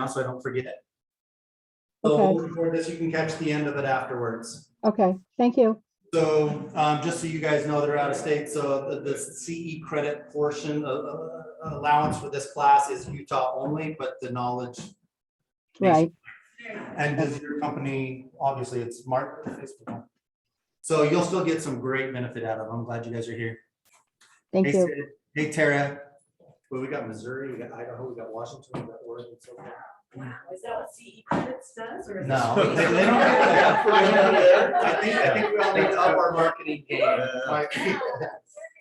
so I don't forget. So Okay. we'll record this. You can catch the end of it afterwards. Okay, thank you. So just so you guys know, they're out of state. So the CE credit portion of allowance for this class is Utah only, but the knowledge. Right. And does your company, obviously it's marked with Facebook. So you'll still get some great benefit out of them. I'm glad you guys are here. Thank Hey, you. Sid. Hey, Tara. Well, we got Missouri, we got Idaho, we got Washington, we got Oregon. So Wow, is that what CE credits does? Or is no, it- they don't get that. I think we all need to up our marketing game.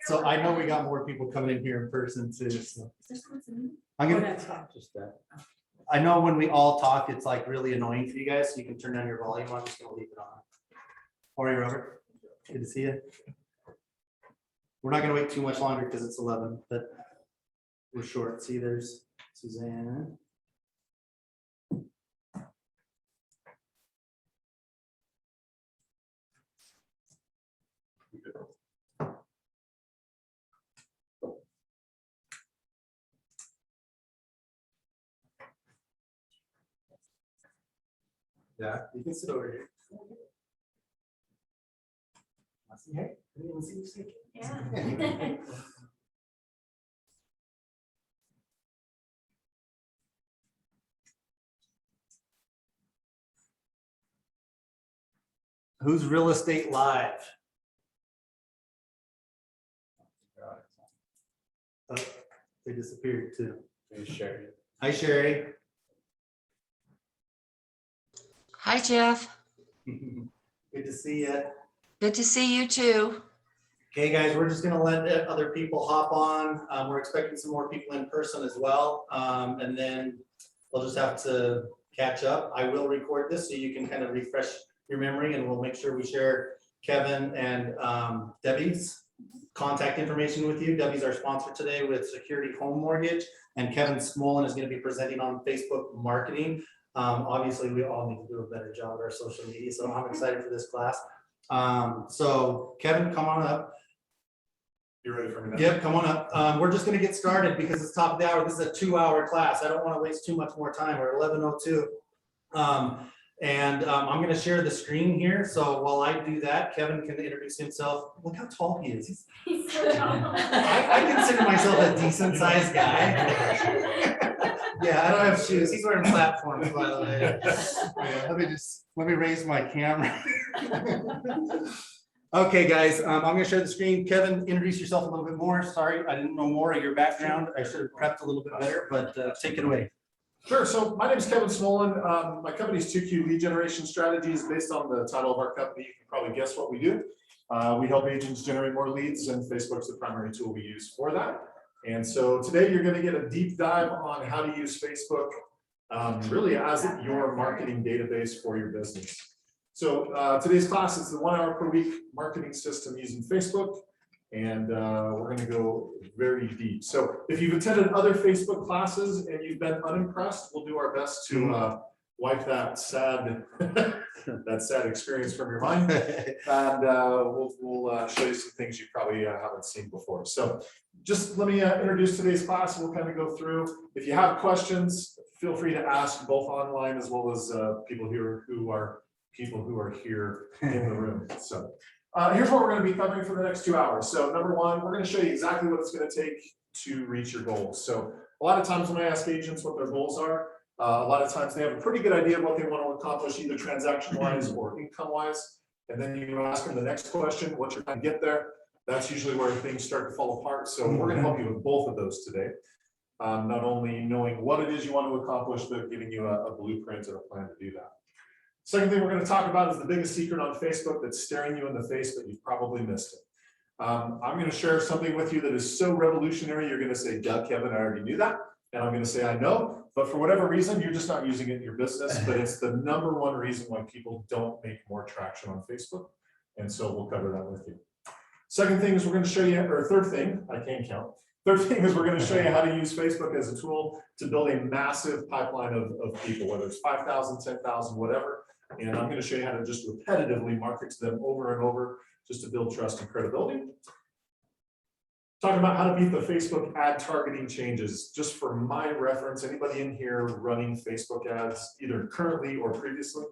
So I know we got more people coming in here in person too. So Is there something- I'm Oh, gonna, that's fine. just that. I know when we all talk, it's like really annoying for you guys, so you can turn down your volume. I'm just gonna leave it on. How are you, Robert? Good to see you. We're not gonna wait too much longer because it's 11, but we're short. See, there's Suzanne. Yeah, you can sit over here. Hey, I didn't even see you speak. Yeah. Who's real estate live? Oh, they disappeared too. Sherry. Hi, Sherry. Hi, Jeff. Good to see you. Good to see you too. Okay, guys, we're just gonna let other people hop on. We're expecting some more people in person as well. And then we'll just have to catch up. I will record this so you can kind of refresh your memory, and we'll make sure we share Kevin and Debbie's contact information with you. Debbie's our sponsor today with Security Home Mortgage, and Kevin Smullin is going to be presenting on Facebook marketing. Obviously, we all need to do a better job of our social media, so I'm excited for this class. So Kevin, come on up. You ready for me now? Yep, come on up. We're just going to get started because it's top of the hour. This is a 2-hour class. I don't want to waste too much more time. We're 11:02. I'm going to share the screen here. So while I do that, Kevin can introduce himself. Look how tall he is. He's so tall. I consider myself a decent sized guy. Yeah, I don't have shoes. He's wearing platforms, by the way. Yeah, let me raise my camera. Okay, guys, I'm going to share the screen. Kevin, introduce yourself a little bit more. Sorry, I didn't know more of your background. I should have prepped a little bit better, but take it away. Sure. So my name is Kevin Smullin. My company is 2Q Lead Generation Strategies. Based on the title of our company, you can probably guess what we do. We help agents generate more leads, and Facebook's the primary tool we use for that. And so today you're going to get a deep dive on how to use Facebook really as your marketing database for your business. So today's class is the 1 hour per week marketing system using Facebook. And we're going to go very deep. So if you've attended other Facebook classes and you've been unimpressed, we'll do our best to wipe that sad experience from your mind. And we'll show you some things you probably haven't seen before. So just let me introduce today's class, and we'll kind of go through. If you have questions, feel free to ask both online as well as people here who are here in the room. So. Here's what we're going to be covering for the next 2 hours. So number one, we're going to show you exactly what it's going to take to reach your goals. So a lot of times when I ask agents what their goals are, a lot of times they have a pretty good idea of what they want to accomplish, either transaction-wise or income-wise. And then you ask them the next question, what you're trying to get there. That's usually where things start to fall apart. So we're going to help you with both of those today. Not only knowing what it is you want to accomplish, but giving you a blueprint and a plan to do that. Second thing we're going to talk about is the biggest secret on Facebook that's staring you in the face, but you've probably missed it. I'm going to share something with you that is so revolutionary, you're going to say, Doug, Kevin, I already knew that. And I'm going to say, I know, but for whatever reason, you're just not using it in your business. But it's the #1 reason why people don't make more traction on Facebook. And so we'll cover that with you. Second thing is we're going to show you, or third thing, I can't count. Third thing is we're going to show you how to use Facebook as a tool to build a massive pipeline of people, whether it's 5,000, 10,000, whatever. And I'm going to show you how to just repetitively market to them over and over just to build trust and credibility. talking about how to beat the Facebook ad targeting changes. Just for my reference, anybody in here running Facebook ads, either currently or previously?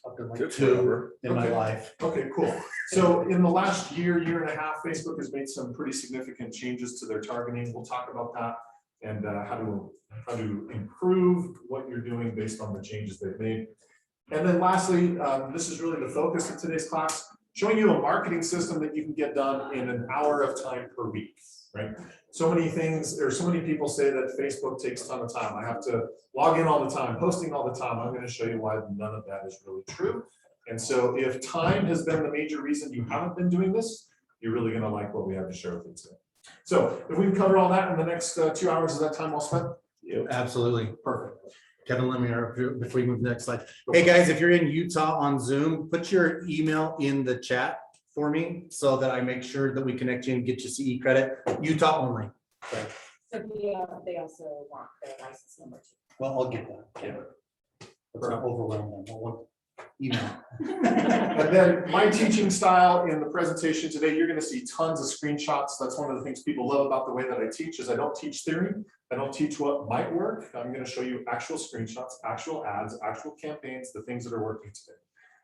I've done like two in my Okay. life. Okay, cool. So in the last year and a half, Facebook has made some pretty significant changes to their targeting. We'll talk about that and how to improve what you're doing based on the changes they've made. And then lastly, this is really the focus of today's class, showing you a marketing system that you can get done in an hour of time per week, right? So many things, or so many people say that Facebook takes a ton of time. I have to log in all the time, posting all the time. I'm going to show you why none of that is really true. And so if time has been the major reason you haven't been doing this, you're really going to like what we have to share with you today. So if we can cover all that in the next 2 hours, is that time well spent? Absolutely. Perfect. Kevin, let me interrupt before you move to the next slide. Hey, guys, if you're in Utah on Zoom, put your email in the chat for me so that I make sure that we connect you and get you CE credit. Utah only. Okay. So they also want their license number too. Well, I'll get that. Yeah. Let's not overwhelm them. We'll email. And then my teaching style in the presentation today, you're going to see tons of screenshots. That's one of the things people love about the way that I teach is I don't teach theory. I don't teach what might work. I'm going to show you actual screenshots, actual ads, actual campaigns, the things that are working today.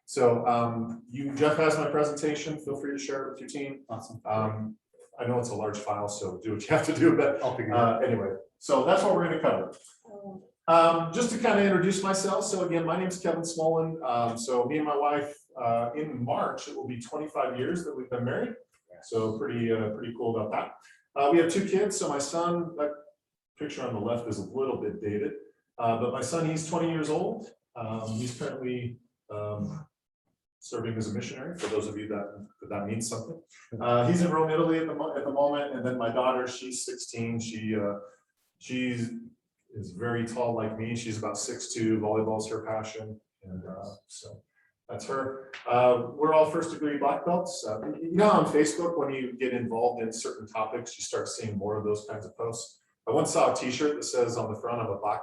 So Jeff has my presentation. Feel free to share it with your team. Awesome. I know it's a large file, so do what you have to do, but I'll figure it out. anyway, so that's what we're going to cover. Just to kind of introduce myself. So again, my name is Kevin Smullin. So me and my wife, in March, it will be 25 years that we've been married. So pretty cool about that. We have 2 kids. So my son, that picture on the left is a little bit dated, but my son, he's 20 years old. He's currently serving as a missionary, for those of you that means something. He's in Rome, Italy at the moment, and then my daughter, she's 16. She is very tall like me. She's about 6'2". Volleyball's her passion, and so that's her. We're all first-degree black belts. You know, on Facebook, when you get involved in certain topics, you start seeing more of those kinds of posts. I once saw a T-shirt that says on the front, I'm a black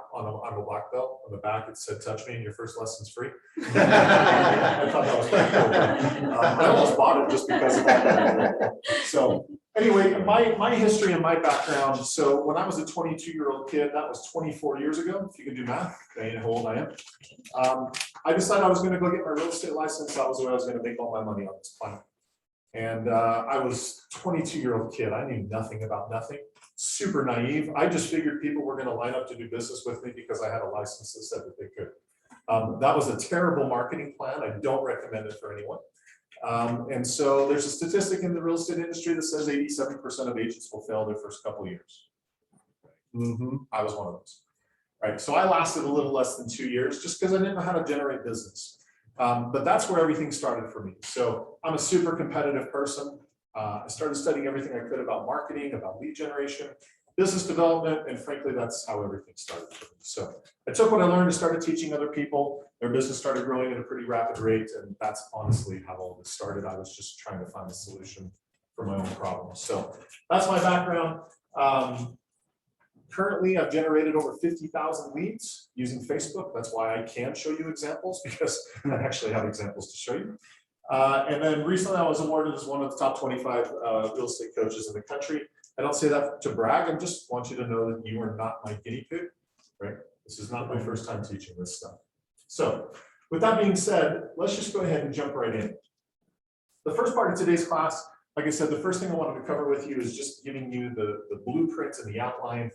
belt. On the back, it said, "Touch me and your first lesson's free." I thought that was pretty cool. I almost bought it just because of that. So anyway, my history and my background. So when I was a 22-year-old kid, that was 24 years ago. If you can do math, okay, how old I am. I decided I was going to go get my real estate license. That was where I was going to make all my money on this planet. And I was a 22-year-old kid. I knew nothing about nothing. Super naive. I just figured people were going to line up to do business with me because I had a license that said that they could. That was a terrible marketing plan. I don't recommend it for anyone. And so there's a statistic in the real estate industry that says 87% of agents will fail their first couple of years. I was one of those. Right. So I lasted a little less than 2 years just because I didn't know how to generate business. But that's where everything started for me. So I'm a super competitive person. I started studying everything I could about marketing, about lead generation, business development, and frankly, that's how everything started for me. So I took what I learned and started teaching other people. Their business started growing at a pretty rapid rate, and that's honestly how all this started. I was just trying to find a solution for my own problems. So that's my background. Currently, I've generated over 50,000 leads using Facebook. That's why I can show you examples, because I actually have examples to show you. And then recently I was awarded as one of the top 25 real estate coaches in the country. I don't say that to brag. I just want you to know that you are not my guinea pig, right? This is not my first time teaching this stuff. So with that being said, let's just go ahead and jump right in. The first part of today's class, like I said, the first thing I wanted to cover with you is just giving you the blueprint and the outline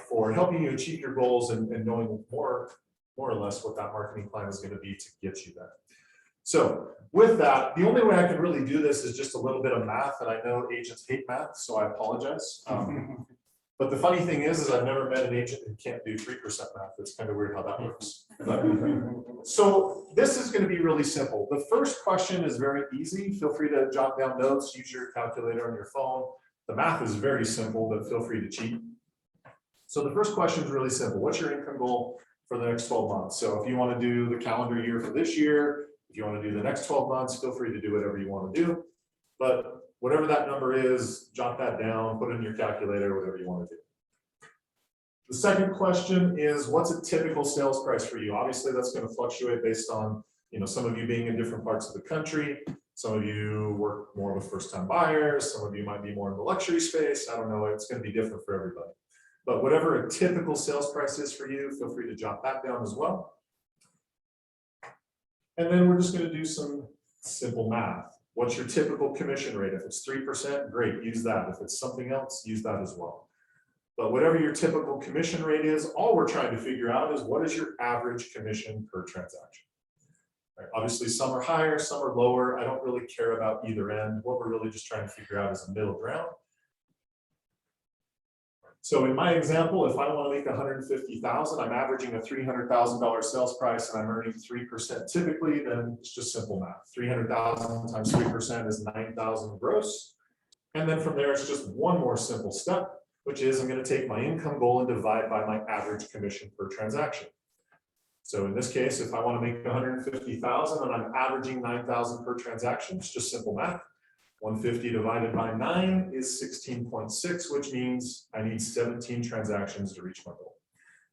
for helping you achieve your goals and knowing more or less what that marketing plan is going to be to get you there. So with that, the only way I can really do this is just a little bit of math, and I know agents hate math, so I apologize. But the funny thing is I've never met an agent who can't do 3% math. It's kind of weird how that works. So this is going to be really simple. The first question is very easy. Feel free to jot down notes, use your calculator on your phone. The math is very simple, but feel free to cheat. So the first question is really simple. What's your income goal for the next 12 months? So if you want to do the calendar year for this year, if you want to do the next 12 months, feel free to do whatever you want to do. But whatever that number is, jot that down, put it in your calculator, whatever you want to do. The second question is, what's a typical sales price for you? Obviously, that's going to fluctuate based on, some of you being in different parts of the country. Some of you work more with first-time buyers. Some of you might be more in the luxury space. I don't know. It's going to be different for everybody. But whatever a typical sales price is for you, feel free to jot that down as well. And then we're just going to do some simple math. What's your typical commission rate? If it's 3%, great, use that. If it's something else, use that as well. But whatever your typical commission rate is, all we're trying to figure out is what is your average commission per transaction. Right? Obviously, some are higher, some are lower. I don't really care about either end. What we're really just trying to figure out is a middle ground. So in my example, if I want to make 150,000, I'm averaging a $300,000 sales price and I'm earning 3% typically, then it's just simple math. 300,000 times 3% is 9,000 gross. And then from there, it's just one more simple step, which is I'm going to take my income goal and divide by my average commission per transaction. So in this case, if I want to make 150,000 and I'm averaging 9,000 per transaction, it's just simple math. 150 divided by 9 is 16.6, which means I need 17 transactions to reach my goal.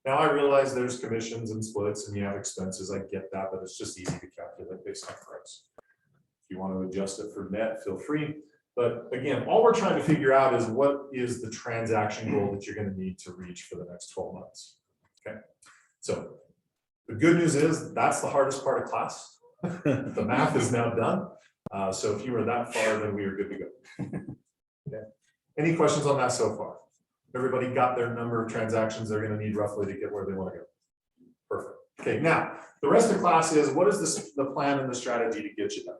Now I realize there's commissions and splits and you have expenses. I get that, but it's just easy to calculate based on price. If you want to adjust it for net, feel free. But again, all we're trying to figure out is what is the transaction goal that you're going to need to reach for the next 12 months. Okay. So the good news is that's the hardest part of class. The math is now done. So if you were that far, then we are good to go. Okay. Any questions on that so far? Everybody got their number of transactions they're going to need roughly to get where they want to go. Perfect. Okay, now the rest of the class is what is the plan and the strategy to get you done.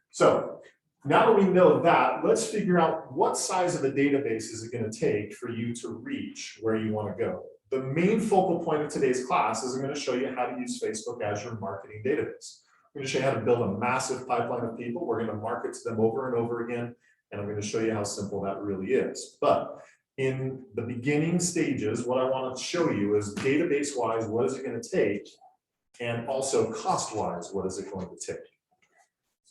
So now that we know that, let's figure out what size of a database is it going to take for you to reach where you want to go. The main focal point of today's class is I'm going to show you how to use Facebook as your marketing database. I'm going to show you how to build a massive pipeline of people. We're going to market to them over and over again, and I'm going to show you how simple that really is. But in the beginning stages, what I want to show you is database-wise, what is it going to take? And also cost-wise, what is it going to take?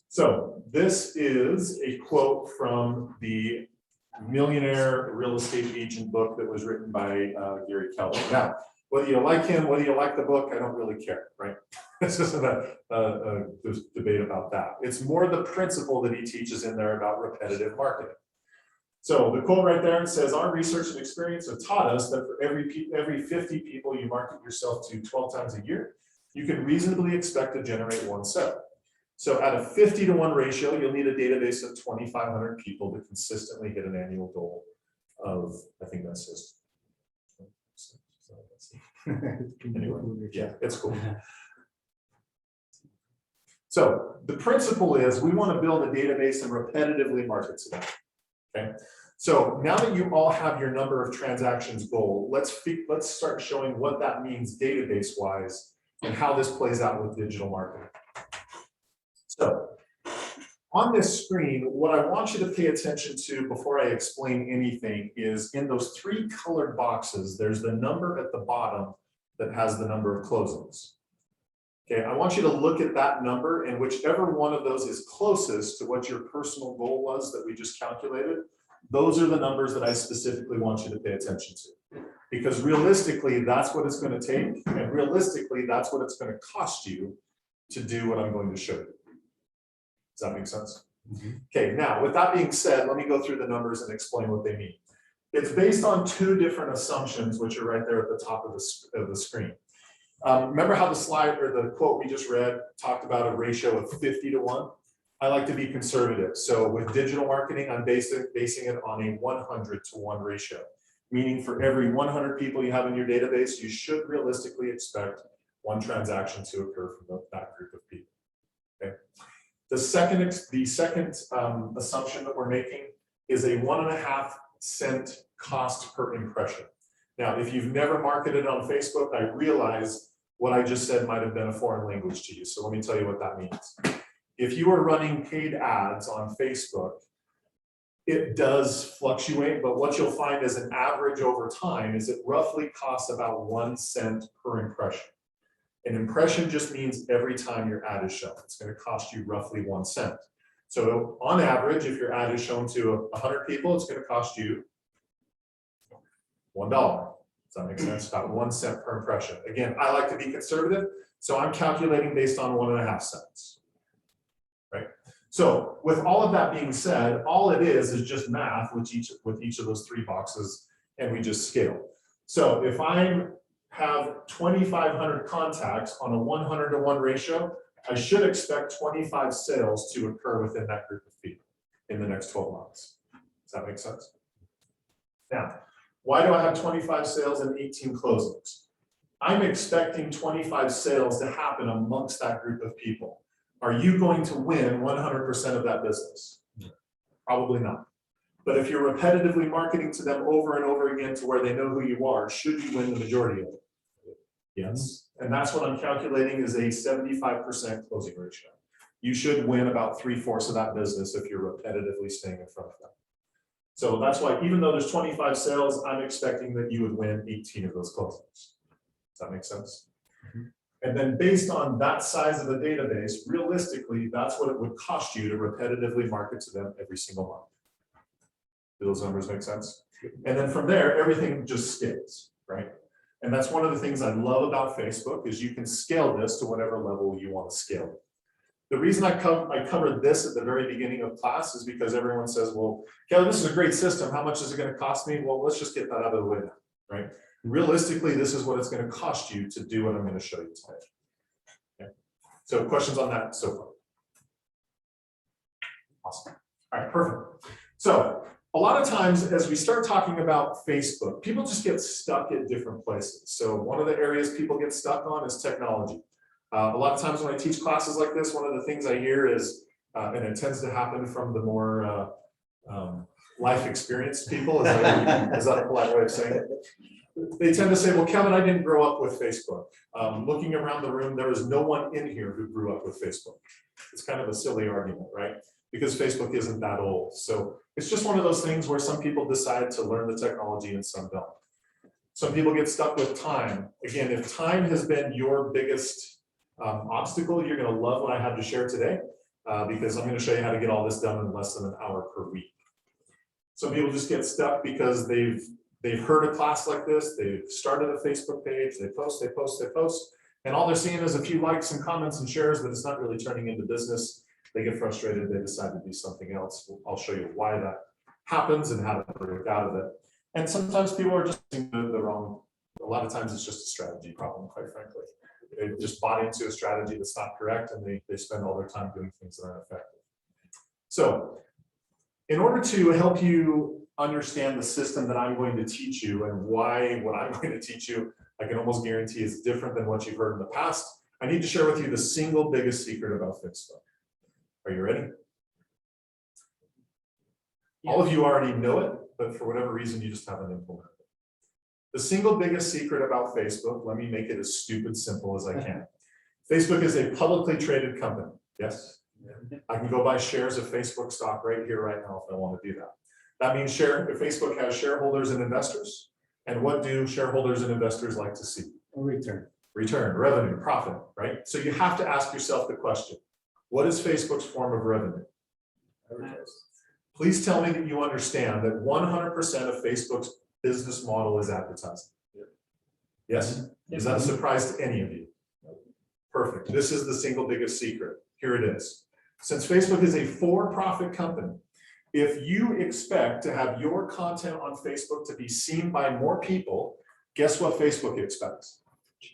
So this is a quote from the Millionaire Real Estate Agent book that was written by 𝐓𝐨𝐬𝐬𝐬. Now, whether you like him, whether you like the book, I don't really care, right? This isn't a debate about that. It's more the principle that he teaches in there about repetitive marketing. So the quote right there says, our research and experience have taught us that for every 50 people you market yourself to 12 times a year, you can reasonably expect to generate one sale. So at a 50-to-1 ratio, you'll need a database of 2,500 people to consistently hit an annual goal of, I think that's just, anyway, yeah, it's cool. So the principle is we want to build a database and repetitively market to them. Okay. So now that you all have your number of transactions goal, let's start showing what that means database wise and how this plays out with digital marketing. So on this screen, what I want you to pay attention to before I explain anything is in those 3 colored boxes, there's the number at the bottom that has the number of closings. Okay, I want you to look at that number, and whichever one of those is closest to what your personal goal was that we just calculated, those are the numbers that I specifically want you to pay attention to. Because realistically, that's what it's going to take, and realistically, that's what it's going to cost you to do what I'm going to show you. Does that make sense? Mm-hmm. Okay, now with that being said, let me go through the numbers and explain what they mean. It's based on 2 different assumptions, which are right there at the top of the screen. Remember how the slide or the quote we just read talked about a ratio of 50-to-1? I like to be conservative. So with digital marketing, I'm basing it on a 100-to-1 ratio, meaning for every 100 people you have in your database, you should realistically expect 1 transaction to occur from that group of people. Okay. The second assumption that we're making is a 1.5 cent cost per impression. Now, if you've never marketed on Facebook, I realize what I just said might have been a foreign language to you. So let me tell you what that means. If you are running paid ads on Facebook, it does fluctuate, but what you'll find as an average over time is it roughly costs about 1 cent per impression. An impression just means every time your ad is shown. It's going to cost you roughly 1 cent. So on average, if your ad is shown to 100 people, it's going to cost you $1. Does that make sense? About 1 cent per impression. Again, I like to be conservative, so I'm calculating based on 1.5 cents. Right? So with all of that being said, all it is just math with each of those 3 boxes, and we just scale. So if I have 2,500 contacts on a 100-to-1 ratio, I should expect 25 sales to occur within that group of people in the next 12 months. Does that make sense? Now, why do I have 25 sales and 18 closings? I'm expecting 25 sales to happen amongst that group of people. Are you going to win 100% of that business? Probably not. But if you're repetitively marketing to them over and over again to where they know who you are, should you win the majority of it? Yes. And that's what I'm calculating is a 75% closing ratio. You should win about 3/4 of that business if you're repetitively staying in front of them. So that's why even though there's 25 sales, I'm expecting that you would win 18 of those closings. Does that make sense? And then based on that size of the database, realistically, that's what it would cost you to repetitively market to them every single month. Do those numbers make sense? And then from there, everything just scales, right? And that's one of the things I love about Facebook is you can scale this to whatever level you want to scale it. The reason I covered this at the very beginning of class is because everyone says, well, Kelly, this is a great system. How much is it going to cost me? Well, let's just get that out of the way now, right? Realistically, this is what it's going to cost you to do what I'm going to show you today. Okay. So questions on that so far? Awesome. All right, perfect. So a lot of times as we start talking about Facebook, people just get stuck at different places. So one of the areas people get stuck on is technology. A lot of times when I teach classes like this, one of the things I hear is, and it tends to happen from the more life experienced people, is that a polite way of saying it? They tend to say, well, Kevin, I didn't grow up with Facebook. Looking around the room, there is no one in here who grew up with Facebook. It's kind of a silly argument, right? Because Facebook isn't that old. So it's just one of those things where some people decide to learn the technology and some don't. Some people get stuck with time. Again, if time has been your biggest obstacle, you're going to love what I have to share today because I'm going to show you how to get all this done in less than an hour per week. Some people just get stuck because they've heard a class like this, they've started a Facebook page, they post, and all they're seeing is a few likes and comments and shares, but it's not really turning into business. They get frustrated, they decide to do something else. I'll show you why that happens and how to break out of it. And sometimes people are just doing the wrong, a lot of times it's just a strategy problem, quite frankly. They just bought into a strategy that's not correct and they spend all their time doing things that aren't effective. So in order to help you understand the system that I'm going to teach you and why what I'm going to teach you, I can almost guarantee is different than what you've heard in the past, I need to share with you the single biggest secret about Facebook. Are you ready? Yeah. All of you already know it, but for whatever reason, you just haven't implemented it. The single biggest secret about Facebook, let me make it as stupid simple as I can. Facebook is a publicly traded company. Yes? I can go buy shares of Facebook stock right here, right now, if I want to do that. That means Facebook has shareholders and investors. And what do shareholders and investors like to see? A return. Return, revenue, profit, right? So you have to ask yourself the question, what is Facebook's form of revenue? Please tell me that you understand that 100% of Facebook's business model is advertising. Yes? Is that a surprise to any of you? Perfect. This is the single biggest secret. Here it is. Since Facebook is a for-profit company, if you expect to have your content on Facebook to be seen by more people, guess what Facebook expects?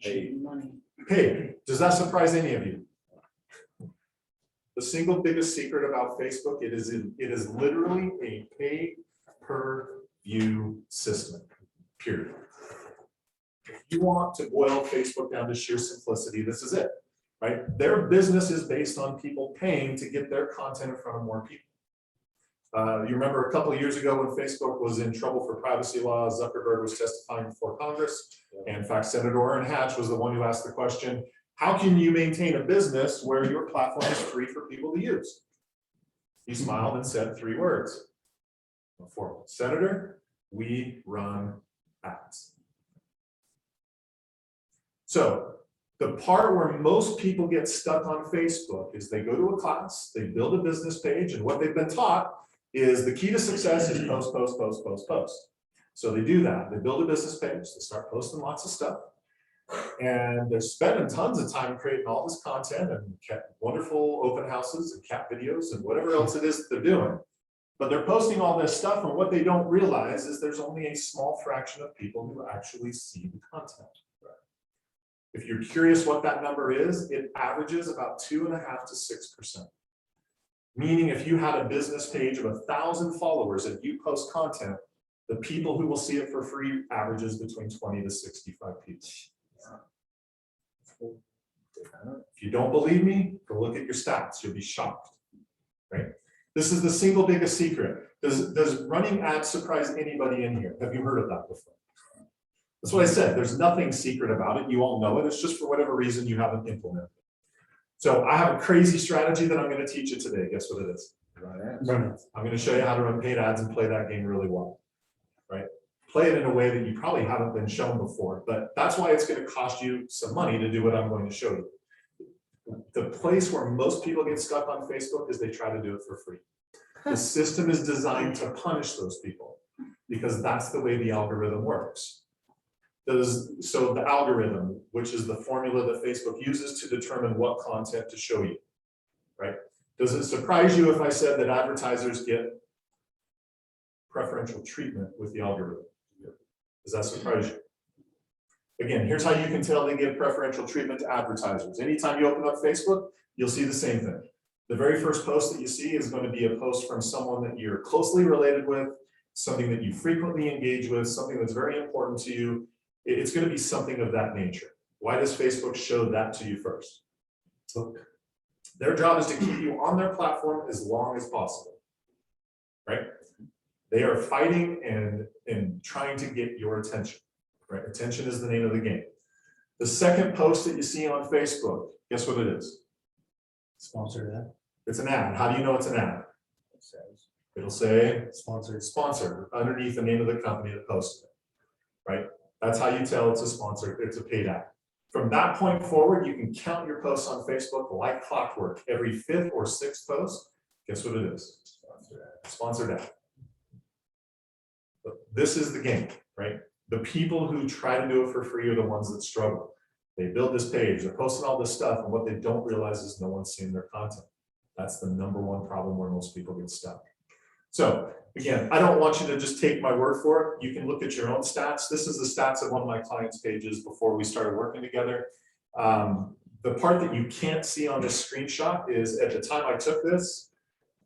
Paid money. Paid. Does that surprise any of you? The single biggest secret about Facebook, it is literally a pay-per-view system, period. If you want to boil Facebook down to sheer simplicity, this is it, right? Their business is based on people paying to get their content in front of more people. You remember a couple of years ago when Facebook was in trouble for privacy laws, Zuckerberg was testifying before Congress. And in fact, Senator Orrin Hatch was the one who asked the question, how can you maintain a business where your platform is free for people to use? He smiled and said 3 words. Senator, we run ads. So the part where most people get stuck on Facebook is they go to a class, they build a business page, and what they've been taught is the key to success is post, post, post, post, post. So they do that. They build a business page. They start posting lots of stuff. And they're spending tons of time creating all this content and wonderful open houses and cat videos and whatever else it is that they're doing. But they're posting all this stuff, and what they don't realize is there's only a small fraction of people who actually see the content. If you're curious what that number is, it averages about 2.5 to 6%. Meaning if you had a business page of 1,000 followers and you post content, the people who will see it for free averages between 20 to 65 people. If you don't believe me, go look at your stats, you'll be shocked, right? This is the single biggest secret. Does running ads surprise anybody in here? Have you heard of that before? That's what I said, there's nothing secret about it, you all know it, it's just for whatever reason you haven't implemented it. So I have a crazy strategy that I'm gonna teach you today, guess what it is? Run ads. I'm gonna show you how to run paid ads and play that game really well, right? Play it in a way that you probably haven't been shown before, but that's why it's gonna cost you some money to do what I'm going to show you. The place where most people get stuck on Facebook is they try to do it for free. The system is designed to punish those people because that's the way the algorithm works. So the algorithm, which is the formula that Facebook uses to determine what content to show you, right? Does it surprise you if I said that advertisers get preferential treatment with the algorithm? Does that surprise you? Again, here's how you can tell they give preferential treatment to advertisers. Anytime you open up Facebook, you'll see the same thing. The very first post that you see is going to be a post from someone that you're closely related with, something that you frequently engage with, something that's very important to you. It's going to be something of that nature. Why does Facebook show that to you first? Look, their job is to keep you on their platform as long as possible, right? They are fighting and trying to get your attention, right? Attention is the name of the game. The second post that you see on Facebook, guess what it is? Sponsored ad. It's an ad. How do you know it's an ad? It'll say sponsored underneath the name of the company that posted it, right? That's how you tell it's a sponsored, it's a paid ad. From that point forward, you can count your posts on Facebook like clockwork. Every 5th or 6th post, guess what it is? Sponsored ad. But this is the game, right? The people who try to do it for free are the ones that struggle. They build this page, they're posting all this stuff, and what they don't realize is no one's seeing their content. That's the #1 problem where most people get stuck. So again, I don't want you to just take my word for it. You can look at your own stats. This is the stats of one of my clients' pages before we started working together. The part that you can't see on this screenshot is at the time I took this,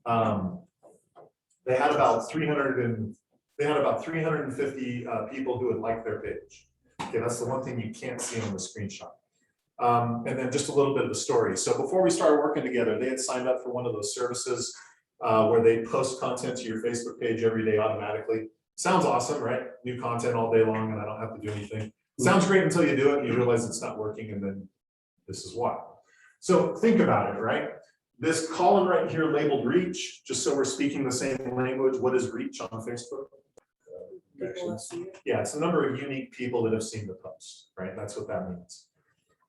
they had about 350 people who had liked their page. Okay, that's the one thing you can't see on the screenshot. And then just a little bit of the story. So before we started working together, they had signed up for one of those services where they post content to your Facebook page every day automatically. Sounds awesome, right? New content all day long and I don't have to do anything. Sounds great until you do it and you realize it's not working, and then this is why. So think about it, right? This column right here labeled reach, just so we're speaking the same language. What is reach on Facebook? Yeah, it's the number of unique people that have seen the post, right? That's what that means.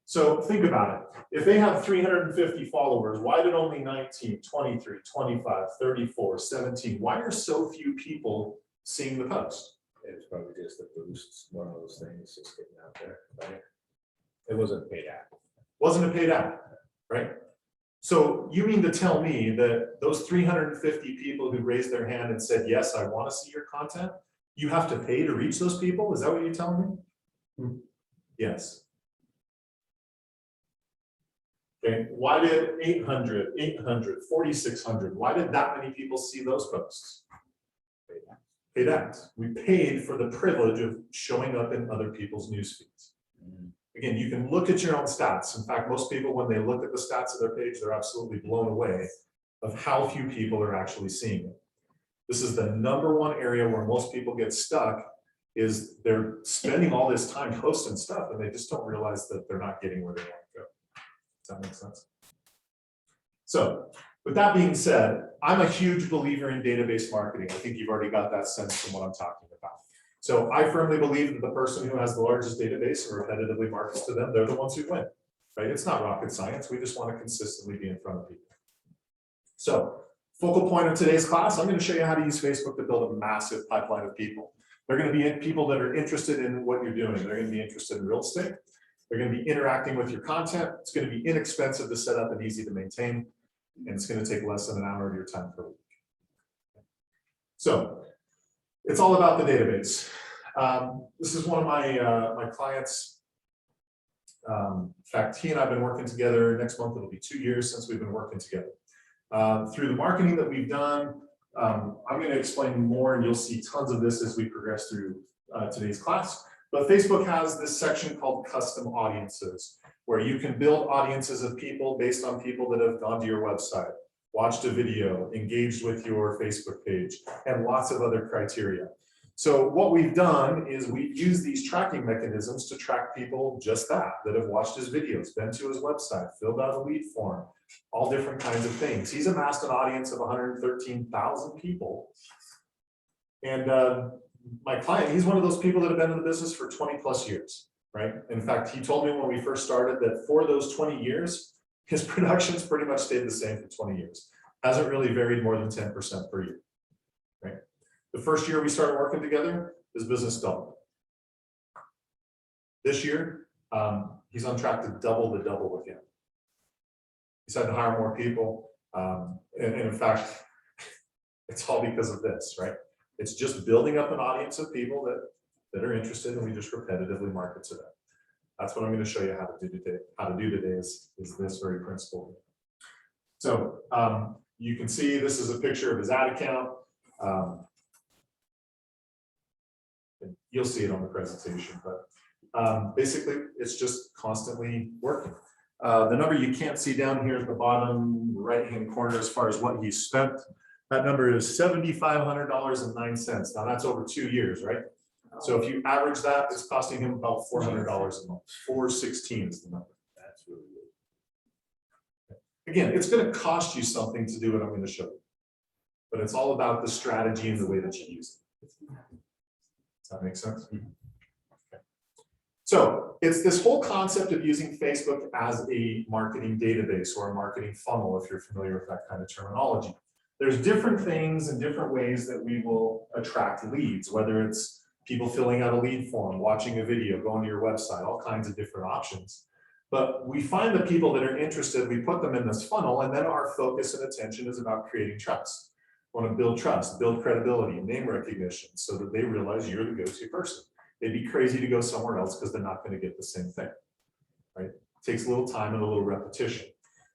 So think about it. If they have 350 followers, why did only 19, 23, 25, 34, 17? Why are so few people seeing the post? It's probably just a boost, one of those things just getting out there, right? It wasn't a paid ad. Wasn't a paid ad, right? So you mean to tell me that those 350 people who raised their hand and said, yes, I want to see your content, you have to pay to reach those people? Is that what you're telling me? Yes. Okay, why did 800, 4,600, why did that many people see those posts? Paid ads. We paid for the privilege of showing up in other people's news feeds. Again, you can look at your own stats. In fact, most people, when they look at the stats of their page, they're absolutely blown away of how few people are actually seeing it. This is the #1 area where most people get stuck, is they're spending all this time posting stuff and they just don't realize that they're not getting where they want to go. Does that make sense? So with that being said, I'm a huge believer in database marketing. I think you've already got that sense from what I'm talking about. So I firmly believe that the person who has the largest database and repetitively markets to them, they're the ones who win, right? It's not rocket science. We just want to consistently be in front of people. So focal point of today's class, I'm going to show you how to use Facebook to build a massive pipeline of people. They're going to be people that are interested in what you're doing. They're going to be interested in real estate. They're going to be interacting with your content. It's going to be inexpensive to set up and easy to maintain. And it's going to take less than an hour of your time per week. So it's all about the database. This is one of my clients. In fact, he and I have been working together. Next month, it'll be 2 years since we've been working together. Through the marketing that we've done, I'm going to explain more, and you'll see tons of this as we progress through today's class. But Facebook has this section called custom audiences, where you can build audiences of people based on people that have gone to your website, watched a video, engaged with your Facebook page, and lots of other criteria. So what we've done is we've used these tracking mechanisms to track people just that have watched his videos, been to his website, filled out a lead form, all different kinds of things. He's amassed an audience of 113,000 people. And my client, he's one of those people that have been in the business for 20 plus years, right? In fact, he told me when we first started that for those 20 years, his production's pretty much stayed the same for 20 years. Hasn't really varied more than 10% per year, right? The first year we started working together, his business doubled. This year, he's on track to double again. He's had to hire more people. And in fact, it's all because of this, right? It's just building up an audience of people that are interested, and we just repetitively market to them. That's what I'm going to show you how to do today. How to do today is this very principle. So you can see this is a picture of his ad account. You'll see it on the presentation, but basically it's just constantly working. The number you can't see down here at the bottom right-hand corner as far as what he spent, that number is $7,500.09. Now that's over 2 years, right? So if you average that, it's costing him about $400 a month. $416 is the number. That's really good. Again, it's going to cost you something to do what I'm going to show you, but it's all about the strategy and the way that you use it. Does that make sense? Okay. So it's this whole concept of using Facebook as a marketing database or a marketing funnel, if you're familiar with that kind of terminology. There's different things and different ways that we will attract leads, whether it's people filling out a lead form, watching a video, going to your website, all kinds of different options. But we find the people that are interested, we put them in this funnel, and then our focus and attention is about creating trust. We want to build trust, build credibility, name recognition, so that they realize you're the go-to person. They'd be crazy to go somewhere else because they're not going to get the same thing, right? It takes a little time and a little repetition.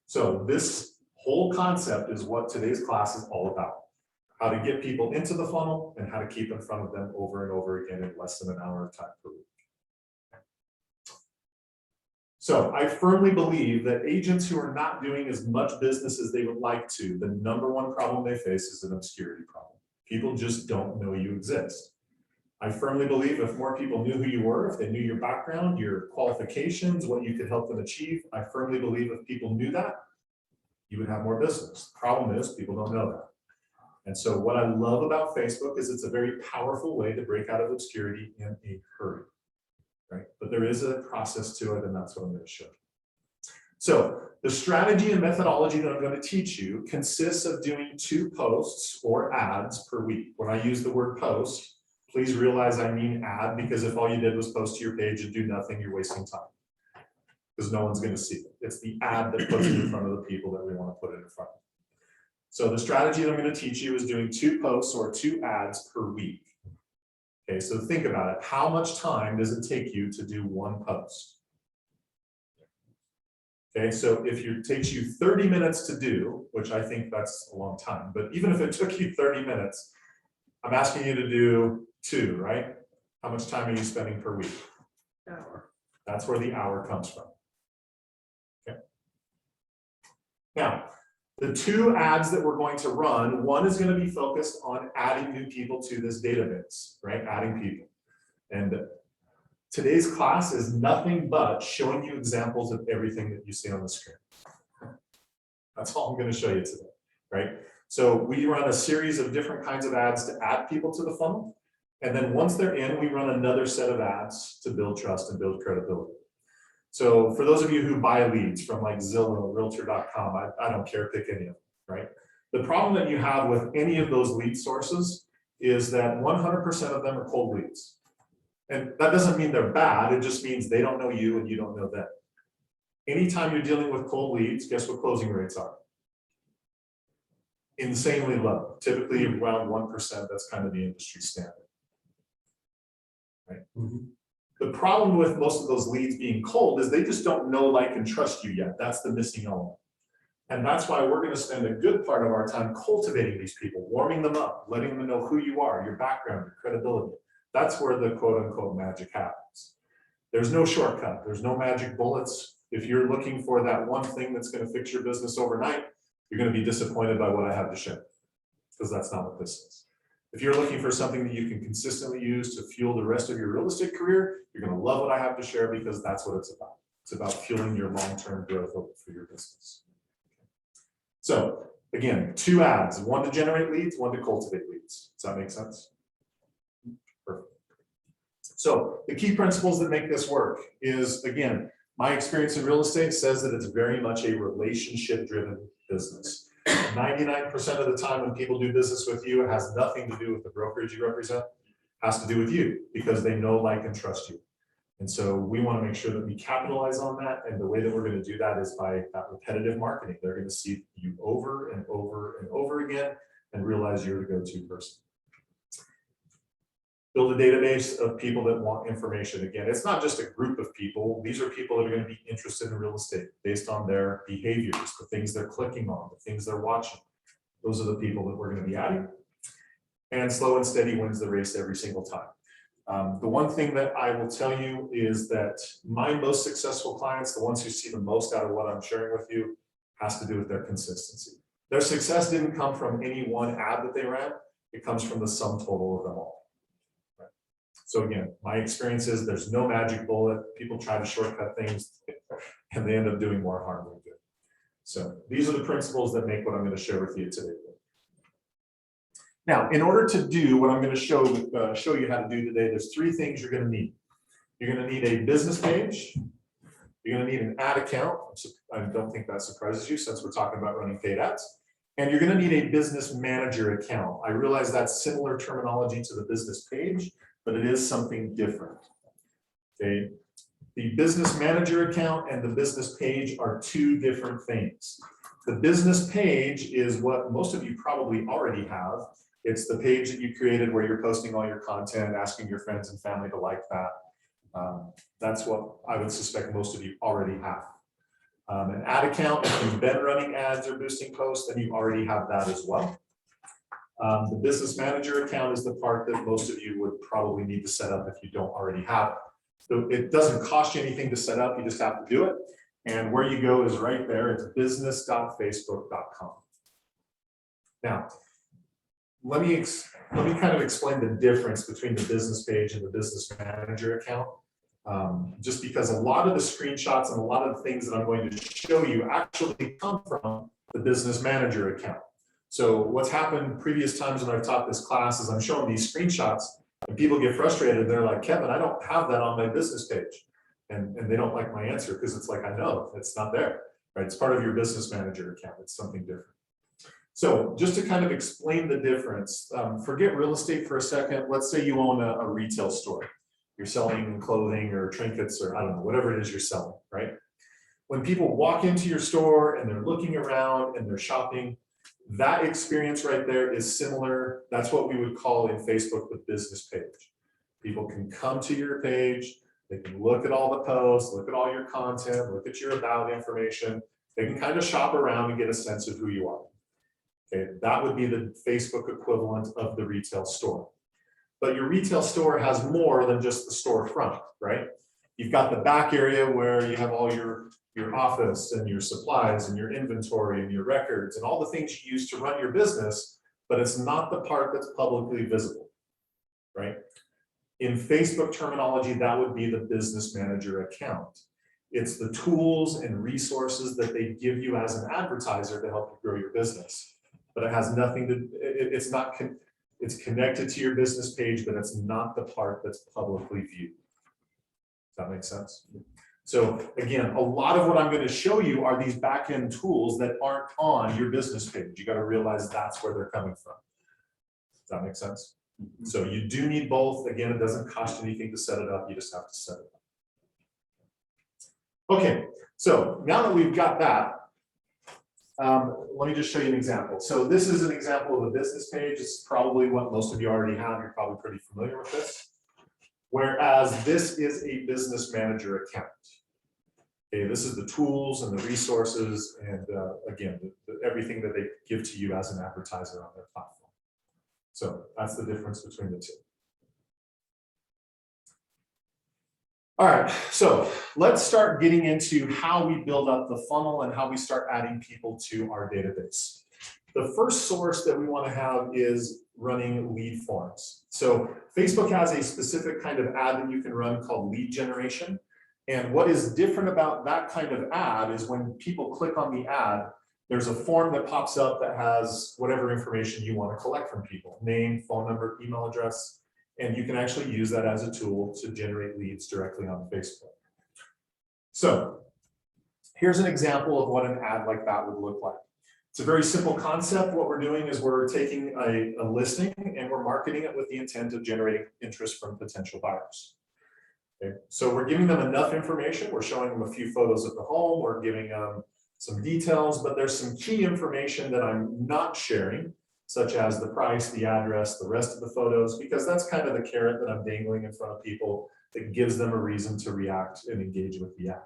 So this whole concept is what today's class is all about. How to get people into the funnel and how to keep in front of them over and over again in less than an hour of time per week. So I firmly believe that agents who are not doing as much business as they would like to, the number one problem they face is an obscurity problem. People just don't know you exist. I firmly believe if more people knew who you were, if they knew your background, your qualifications, what you could help them achieve, I firmly believe if people knew that, you would have more business. The problem is people don't know that. And so what I love about Facebook is it's a very powerful way to break out of obscurity in a hurry, right? But there is a process to it, and that's what I'm going to show you. So the strategy and methodology that I'm going to teach you consists of doing 2 posts or ads per week. When I use the word post, please realize I mean ad, because if all you did was post to your page and do nothing, you're wasting time, because no one's going to see it. It's the ad that puts it in front of the people that we want to put it in front of. So the strategy that I'm going to teach you is doing 2 posts or 2 ads per week. Okay, so think about it. How much time does it take you to do 1 post? Okay, so if it takes you 30 minutes to do, which I think that's a long time, but even if it took you 30 minutes, I'm asking you to do 2, right? How much time are you spending per week? Hour. That's where the hour comes from. Okay. Now, the 2 ads that we're going to run, one is going to be focused on adding new people to this database, right? Adding people. And today's class is nothing but showing you examples of everything that you see on the screen. That's all I'm going to show you today, right? So we run a series of different kinds of ads to add people to the funnel. And then once they're in, we run another set of ads to build trust and build credibility. So for those of you who buy leads from like Zillow, Realtor.com, I don't care, pick any of them, right? The problem that you have with any of those lead sources is that 100% of them are cold leads. And that doesn't mean they're bad, it just means they don't know you and you don't know them. Anytime you're dealing with cold leads, guess what closing rates are? Insanely low, typically around 1%, that's kind of the industry standard. Right? The problem with most of those leads being cold is they just don't know, like, and trust you yet. That's the missing element. And that's why we're going to spend a good part of our time cultivating these people, warming them up, letting them know who you are, your background, your credibility. That's where the quote unquote magic happens. There's no shortcut. There's no magic bullets. If you're looking for that one thing that's going to fix your business overnight, you're going to be disappointed by what I have to share, because that's not what this is. If you're looking for something that you can consistently use to fuel the rest of your real estate career, you're going to love what I have to share, because that's what it's about. It's about fueling your long-term growth for your business. So again, 2 ads, one to generate leads, one to cultivate leads. Does that make sense? Perfect. So the key principles that make this work is, again, my experience in real estate says that it's very much a relationship-driven business. 99% of the time when people do business with you, it has nothing to do with the brokerage you represent, it has to do with you, because they know, like, and trust you. And so we want to make sure that we capitalize on that. And the way that we're going to do that is by that repetitive marketing. They're going to see you over and over and over again and realize you're the go-to person. Build a database of people that want information. Again, it's not just a group of people. These are people that are going to be interested in real estate based on their behaviors, the things they're clicking on, the things they're watching. Those are the people that we're going to be adding. And slow and steady wins the race every single time. The one thing that I will tell you is that my most successful clients, the ones who see the most out of what I'm sharing with you, has to do with their consistency. Their success didn't come from any one ad that they ran. It comes from the sum total of them all. Right? So again, my experience is there's no magic bullet. People try to shortcut things and they end up doing more harm than good. So these are the principles that make what I'm going to share with you today. Now, in order to do what I'm going to show you how to do today, there's 3 things you're going to need. You're going to need a business page. You're going to need an ad account. I don't think that surprises you since we're talking about running paid ads. And you're going to need a business manager account. I realize that's similar terminology to the business page, but it is something different. Okay. The business manager account and the business page are 2 different things. The business page is what most of you probably already have. It's the page that you created where you're posting all your content, asking your friends and family to like that. That's what I would suspect most of you already have. An ad account, if you've been running ads or boosting posts, then you already have that as well. The business manager account is the part that most of you would probably need to set up if you don't already have it. So it doesn't cost you anything to set up, you just have to do it. And where you go is right there, it's business.facebook.com. Now, let me kind of explain the difference between the business page and the business manager account. Just because a lot of the screenshots and a lot of the things that I'm going to show you actually come from the business manager account. So what's happened previous times when I've taught this class is I'm showing these screenshots and people get frustrated. They're like, Kevin, I don't have that on my business page. And they don't like my answer because it's like, I know it's not there, right? It's part of your business manager account. It's something different. So just to kind of explain the difference, forget real estate for a second. Let's say you own a retail store. You're selling clothing or trinkets or I don't know, whatever it is you're selling, right? When people walk into your store and they're looking around and they're shopping, that experience right there is similar. That's what we would call in Facebook the business page. People can come to your page, they can look at all the posts, look at all your content, look at your about information. They can kind of shop around and get a sense of who you are. Okay, that would be the Facebook equivalent of the retail store. But your retail store has more than just the storefront, right? You've got the back area where you have all your office and your supplies and your inventory and your records and all the things you use to run your business, but it's not the part that's publicly visible, right? In Facebook terminology, that would be the business manager account. It's the tools and resources that they give you as an advertiser to help you grow your business. But it has nothing to, it's connected to your business page, but it's not the part that's publicly viewed. Does that make sense? So again, a lot of what I'm going to show you are these back-end tools that aren't on your business page. You got to realize that's where they're coming from. Does that make sense? So you do need both. Again, it doesn't cost you anything to set it up. You just have to set it up. Okay, so now that we've got that, let me just show you an example. So this is an example of a business page. It's probably what most of you already have. You're probably pretty familiar with this. Whereas this is a business manager account. Okay, this is the tools and the resources and again, everything that they give to you as an advertiser on their platform. So that's the difference between the two. All right, so let's start getting into how we build up the funnel and how we start adding people to our database. The first source that we want to have is running lead forms. So Facebook has a specific kind of ad that you can run called lead generation. And what is different about that kind of ad is when people click on the ad, there's a form that pops up that has whatever information you want to collect from people, name, phone number, email address, and you can actually use that as a tool to generate leads directly on Facebook. So here's an example of what an ad like that would look like. It's a very simple concept. What we're doing is we're taking a listing and we're marketing it with the intent of generating interest from potential buyers. Okay. So we're giving them enough information. We're showing them a few photos of the home. We're giving them some details, but there's some key information that I'm not sharing, such as the price, the address, the rest of the photos, because that's kind of the carrot that I'm dangling in front of people that gives them a reason to react and engage with the ad.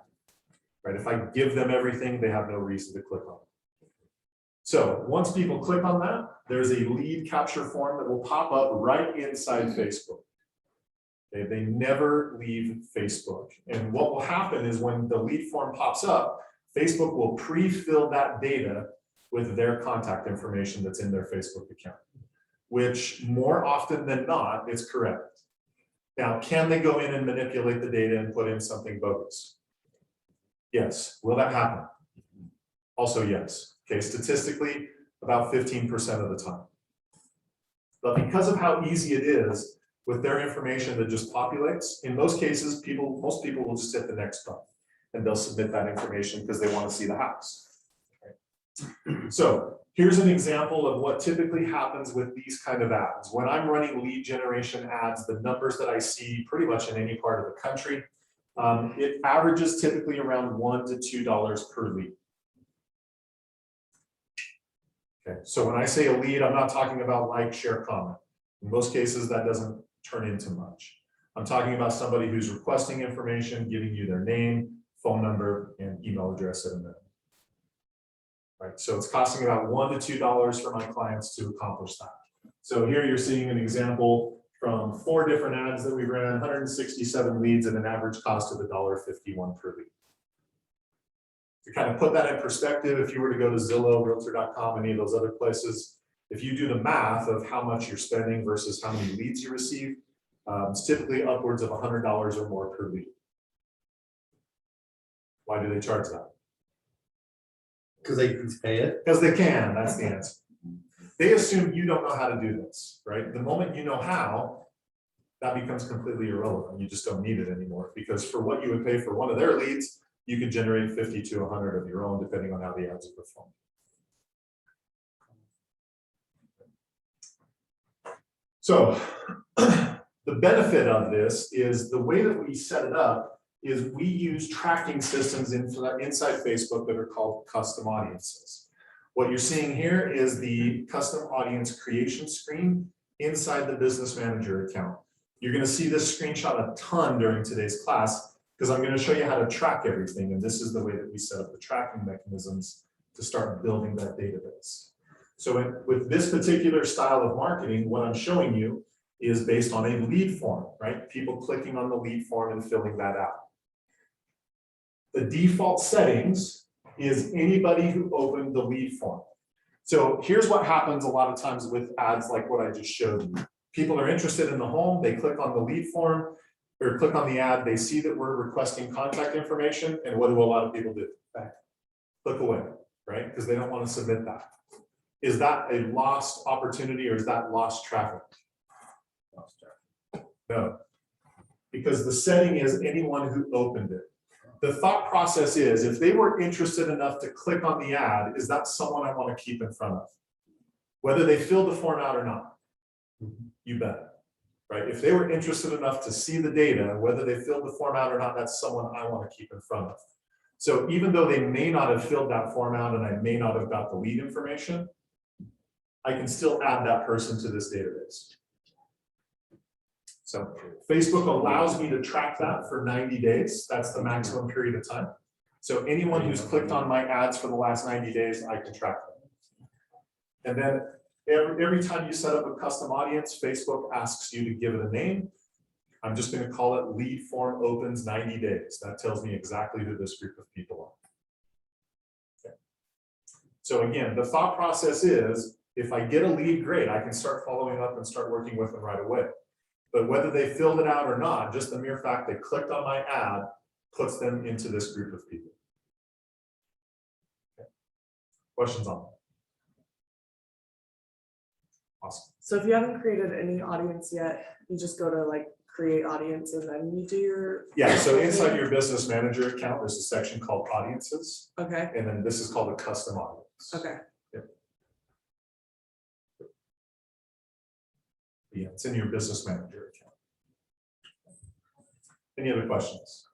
Right? If I give them everything, they have no reason to click on it. So once people click on that, there's a lead capture form that will pop up right inside Facebook. They never leave Facebook. And what will happen is when the lead form pops up, Facebook will pre-fill that data with their contact information that's in their Facebook account, which more often than not is correct. Now, can they go in and manipulate the data and put in something bogus? Yes. Will that happen? Also, yes. Okay, statistically, about 15% of the time. But because of how easy it is, with their information that just populates, in most cases, most people will just hit the next button and they'll submit that information because they want to see the house. Okay. So here's an example of what typically happens with these kind of ads. When I'm running lead generation ads, the numbers that I see pretty much in any part of the country, it averages typically around $1 to $2 per lead. Okay, so when I say a lead, I'm not talking about like, share, comment. In most cases, that doesn't turn into much. I'm talking about somebody who's requesting information, giving you their name, phone number, and email address at a minimum. Right, so it's costing about $1 to $2 for my clients to accomplish that. So here you're seeing an example from 4 different ads that we ran, 167 leads at an average cost of $1.51 per lead. To kind of put that in perspective, if you were to go to Zillow, Realtor.com, any of those other places, if you do the math of how much you're spending versus how many leads you receive, it's typically upwards of $100 or more per lead. Why do they charge that? Because they can pay it. Because they can, that's the answer. They assume you don't know how to do this, right? The moment you know how, that becomes completely irrelevant. You just don't need it anymore, because for what you would pay for one of their leads, you could generate 50 to 100 of your own, depending on how the ads are performed. So the benefit of this is the way that we set it up is we use tracking systems inside Facebook that are called custom audiences. What you're seeing here is the custom audience creation screen inside the Business Manager account. You're going to see this screenshot a ton during today's class because I'm going to show you how to track everything. And this is the way that we set up the tracking mechanisms to start building that database. So with this particular style of marketing, what I'm showing you is based on a lead form, right? People clicking on the lead form and filling that out. The default settings is anybody who opened the lead form. So here's what happens a lot of times with ads like what I just showed you. People are interested in the home, they click on the lead form or click on the ad, they see that we're requesting contact information, and what do a lot of people do? Click away, right? Because they don't want to submit that. Is that a lost opportunity or is that lost traffic? No, because the setting is anyone who opened it. The thought process is if they were interested enough to click on the ad, is that someone I want to keep in front of? Whether they fill the form out or not. You bet. Right? If they were interested enough to see the data, whether they filled the form out or not, that's someone I want to keep in front of. So even though they may not have filled that form out and I may not have got the lead information, I can still add that person to this database. So Facebook allows me to track that for 90 days. That's the maximum period of time. So anyone who's clicked on my ads for the last 90 days, I can track them. And then every time you set up a custom audience, Facebook asks you to give it a name. I'm just going to call it lead form opens 90 days. That tells me exactly who this group of people are. Okay. So again, the thought process is, if I get a lead, great, I can start following up and start working with them right away. But whether they filled it out or not, just the mere fact they clicked on my ad puts them into this group of people. Okay. Questions on that? Awesome. So if you haven't created any audience yet, you just go to like create audience and then you do your. Yeah, so inside your business manager account, there's a section called audiences. Okay, And then this is called a custom audience. okay. Yeah, it's in your business manager account. Any other questions?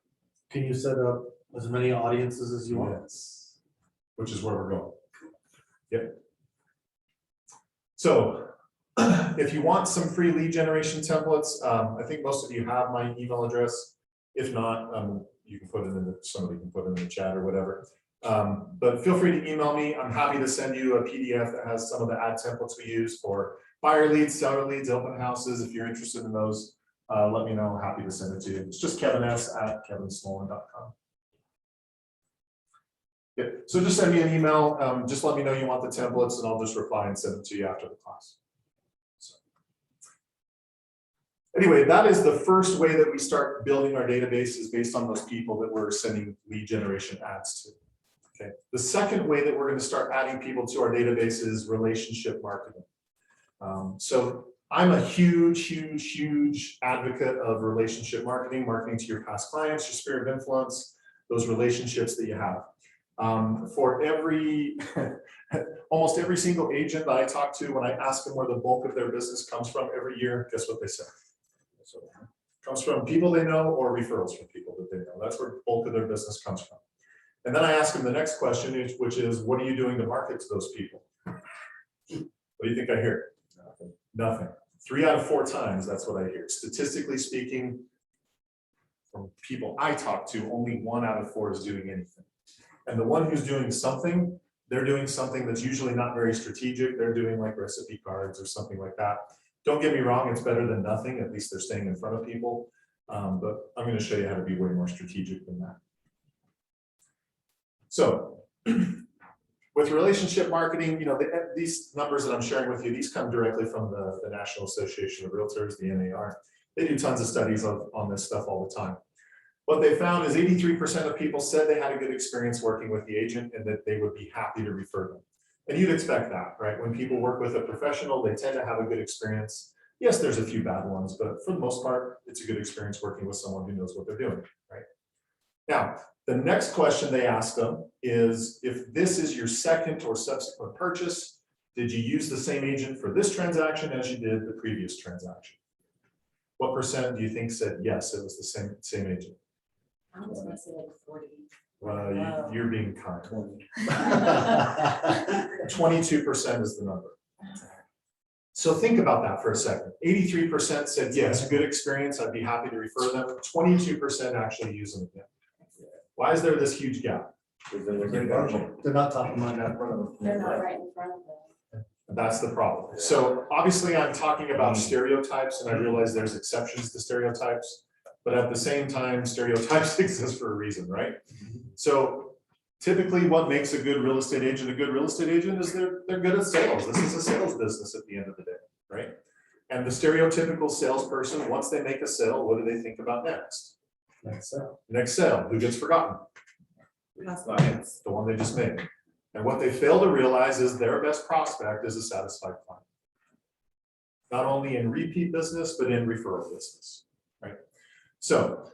Can you set up as many audiences as you want? Yes. Which is where we're going. Yep. So if you want some free lead generation templates, I think most of you have my email address. If not, you can put it in somebody can put it in the chat or whatever. But feel free to email me. I'm happy to send you a PDF that has some of the ad templates we use for buyer leads, seller leads, open houses. If you're interested in those, let me know. Happy to send it to you. It's just kevins@kevinsmullin.com. Yeah, so just send me an email. Just let me know you want the templates and I'll just reply and send them to you after the class. So. Anyway, that is the first way that we start building our databases based on those people that we're sending lead generation ads to. Okay. The second way that we're going to start adding people to our database is relationship marketing. So I'm a huge advocate of relationship marketing, marketing to your past clients, your sphere of influence, those relationships that you have. For every, almost every single agent that I talk to, when I ask them where the bulk of their business comes from every year, guess what they say? So it comes from people they know or referrals from people that they know. That's where the bulk of their business comes from. And then I ask them the next question, which is, what are you doing to market to those people? What do you think I hear? Nothing. 3 out of 4 times, that's what I hear. Statistically speaking, from people I talk to, only 1 out of 4 is doing anything. And the one who's doing something, they're doing something that's usually not very strategic. They're doing like recipe cards or something like that. Don't get me wrong, it's better than nothing. At least they're staying in front of people. But I'm going to show you how to be way more strategic than that. So with relationship marketing, you know, these numbers that I'm sharing with you, these come directly from the National Association of Realtors, the NAR. They do tons of studies on this stuff all the time. What they found is 83% of people said they had a good experience working with the agent and that they would be happy to refer them. And you'd expect that, right? When people work with a professional, they tend to have a good experience. Yes, there's a few bad ones, but for the most part, it's a good experience working with someone who knows what they're doing, right? Now, the next question they ask them is, if this is your second or subsequent purchase, did you use the same agent for this transaction as you did the previous transaction? What percent do you think said yes, it was the same agent? I was gonna say like 40. Well, you're being kind. 22% is the number. So think about that for a second. 83% said yes, good experience, I'd be happy to refer them. 22% actually use them again. Why is there this huge gap? They're not top of mind in front of them. They're not right in front of them. That's the problem. So obviously I'm talking about stereotypes, and I realize there's exceptions to stereotypes, but at the same time, stereotypes exist for a reason, right? So typically what makes a good real estate agent is they're good at sales. This is a sales business at the end of the day, right? And the stereotypical salesperson, once they make a sale, what do they think about next? Next sale. Next sale, who gets forgotten? The one they just made. And what they fail to realize is their best prospect is a satisfied client. Not only in repeat business, but in referral business, right? So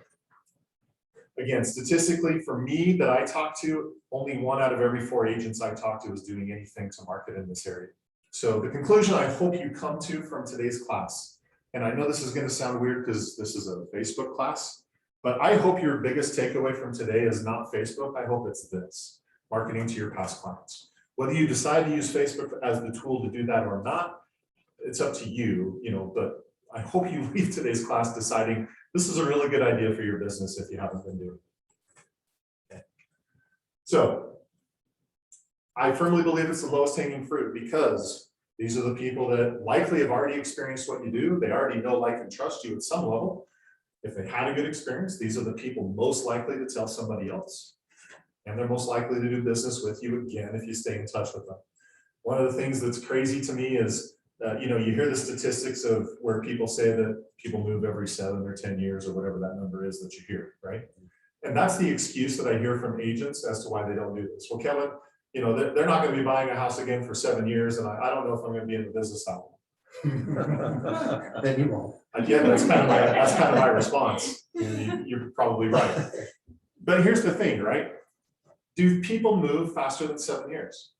again, statistically for me that I talk to, only 1 out of every 4 agents I talk to is doing anything to market in this area. So the conclusion I hope you come to from today's class, and I know this is going to sound weird because this is a Facebook class, but I hope your biggest takeaway from today is not Facebook. I hope it's this: marketing to your past clients. Whether you decide to use Facebook as the tool to do that or not, it's up to you, but I hope you leave today's class deciding this is a really good idea for your business if you haven't been doing it. Okay. So I firmly believe it's the lowest hanging fruit because these are the people that likely have already experienced what you do. They already know, like, and trust you at some level. If they had a good experience, these are the people most likely to tell somebody else. And they're most likely to do business with you again if you stay in touch with them. One of the things that's crazy to me is, you hear the statistics of where people say that people move every 7 or 10 years or whatever that number is that you hear, right? And that's the excuse that I hear from agents as to why they don't do this. Well, Kevin, they're not going to be buying a house again for 7 years, and I don't know if I'm going to be in the business that long. Then you won't. Again, that's kind of my response. You're probably right. But here's the thing, right? Do people move faster than 7 years?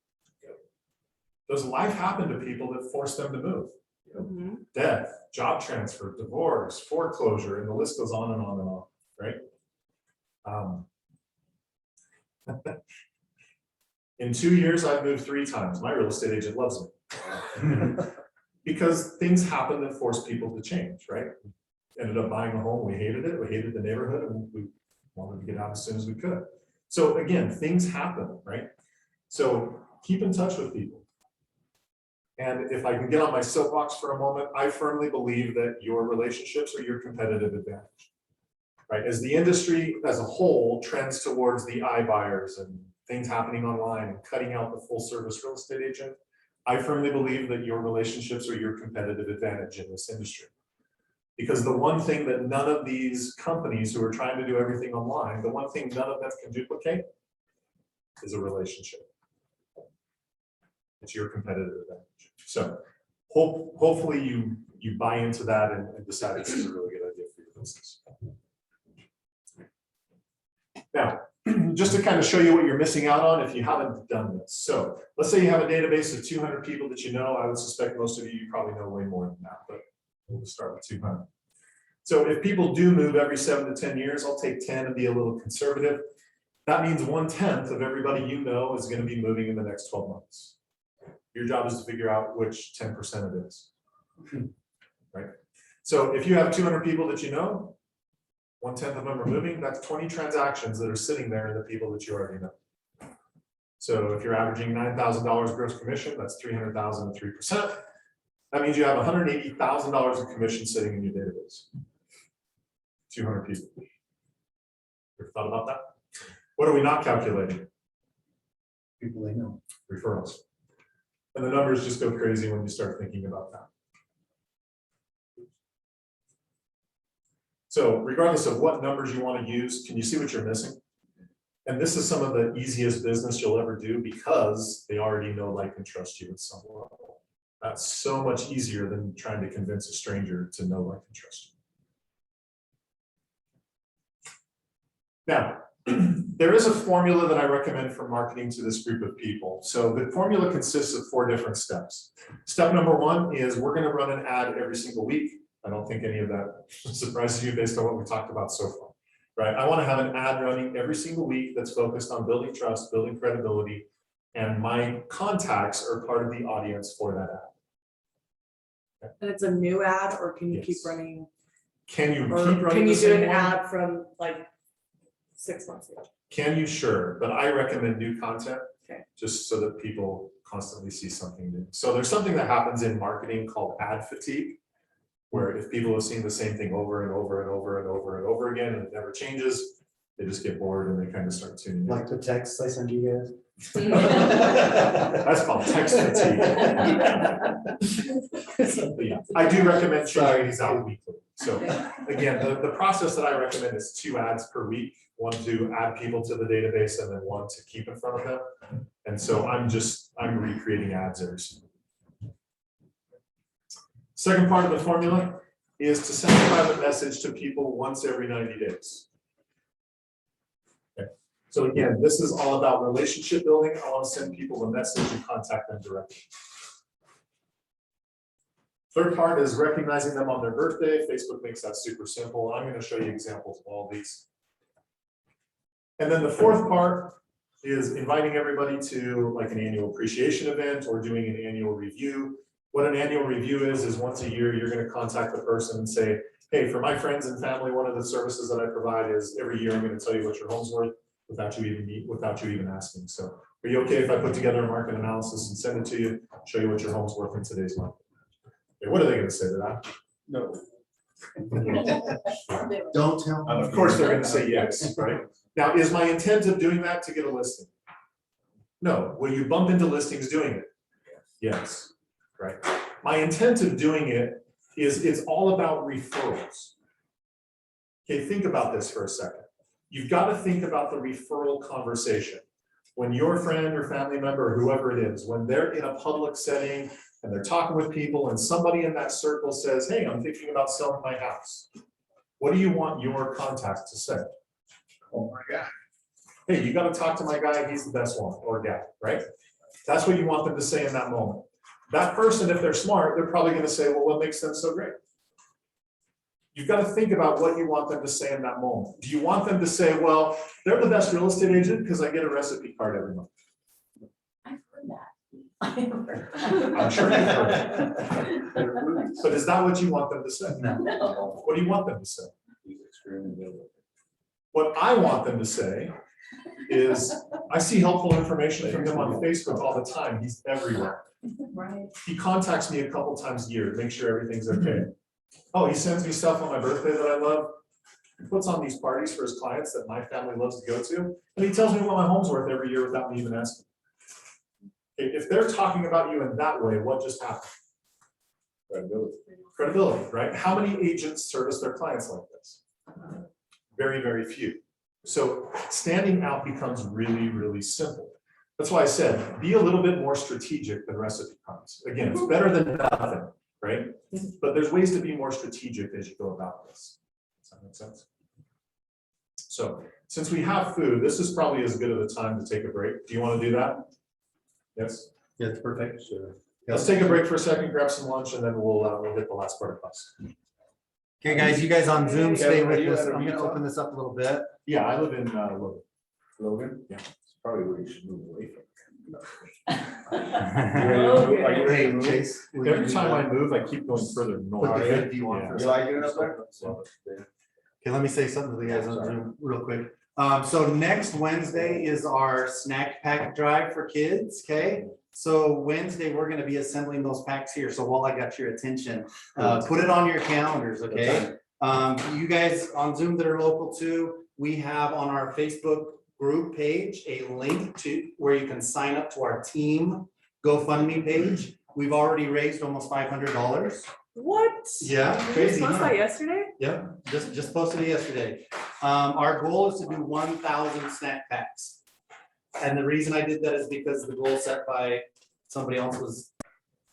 Does life happen to people that force them to move? Death, job transfer, divorce, foreclosure, and the list goes on and on and on, right? In 2 years, I've moved 3 times. My real estate agent loves me. Because things happen that force people to change, right? Ended up buying a home, we hated it, we hated the neighborhood, and we wanted to get out as soon as we could. So again, things happen, right? So keep in touch with people. And if I can get on my soapbox for a moment, I firmly believe that your relationships are your competitive advantage, right? As the industry as a whole trends towards the iBuyers and things happening online and cutting out the full service real estate agent, I firmly believe that your relationships are your competitive advantage in this industry. Because the one thing that none of these companies who are trying to do everything online, the one thing none of them can duplicate is a relationship. It's your competitive advantage. So hopefully you buy into that and decide this is a really good idea for your business. Now, just to kind of show you what you're missing out on if you haven't done this. So let's say you have a database of 200 people that you know. I would suspect most of you probably know way more than that, but we'll start with 200. So if people do move every 7 to 10 years, I'll take 10 and be a little conservative. That means 1/10 of everybody you know is going to be moving in the next 12 months. Your job is to figure out which 10% it is, right? So if you have 200 people that you know, 1/10 of them are moving, that's 20 transactions that are sitting there in the people that you already know. So if you're averaging $9,000 gross commission, that's 300,000 at 3%. That means you have $180,000 of commission sitting in your database. 200 people. Ever thought about that? What are we not calculating? People they know. Referrals. And the numbers just go crazy when you start thinking about that. So regardless of what numbers you want to use, can you see what you're missing? And this is some of the easiest business you'll ever do because they already know, like, and trust you at some level. That's so much easier than trying to convince a stranger to know, like, and trust you. Now, there is a formula that I recommend for marketing to this group of people. So the formula consists of 4 different steps. Step number 1 is we're going to run an ad every single week. I don't think any of that surprises you based on what we talked about so far, right? I want to have an ad running every single week that's focused on building trust, building credibility, and my contacts are part of the audience for that ad. Okay. And it's a new ad, or can you Yes. keep running? Can you Or keep running can you the do same an one? ad from like 6 months ago? Can you? Sure, but I recommend new content. Okay. Just so that people constantly see something new. So there's something that happens in marketing called ad fatigue, where if people have seen the same thing over and over and over and over and over again and it never changes, they just get bored and they kind of start tuning in. Like the texts I send you guys. That's called text fatigue. But yeah, I do recommend sharing these out weekly. So again, the process that I recommend is 2 ads per week, 1 to add people to the database and then 1 to keep in front of them. And so I'm recreating ads every single week. Second part of the formula is to send a private message to people once every 90 days. Okay. So again, this is all about relationship building. I want to send people a message and contact them directly. Third part is recognizing them on their birthday. Facebook makes that super simple. I'm going to show you examples of all these. And then the fourth part is inviting everybody to like an annual appreciation event or doing an annual review. What an annual review is once a year, you're going to contact the person and say, hey, for my friends and family, one of the services that I provide is every year I'm going to tell you what your home's worth without you even asking. So are you okay if I put together a market analysis and send it to you, show you what your home's worth in today's market? Okay, what are they going to say to that? No. Don't tell. Of course, they're going to say yes, right? Now, is my intent of doing that to get a listing? No. Will you bump into listings doing it? Yes, right. My intent of doing it is it's all about referrals. Okay, think about this for a second. You've got to think about the referral conversation. When your friend or family member or whoever it is, when they're in a public setting and they're talking with people and somebody in that circle says, hey, I'm thinking about selling my house. What do you want your contact to say? Oh my God. Hey, you got to talk to my guy. He's the best one, or gal, right? That's what you want them to say in that moment. That person, if they're smart, they're probably going to say, well, what makes them so great? You've got to think about what you want them to say in that moment. Do you want them to say, well, they're the best real estate agent because I get a recipe card every month? I've heard that. I'm sure you've heard it. But is that what you want them to say? No. What do you want them to say? He's extremely good. What I want them to say is, I see helpful information from him on Facebook all the time. He's everywhere. Right. He contacts me a couple times a year to make sure everything's okay. Oh, he sends me stuff on my birthday that I love. He puts on these parties for his clients that my family loves to go to. And he tells me what my home's worth every year without me even asking. If they're talking about you in that way, what just happened? Credibility. Credibility, right? How many agents service their clients like this? Very, very few. So standing out becomes really, really simple. That's why I said, be a little bit more strategic than recipe cards. Again, it's better than nothing, right? But there's ways to be more strategic as you go about this. Does that make sense? So since we have food, this is probably as good of a time to take a break. Do you want to do that? Yes? Yeah, it's perfect. Sure. Let's take a break for a second, grab some lunch, and then we'll hit the last part of class. Okay, guys, you guys on Zoom, stay Kevin, are with you us. at a I'm gonna Utah? open this up a little bit. Yeah, I live in Logan. Logan? Yeah. It's probably where you should move away from. Okay. Are you ready to move? Chase, will you Every do time that? I move, I keep going further Put north. the hood view on Yeah. for a You like second. it up there? Okay, let me say something to the guys on Zoom real quick. So next Wednesday is our snack pack drive for kids, okay? So Wednesday, we're gonna be assembling those packs here. So while I got your attention, put it on your calendars, okay? You guys on Zoom that are local too, we have on our Facebook group page a link to where you can sign up to our team GoFundMe page. We've already raised almost $500. What? Yeah, You just crazy, posted huh? that yesterday? Yep, just posted it yesterday. Our goal is to do 1,000 snack packs. And the reason I did that is because the goal set by somebody else was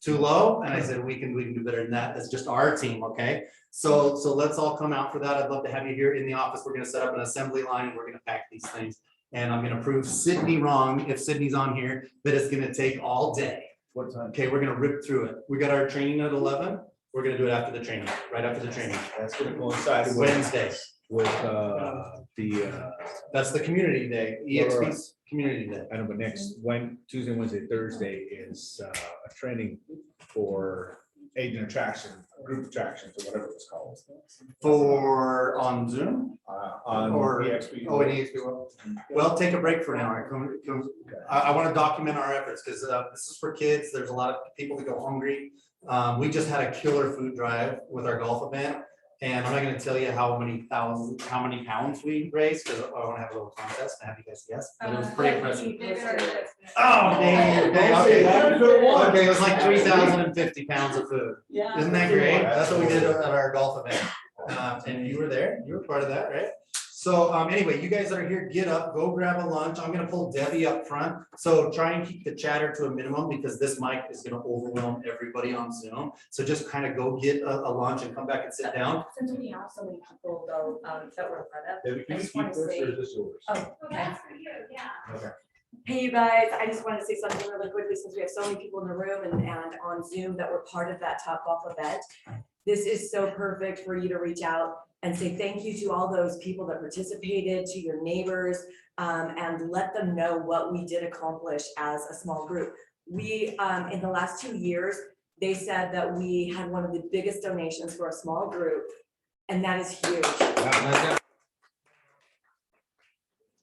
too low, and I said, we can do better than that. It's just our team, okay? So let's all come out for that. I'd love to have you here in the office. We're gonna set up an assembly line, and we're gonna pack these things. And I'm gonna prove Sydney wrong, if Sydney's on here, that it's gonna take all day. What time? Okay, we're gonna rip through it. We got our training at 11. We're gonna do it after the training, right after the training. That's gonna coincide with, Wednesday. the, That's the community day, EXP's community day. I know, but next, Tuesday, Wednesday, Thursday is a training for agent attraction, group attractions, or whatever it's called. For on Zoom? On Or- EXP. Oh, it needs to be, well, take a break for now. I want to document our efforts because this is for kids. There's a lot of people that go hungry. We just had a killer food drive with our golf event. And I'm not going to tell you how many pounds we raised because I want to have a little contest and have you guys guess. But it was pretty impressive. Oh, dang. Okay. Okay, it was like 3,050 pounds of food. Yeah. Isn't that great? That's what we did at our golf event. And you were there, you were part of that, right? So anyway, you guys that are here, get up, go grab a lunch. I'm gonna pull Debbie up front. So try and keep the chatter to a minimum because this mic is gonna overwhelm everybody on Zoom. So just kind of go get a lunch and come back and sit down. Since we have so many people though, that were part of. David, I can you just keep wanna this, or say- is this yours? Oh, okay. Okay. Hey, you guys, I just want to say something really quickly since we have so many people in the room and on Zoom that were part of that Top Golf event. This is so perfect for you to reach out and say thank you to all those people that participated, to your neighbors, and let them know what we did accomplish as a small group. We, in the last 2 years, they said that we had one of the biggest donations for a small group, and that is huge.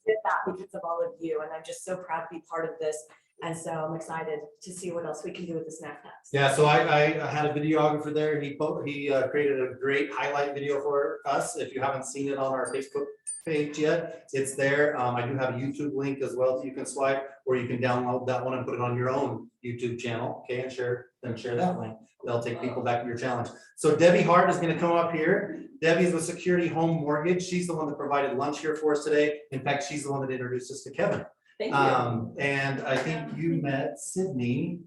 Did that because of all of you, and I'm just so proud to be part of this. And so I'm excited to see what else we can do with the snack packs. Yeah, so I had a videographer there, and he created a great highlight video for us. If you haven't seen it on our Facebook page yet, it's there. I do have a YouTube link as well that you can swipe, or you can download that one and put it on your own YouTube channel, okay, and share that link. They'll take people back to your challenge. So Debbie Hart is gonna come up here. Debbie's with Security Home Mortgage. She's the one that provided lunch here for us today. In fact, she's the one that introduced us to Kevin. Thank you. And I think you met Sydney.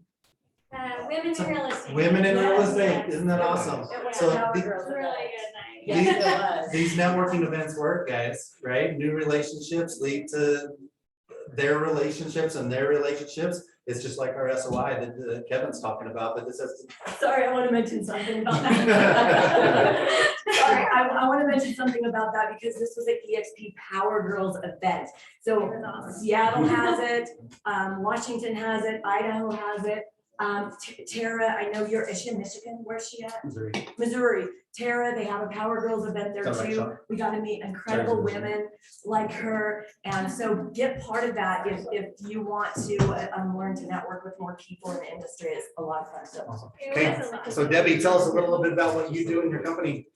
Women in real estate. Women in real Yes, estate, yes. isn't that awesome? It was So a power the- girls Really event. good night. Yes, it was. These networking events work, guys, right? New relationships lead to their relationships and their relationships. It's just like our SOI that Kevin's talking about, but this is. Sorry, I want to mention something about that. Sorry, I want to mention something about that because this was an EXP Power Girls event. So Seattle has it, Washington has it, Idaho has it. Tara, I know is she in Michigan? Where's she at? Missouri. Tara, they have a Power Girls event there Sounds like too. fun. We got to meet incredible women like her. And so get part of that if you want to learn to network with more people in the industry. It's a lot of fun. So Okay, so Debbie, tell us a little bit about what you do in your company.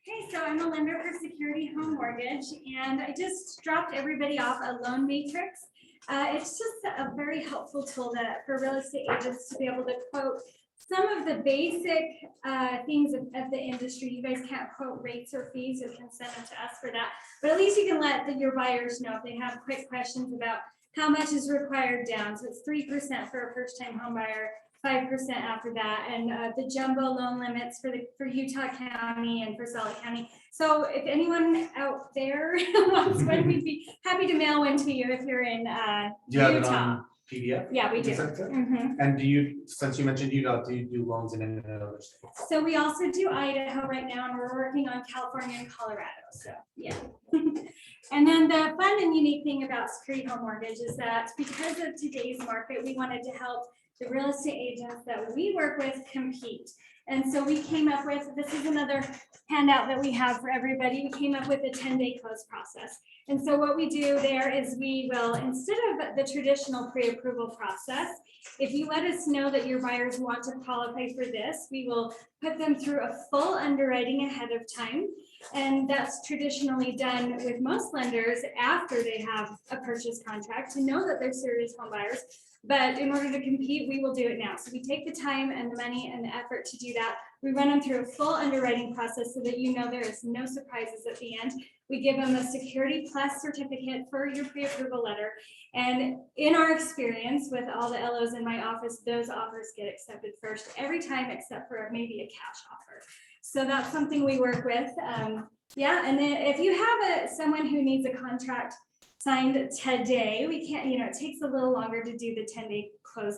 Okay, so I'm a lender for Security Home Mortgage, and I just dropped everybody off a loan matrix. It's just a very helpful tool for real estate agents to be able to quote some of the basic things of the industry. You guys can't quote rates or fees, or can send them to us for that. But at least you can let your buyers know if they have quick questions about how much is required down. So it's 3% for a first-time home buyer, 5% after that, and the jumbo loan limits for Utah County and for Salt Lake County. So if anyone out there wants one, we'd be happy to mail one to you if you're in Do you have it Utah. on PDF? Yeah, we do. Is that good? Mhm. And do you, since you mentioned Utah, do you do loans in any other states? So we also do Idaho right now, and we're working on California and Colorado, so, yeah. And then the fun and unique thing about Security Home Mortgage is that because of today's market, we wanted to help the real estate agents that we work with compete. And so we came up with, this is another handout that we have for everybody. We came up with a 10-day close process. And so what we do there is we will, instead of the traditional pre-approval process, if you let us know that your buyers want to qualify for this, we will put them through a full underwriting ahead of time. And that's traditionally done with most lenders after they have a purchase contract to know that they're serious home buyers. But in order to compete, we will do it now. So we take the time and the money and the effort to do that. We run them through a full underwriting process so that you know there is no surprises at the end. We give them a Security Plus certificate for your pre-approval letter. And in our experience with all the LOs in my office, those offers get accepted first every time except for maybe a cash offer. So that's something we work with. Yeah, and then if you have someone who needs a contract signed today, we can't, it takes a little longer to do the 10-day close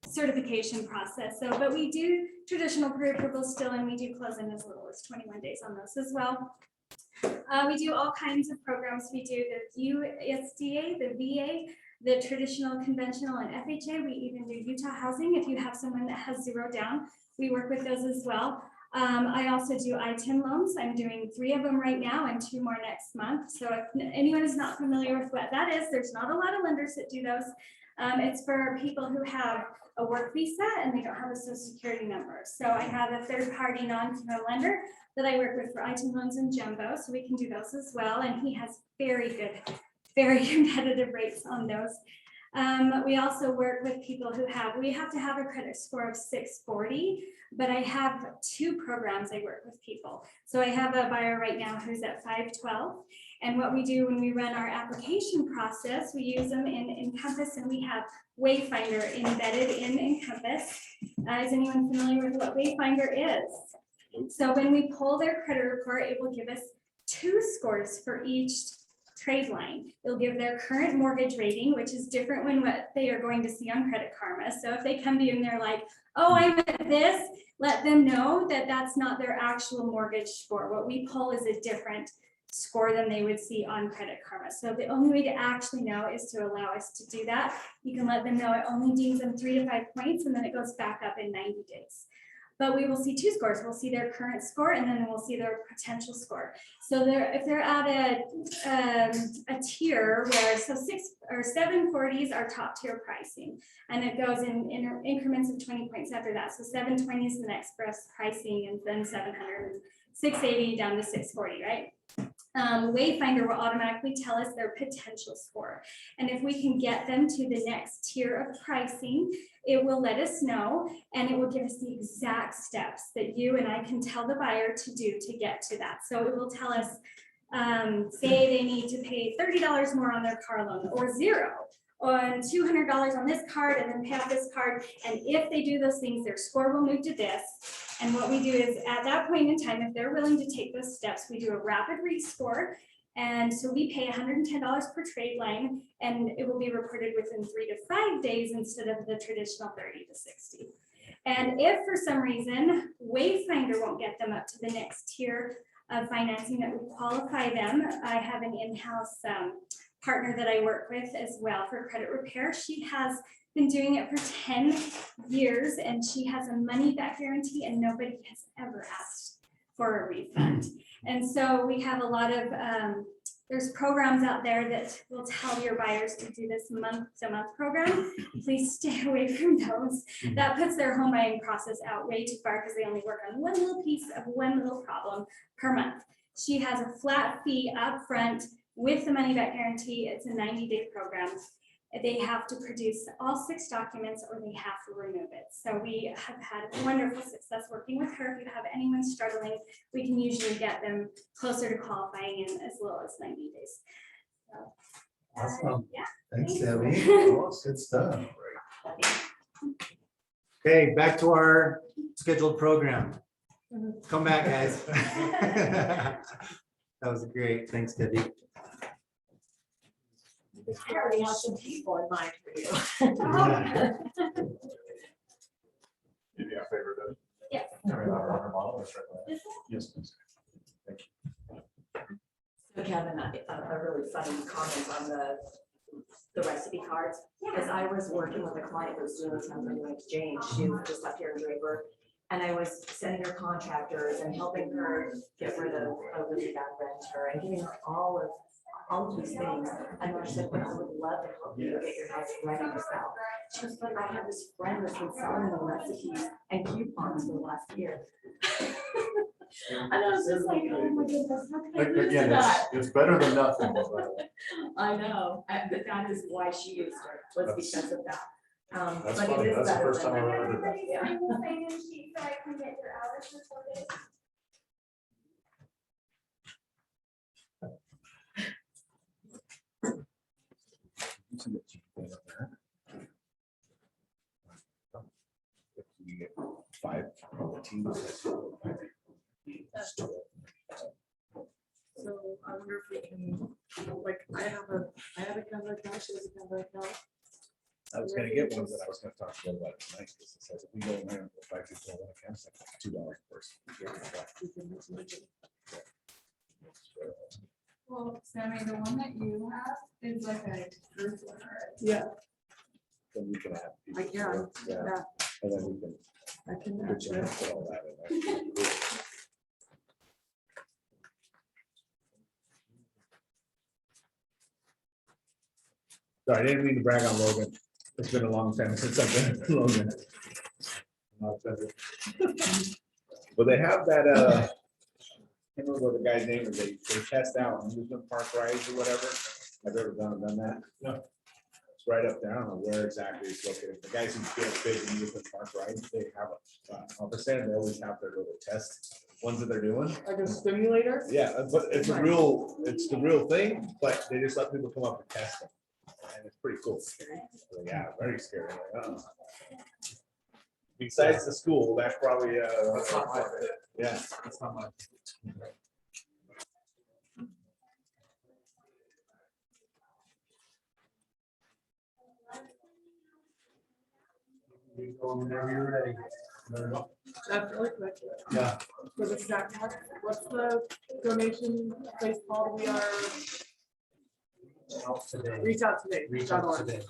certification process. So, but we do traditional pre-approval still, and we do close in as little as 21 days on those as well. We do all kinds of programs. We do the USDA, the VA, the traditional, conventional, and FHA. We even do Utah housing. If you have someone that has zero down, we work with those as well. I also do I-10 loans. I'm doing 3 of them right now and 2 more next month. So if anyone is not familiar with what that is, there's not a lot of lenders that do those. It's for people who have a work visa and they don't have a social security number. So I have a third-party non-QM lender that I work with for I-10 loans and jumbo, so we can do those as well. And he has very good, very competitive rates on those. We also work with people who we have to have a credit score of 640, but I have 2 programs I work with people. So I have a buyer right now who's at 512. And what we do when we run our application process, we use them in Encompass, and we have Wayfinder embedded in Encompass. Is anyone familiar with what Wayfinder is? So when we pull their credit report, it will give us 2 scores for each trade line. It'll give their current mortgage rating, which is different when what they are going to see on Credit Karma. So if they come to you and they're like, oh, I'm at this, let them know that that's not their actual mortgage score. What we pull is a different score than they would see on Credit Karma. So the only way to actually know is to allow us to do that. You can let them know it only deems them 3 to 5 points, and then it goes back up in 90 days. But we will see 2 scores. We'll see their current score, and then we'll see their potential score. So if they're at a tier where 6 or 740s are top tier pricing, and it goes in increments of 20 points after that. So 720 is the next best pricing, and then 700, 680 down to 640, right? Wayfinder will automatically tell us their potential score. And if we can get them to the next tier of pricing, it will let us know, and it will give us the exact steps that you and I can tell the buyer to do to get to that. So it will tell us, say they need to pay $30 more on their car loan, or $0, or $200 on this card, and then pay off this card. And if they do those things, their score will move to this. And what we do is, at that point in time, if they're willing to take those steps, we do a rapid rescore. And so we pay $110 per trade line, and it will be reported within 3 to 5 days instead of the traditional 30 to 60. And if for some reason Wayfinder won't get them up to the next tier of financing that would qualify them, I have an in-house partner that I work with as well for credit repair. She has been doing it for 10 years, and she has a money back guarantee, and nobody has ever asked for a refund. And so we have a lot of, there's programs out there that will tell your buyers to do this month-to-month program. Please stay away from those. That puts their home buying process out way too far, because they only work on one little piece of one little problem per month. She has a flat fee up front with the money back guarantee. It's a 90-day program. They have to produce all 6 documents, or they have to remove it. So we have had wonderful success working with her. If you have anyone struggling, we can usually get them closer to qualifying in as little as 90 days. So, Awesome. yeah. Thanks, Debbie. Good stuff. Okay, back to our scheduled program. Come back, guys. That was great. Thanks, Debbie. I already have some people in mind for you. Give me a favor then. Yes. Yes, please. Thank you. So Kevin, a really funny comment on the recipe cards. As I was working with a client that was doing a 1031 exchange, she was just up here in Draper, and I was sending her contractors and helping her get rid of a really bad renter and giving her all of these things. And then she said, but I would love to help you get your house ready to sell. She goes, but I have this friend that's been selling the recipes and coupons for the last year. And I was just like, oh my goodness, how can I lose to Again, that? it's better than nothing. But I know, but that is why she used her, was because of that. That's But it funny. is That's the better first than time I've that. ever heard that. Yeah. So I can get your hours for 4 days. You get 5 teams. So I wonder if we can, like, I have a Canva account, she has a Canva account. I was gonna get one, but I was gonna talk to you about it tonight, because it says if we go in there and go 5 people in one account, it's like $2 per person. We can mix and match it. Well, Sammy, the one that you have is like a group one, right? Yeah, Then you can have. I people can, do it, yeah, And then we can I can put match you in it. for all that in there. Sorry, I didn't mean to brag on Logan. It's been a long time since I've been Logan. But they have that, I can't remember what the guy's name is, they test out amusement park rides or whatever. Have you ever done that? No. It's right up there, I don't know where exactly it's located. The guys who get big amusement park rides, they have a, on the stand, they always have their little test ones that they're doing. Like a simulator? Yeah, but it's it's the real thing, but they just let people come up and test them. And it's pretty cool. Yeah, very scary. Like, oh. Besides the school, that's probably, That's not my fit. yeah. That's not my. You go whenever you're ready. That's really quick. Yeah. For the snack pack, what's the donation place called? We are Out today. reach out today. Reach out today.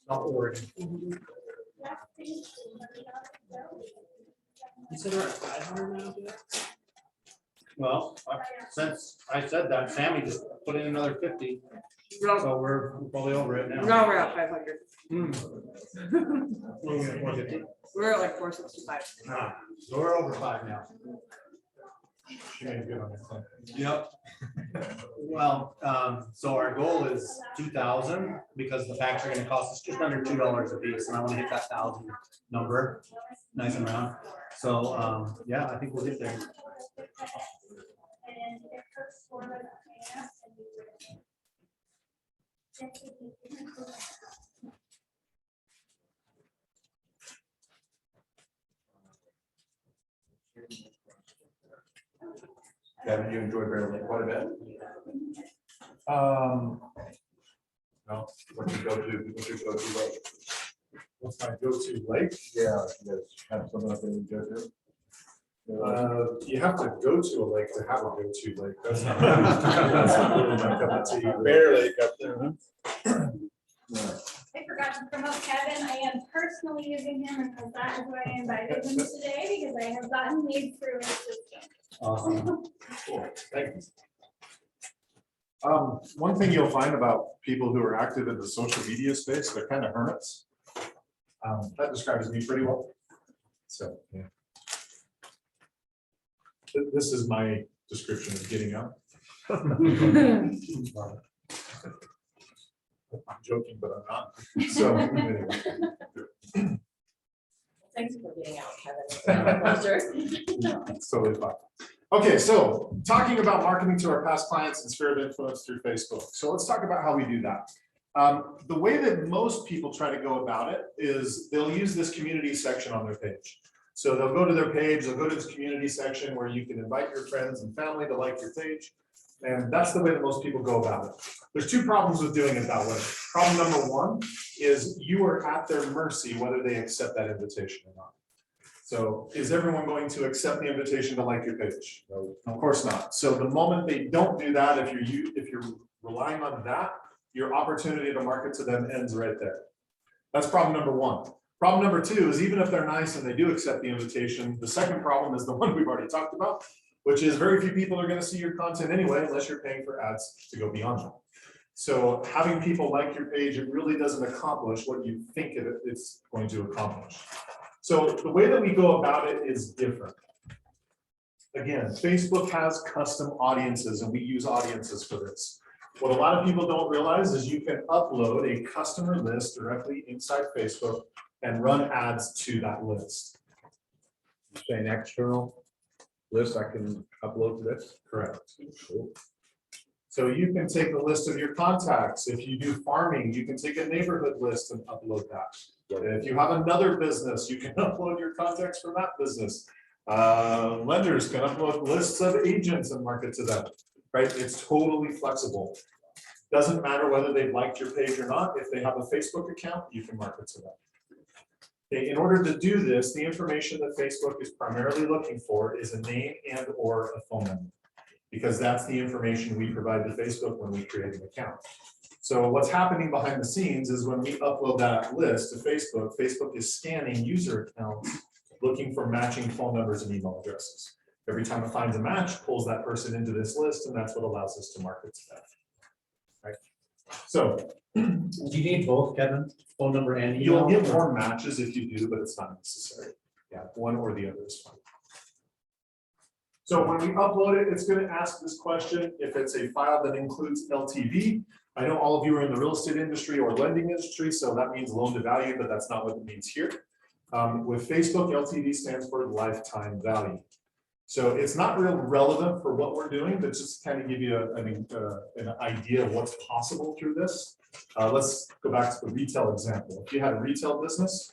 Not Oregon. You said we're at 500 now, Jeff? Well, since I said that, Sammy just put in another 50, No, so we're probably over it now. no, we're at 500. What are we at, 450? We're at like 465. Ah, so we're over 5 now. She made good on that. Yep. Well, so our goal is 2,000 because the packs are gonna cost us just under $2 a piece, and I wanna hit that 1,000 number, nice and round. So, yeah, I think we'll get there. Kevin, you enjoyed Bear Lake quite a bit. No, what you go to, what's your go-to lake? What's my go-to lake? Yeah, you guys have something up there you go to? You have to go to a lake to have a go-to lake. That's not that's not really my cup of tea. Bear Lake up there, huh? I forgot to promote Kevin. I am personally using him, and that is why I invited him today, because I have gotten leads through his system. Awesome. Cool, thank you. One thing you'll find about people who are active in the social media space, they're kind of hermits. That describes me pretty well. So, yeah. This is my description of getting out. I'm joking, but I'm not. So, anyway. Thanks for getting out, Kevin. Pleasure. It's totally fine. Okay, so talking about marketing to our past clients and sphere of influence through Facebook. So let's talk about how we do that. The way that most people try to go about it is they'll use this community section on their page. So they'll go to their page, they'll go to this community section where you can invite your friends and family to like your page. And that's the way that most people go about it. There's two problems with doing it that way. Problem number one is you are at their mercy whether they accept that invitation or not. So is everyone going to accept the invitation to like your page? No, of course not. So the moment they don't do that, if you're relying on that, your opportunity to market to them ends right there. That's problem number one. Problem number two is even if they're nice and they do accept the invitation, the second problem is the one we've already talked about, which is very few people are going to see your content anyway, unless you're paying for ads to go beyond that. So having people like your page, it really doesn't accomplish what you think it's going to accomplish. So the way that we go about it is different. Again, Facebook has custom audiences and we use audiences for this. What a lot of people don't realize is you can upload a customer list directly inside Facebook and run ads to that list. Say an external list I can upload to this? Correct. Cool. So you can take a list of your contacts. If you do farming, you can take a neighborhood list and upload that. If you have another business, you can upload your contacts from that business. Lenders can upload lists of agents and market to them, right? It's totally flexible. Doesn't matter whether they've liked your page or not. If they have a Facebook account, you can market to them. Okay, in order to do this, the information that Facebook is primarily looking for is a name and or a phone number, because that's the information we provide to Facebook when we create an account. So what's happening behind the scenes is when we upload that list to Facebook, Facebook is scanning user accounts, looking for matching phone numbers and email addresses. Every time it finds a match, pulls that person into this list, and that's what allows us to market to them. Right? So Do you need both, Kevin? Phone number and email? you'll get more matches if you do, but it's not necessary. Yeah, one or the other is fine. So when we upload it, it's going to ask this question if it's a file that includes LTV. I know all of you are in the real estate industry or lending industry, so that means loan to value, but that's not what it means here. With Facebook, LTV stands for lifetime value. So it's not real relevant for what we're doing, but just to kind of give you an idea of what's possible through this. Let's go back to the retail example. If you had a retail business,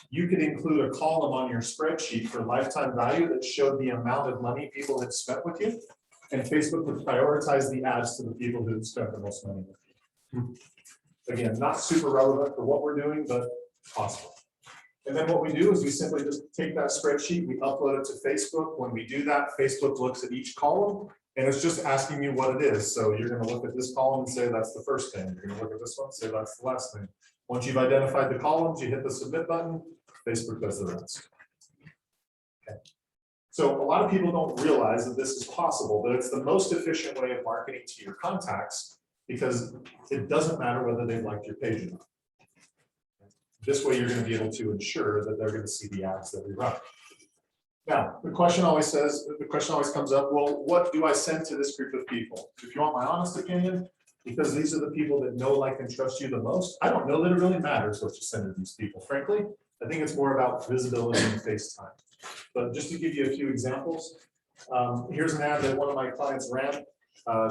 you could include a column on your spreadsheet for lifetime value that showed the amount of money people had spent with you. And Facebook would prioritize the ads to the people who had spent the most money with you. Again, not super relevant for what we're doing, but possible. And then what we do is we simply just take that spreadsheet, we upload it to Facebook. When we do that, Facebook looks at each column and it's just asking you what it is. So you're going to look at this column and say that's the first thing. You're going to look at this one and say that's the last thing. Once you've identified the columns, you hit the submit button, Facebook does the rest. Okay. So a lot of people don't realize that this is possible, but it's the most efficient way of marketing to your contacts because it doesn't matter whether they liked your page or not. This way, you're going to be able to ensure that they're going to see the ads that we run. Now, the question always comes up, well, what do I send to this group of people? If you want my honest opinion, because these are the people that know, like, and trust you the most, I don't know that it really matters what you send to these people. Frankly, I think it's more about visibility and face time. But just to give you a few examples, here's an ad that one of my clients ran.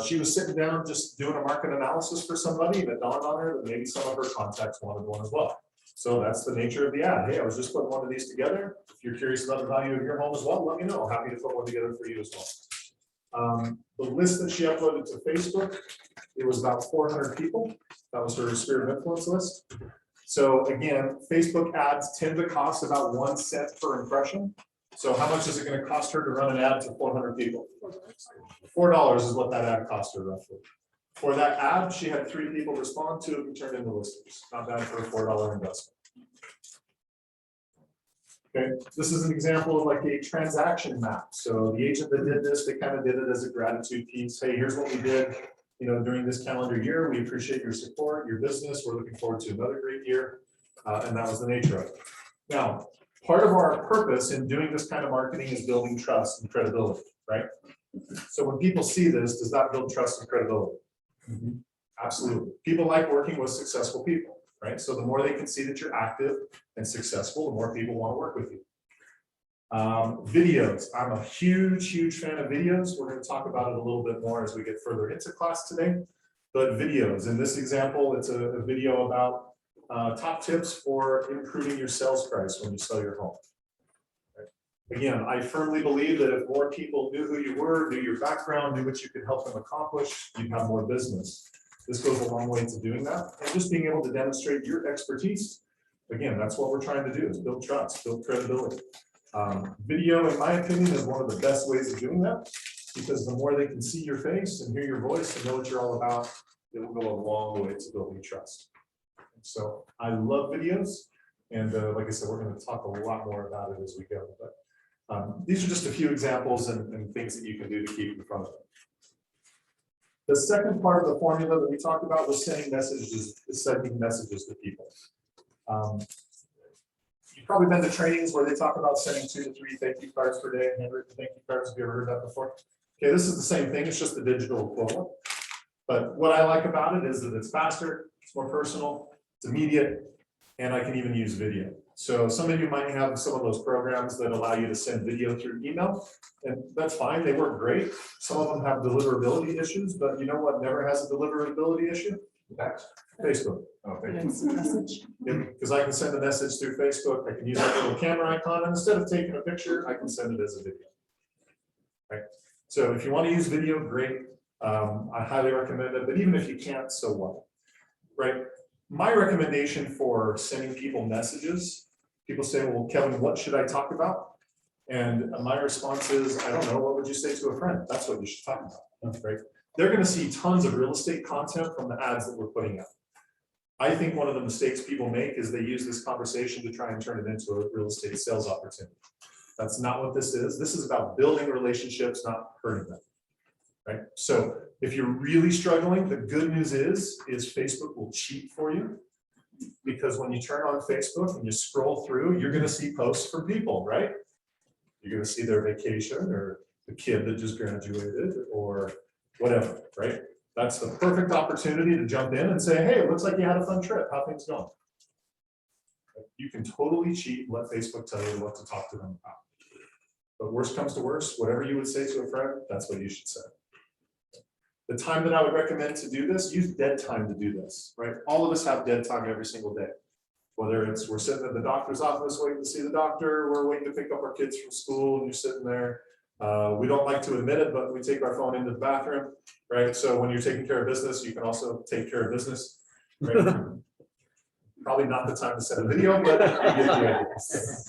She was sitting down just doing a market analysis for somebody that dawned on her that maybe some of her contacts wanted one as well. So that's the nature of the ad. Hey, I was just putting one of these together. If you're curious about the value of your home as well, let me know. Happy to put one together for you as well. The list that she uploaded to Facebook, it was about 400 people. That was her sphere of influence list. So again, Facebook ads tend to cost about 1 cent per impression. So how much is it going to cost her to run an ad to 400 people? $4 is what that ad cost her roughly. For that ad, she had 3 people respond to it and turned into listers. Not bad for a $4 investment. Okay, this is an example of like a transaction map. So the agent that did this, they kind of did it as a gratitude piece. Hey, here's what we did, during this calendar year. We appreciate your support, your business. We're looking forward to another great year. And that was the nature of it. Now, part of our purpose in doing this kind of marketing is building trust and credibility, right? So when people see this, does that build trust and credibility? Mm-hmm. Absolutely. People like working with successful people, right? So the more they can see that you're active and successful, the more people want to work with you. Videos. I'm a huge fan of videos. We're going to talk about it a little bit more as we get further into class today. But videos, in this example, it's a video about top tips for improving your sales price when you sell your home. Again, I firmly believe that if more people knew who you were, knew your background, knew what you could help them accomplish, you'd have more business. This goes a long way to doing that. And just being able to demonstrate your expertise, again, that's what we're trying to do, is build trust, build credibility. Video, in my opinion, is one of the best ways of doing that, because the more they can see your face and hear your voice and know what you're all about, it will go a long way to building trust. So I love videos. And like I said, we're going to talk a lot more about it as we go. But these are just a few examples and things that you can do to keep in front of them. The second part of the formula that we talked about was sending messages to people. You've probably been to trainings where they talk about sending 2 to 3 thank you cards per day, handwritten thank you cards. Have you ever heard that before? Okay, this is the same thing. It's just the digital equivalent. But what I like about it is that it's faster, it's more personal, it's immediate, and I can even use video. So some of you might have some of those programs that allow you to send video through email, and that's fine, they work great. Some of them have deliverability issues, but you know what never has a deliverability issue? Text. Facebook. Oh, thank you. Because I can send a message through Facebook, I can use that little camera icon, and instead of taking a picture, I can send it as a video. Right? So if you want to use video, great. I highly recommend it, but even if you can't, so what? Right? My recommendation for sending people messages, people say, well, Kevin, what should I talk about? And my response is, I don't know, what would you say to a friend? That's what you should talk about, right? They're going to see tons of real estate content from the ads that we're putting out. I think one of the mistakes people make is they use this conversation to try and turn it into a real estate sales opportunity. That's not what this is. This is about building relationships, not hurting them, right? So if you're really struggling, the good news is Facebook will cheat for you, because when you turn on Facebook and you scroll through, you're going to see posts from people, right? You're going to see their vacation or the kid that just graduated or whatever, right? That's the perfect opportunity to jump in and say, hey, it looks like you had a fun trip. How things going? You can totally cheat and let Facebook tell you what to talk to them about. But worst comes to worst, whatever you would say to a friend, that's what you should say. The time that I would recommend to do this, use dead time to do this, right? All of us have dead time every single day. Whether it's we're sitting at the doctor's office waiting to see the doctor, we're waiting to pick up our kids from school and you're sitting there. We don't like to admit it, but we take our phone into the bathroom, right? So when you're taking care of business, you can also take care of business, right? Probably not the time to send a video, but you get the idea.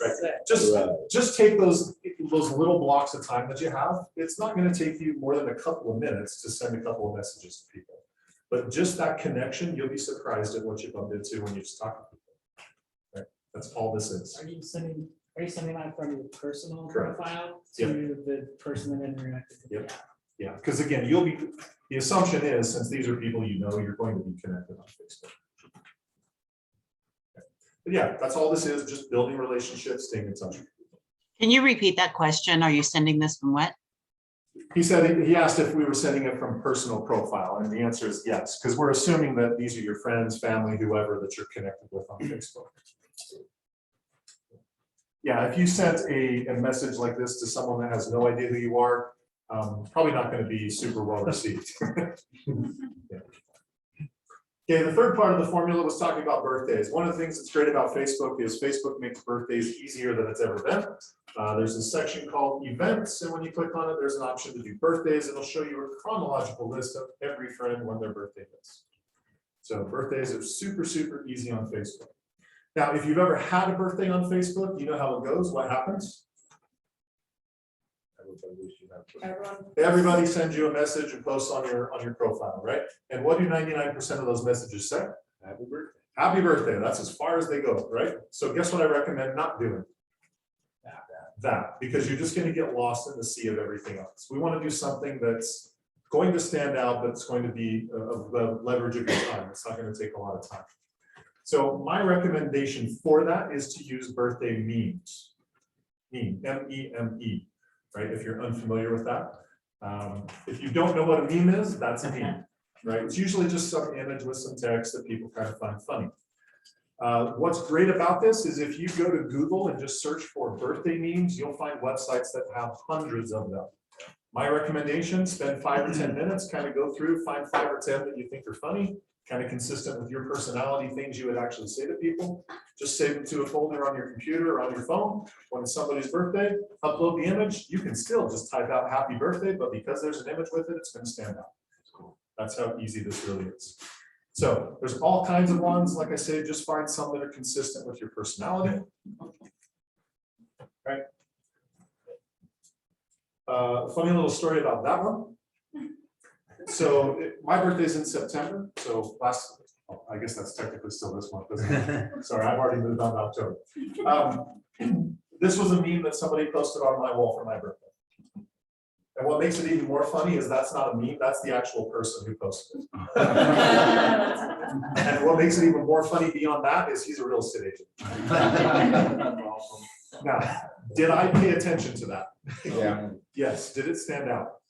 Right. Just take those little blocks of time that you have. It's not going to take you more than a couple of minutes to send a couple of messages to people. But just that connection, you'll be surprised at what you bump into when you just talk to people. Right? That's all this is. Are you sending that from your personal Correct. profile Yep. to the person that interacted with you? Yep. Yeah, because again, the assumption is, since these are people you know, you're going to be connected on Facebook. Okay. But yeah, that's all this is, just building relationships, staying in touch. Can you repeat that question? Are you sending this from what? He asked if we were sending it from personal profile, and the answer is yes, because we're assuming that these are your friends, family, whoever that you're connected with on Facebook. Yeah, if you sent a message like this to someone that has no idea who you are, probably not going to be super well received. Yeah. Okay, the third part of the formula was talking about birthdays. One of the things that's great about Facebook is Facebook makes birthdays easier than it's ever been. There's a section called events, and when you click on it, there's an option to do birthdays. It'll show you a chronological list of every friend when their birthday is. So birthdays are super, super easy on Facebook. Now, if you've ever had a birthday on Facebook, you know how it goes. What happens? Everybody sends you a message and posts on your profile, right? And what do 99% of those messages say? Happy birthday. Happy birthday. That's as far as they go, right? So guess what I recommend not doing? That, because you're just going to get lost in the sea of everything else. We want to do something that's going to stand out, that's going to be the leverage of your time. It's not going to take a lot of time. So my recommendation for that is to use birthday memes. M-E-M-E, right? If you're unfamiliar with that. If you don't know what a meme is, that's a meme, right? It's usually just some image with some text that people kind of find funny. What's great about this is if you go to Google and just search for birthday memes, you'll find websites that have hundreds of them. My recommendation, spend 5 or 10 minutes, kind of go through, find 5 or 10 that you think are funny, kind of consistent with your personality, things you would actually say to people. Just save them to a folder on your computer or on your phone. When it's somebody's birthday, upload the image. You can still just type out happy birthday, but because there's an image with it, it's going to stand out. That's how easy this really is. So there's all kinds of ones. Like I say, just find some that are consistent with your personality. Right. Funny little story about that one. So my birthday's in September. So I guess that's technically still this month, isn't it? Sorry, I've already moved on to October. This was a meme that somebody posted on my wall for my birthday. And what makes it even more funny is that's not a meme, that's the actual person who posted it. And what makes it even more funny beyond that is he's a real estate agent. Now, did I pay attention to that? Yeah. Yes. Did it stand out?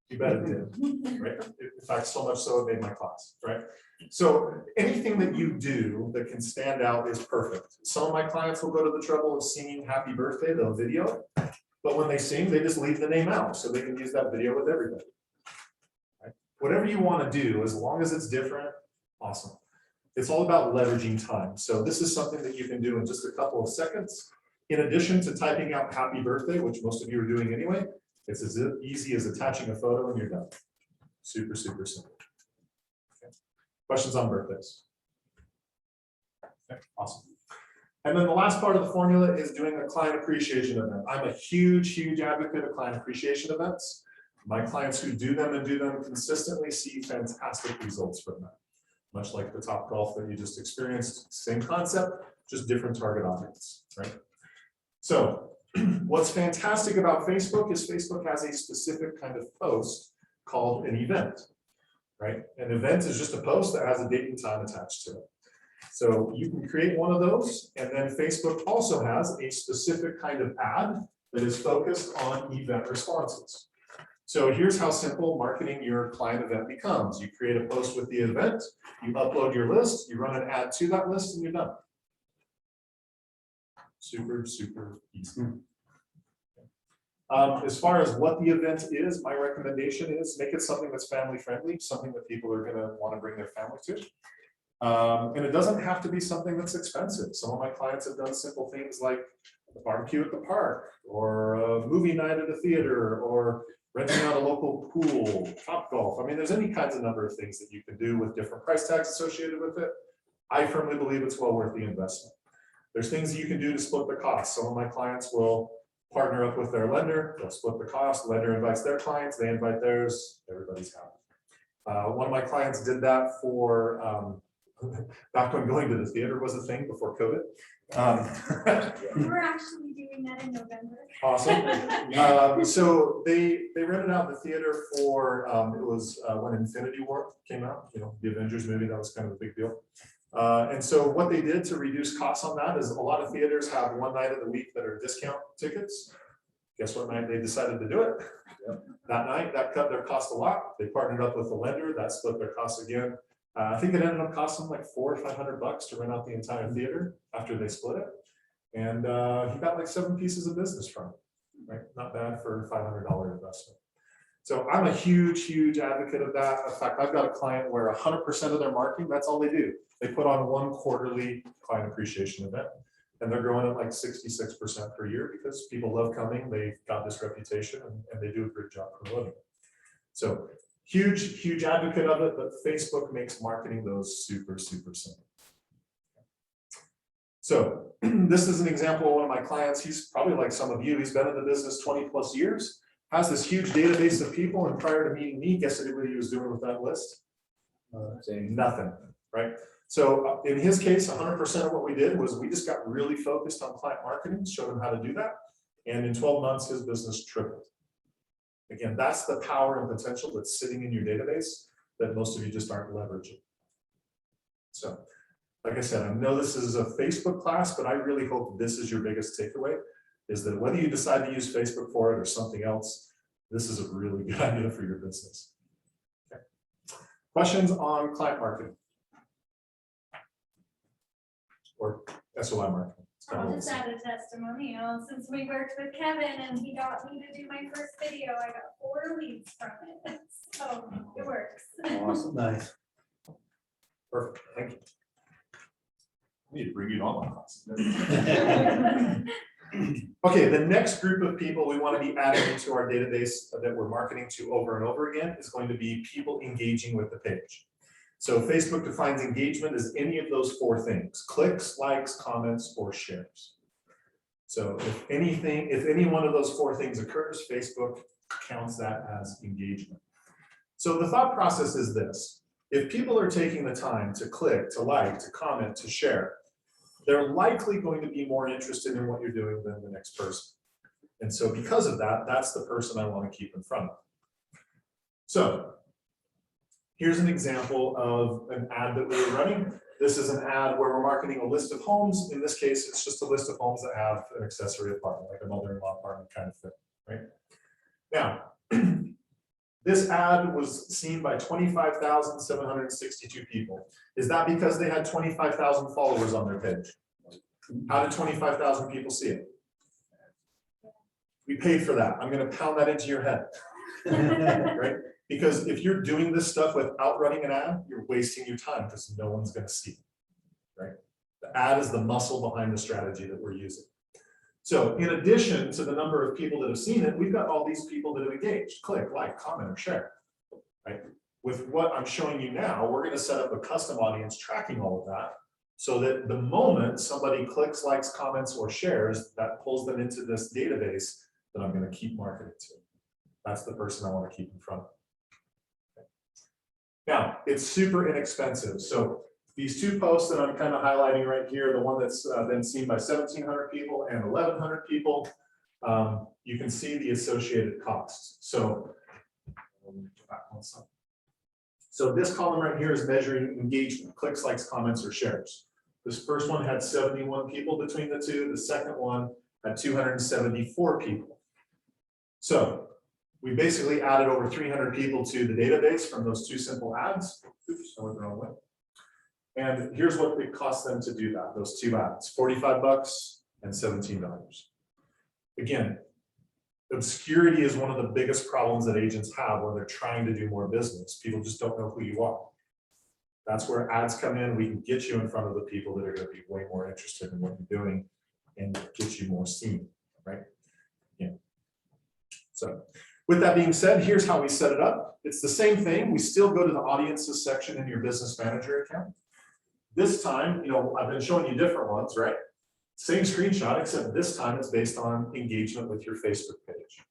You bet it did, right? In fact, so much so it made my class, right? So anything that you do that can stand out is perfect. Some of my clients will go to the trouble of singing happy birthday, they'll video, but when they sing, they just leave the name out so they can use that video with everybody. Right? Whatever you want to do, as long as it's different, awesome. It's all about leveraging time. So this is something that you can do in just a couple of seconds. In addition to typing out happy birthday, which most of you are doing anyway, it's as easy as attaching a photo and you're done. Super, super simple. Okay. Questions on birthdays? Okay, awesome. And then the last part of the formula is doing a client appreciation event. I'm a huge, huge advocate of client appreciation events. My clients who do them and do them consistently see fantastic results from them. Much like the Top Golf that you just experienced, same concept, just different target audience, right? So what's fantastic about Facebook is Facebook has a specific kind of post called an event, right? An event is just a post that has a date and time attached to it. So you can create one of those, and then Facebook also has a specific kind of ad that is focused on event responses. So here's how simple marketing your client event becomes. You create a post with the event, you upload your list, you run an ad to that list, and you're done. Super, super easy. As far as what the event is, my recommendation is make it something that's family friendly, something that people are going to want to bring their family to. And it doesn't have to be something that's expensive. Some of my clients have done simple things like a barbecue at the park, or a movie night at a theater, or renting out a local pool, Top Golf. I mean, there's any kinds of number of things that you can do with different price tags associated with it. I firmly believe it's well worth the investment. There's things that you can do to split the cost. Some of my clients will partner up with their lender, they'll split the cost, lender invites their clients, they invite theirs, everybody's happy. One of my clients did that for, back when going to the theater was a thing before COVID. We're actually doing that in November. Awesome. So they rented out the theater for, it was when Infinity War came out, you know, the Avengers movie, that was kind of a big deal. And so what they did to reduce costs on that is a lot of theaters have one night of the week that are discount tickets. Guess what night they decided to do it? That night, that cut their cost a lot. They partnered up with the lender, that split their costs again. I think it ended up costing like $400 or $500 to rent out the entire theater after they split it. And he got like 7 pieces of business from it, right? Not bad for a $500 investment. So I'm a huge advocate of that. In fact, I've got a client where 100% of their marketing, that's all they do. They put on one quarterly client appreciation event, and they're growing at like 66% per year because people love coming. They've got this reputation and they do a great job promoting it. So huge advocate of it, but Facebook makes marketing those super simple. So this is an example of one of my clients. He's probably like some of you. He's been in the business 20 plus years, has this huge database of people. And prior to meeting me, guess what he was doing with that list? Saying nothing, right? So in his case, 100% of what we did was we just got really focused on client marketing, showed him how to do that. And in 12 months, his business tripled. Again, that's the power and potential that's sitting in your database that most of you just aren't leveraging. So, like I said, I know this is a Facebook class, but I really hope this is your biggest takeaway, is that whether you decide to use Facebook for it or something else, this is a really good idea for your business. Okay. Questions on client marketing? Or SOI marketing? I'll just add a testimonial. Since we worked with Kevin and he got me to do my first video, I got 4 leads from it. So it works. Awesome, nice. Perfect, thank you. I need to bring you to all my classes. Okay, the next group of people we want to be adding into our database that we're marketing to over and over again is going to be people engaging with the page. So Facebook defines engagement as any of those 4 things: clicks, likes, comments, or shares. So if any one of those 4 things occurs, Facebook counts that as engagement. So the thought process is this: if people are taking the time to click, to like, to comment, to share, they're likely going to be more interested in what you're doing than the next person. And so because of that, that's the person I want to keep in front of. So here's an example of an ad that we were running. This is an ad where we're marketing a list of homes. In this case, it's just a list of homes that have an accessory apartment, like a mother-in-law apartment kind of thing, right? Now, this ad was seen by 25,762 people. Is that because they had 25,000 followers on their page? How did 25,000 people see it? We paid for that. I'm going to pound that into your head, right? Because if you're doing this stuff without running an ad, you're wasting your time because no one's going to see it, right? The ad is the muscle behind the strategy that we're using. So in addition to the number of people that have seen it, we've got all these people that have engaged, click, like, comment, or share, right? With what I'm showing you now, we're going to set up a custom audience tracking all of that so that the moment somebody clicks, likes, comments, or shares, that pulls them into this database that I'm going to keep marketing to. That's the person I want to keep in front of. Okay. Now, it's super inexpensive. So these 2 posts that I'm kind of highlighting right here, the one that's been seen by 1,700 people and 1,100 people, you can see the associated costs. So, this column right here is measuring engagement, clicks, likes, comments, or shares. This first one had 71 people between the 2. The second one had 274 people. So we basically added over 300 people to the database from those 2 simple ads. Oops, I went the wrong way. And here's what it costs them to do that, those 2 ads, $45 and $17. Again, obscurity is one of the biggest problems that agents have when they're trying to do more business. People just don't know who you are. That's where ads come in. We can get you in front of the people that are going to be way more interested in what you're doing and get you more seen, right? Yeah. So with that being said, here's how we set it up. It's the same thing. We still go to the audiences section in your business manager account. This time, I've been showing you different ones, right? Same screenshot, except this time it's based on engagement with your Facebook page.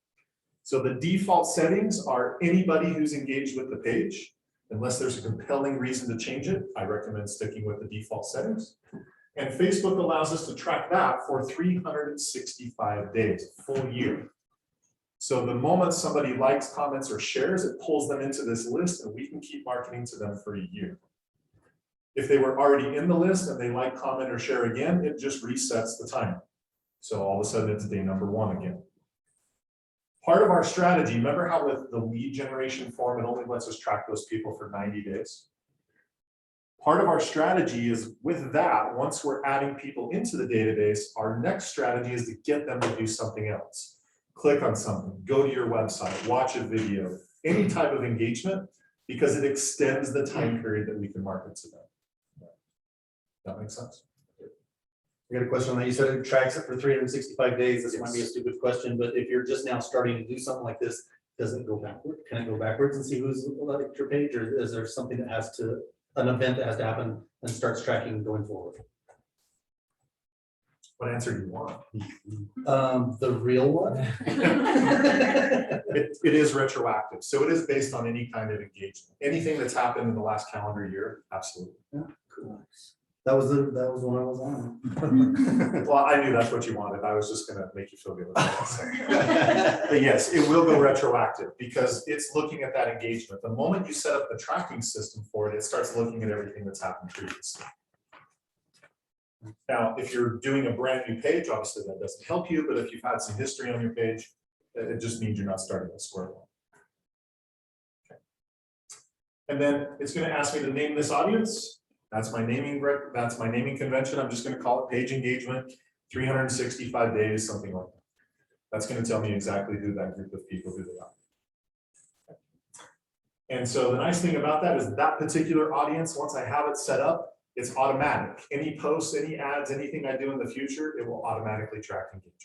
So the default settings are anybody who's engaged with the page. Unless there's a compelling reason to change it, I recommend sticking with the default settings. And Facebook allows us to track that for 365 days, a full year. So the moment somebody likes, comments, or shares, it pulls them into this list and we can keep marketing to them for a year. If they were already in the list and they like, comment, or share again, it just resets the timer. So all of a sudden it's day number 1 again. Part of our strategy, remember how with the lead generation form, it only lets us track those people for 90 days? Part of our strategy is with that, once we're adding people into the database, our next strategy is to get them to do something else. Click on something, go to your website, watch a video, any type of engagement, because it extends the time period that we can market to them. That makes sense? I got a question on that. You said it tracks it for 365 days. This might be a stupid question, but if you're just now starting to do something like this, does it go backward? Can it go backwards and see who's liked your page, or is there something that has to, an event that has to happen and starts tracking going forward? What answer do you want? The real one. It is retroactive, so it is based on any kind of engagement. Anything that's happened in the last calendar year, absolutely. Yeah, cool. That was when I was on. Well, I knew that's what you wanted. I was just gonna make you feel good about that. But yes, it will go retroactive because it's looking at that engagement. The moment you set up the tracking system for it, it starts looking at everything that's happened previously. Now, if you're doing a brand new page, obviously that doesn't help you, but if you've had some history on your page, it just means you're not starting at square one. Okay. And then it's gonna ask me to name this audience. That's my naming convention. I'm just going to call it page engagement, 365 days, something like that. That's going to tell me exactly who that group of people, who they are. Okay. And so the nice thing about that is that particular audience, once I have it set up, it's automatic. Any posts, any ads, anything I do in the future, it will automatically track engagement.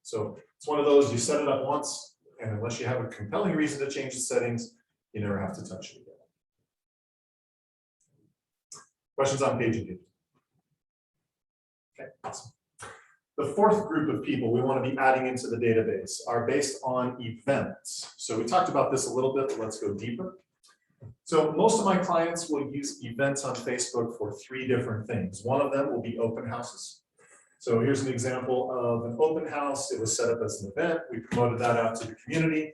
So it's one of those, you set it up once, and unless you have a compelling reason to change the settings, you never have to touch it again. Questions on page engagement? Okay, awesome. The fourth group of people we want to be adding into the database are based on events. So we talked about this a little bit, but let's go deeper. So most of my clients will use events on Facebook for 3 different things. One of them will be open houses. So here's an example of an open house. It was set up as an event. We promoted that out to the community.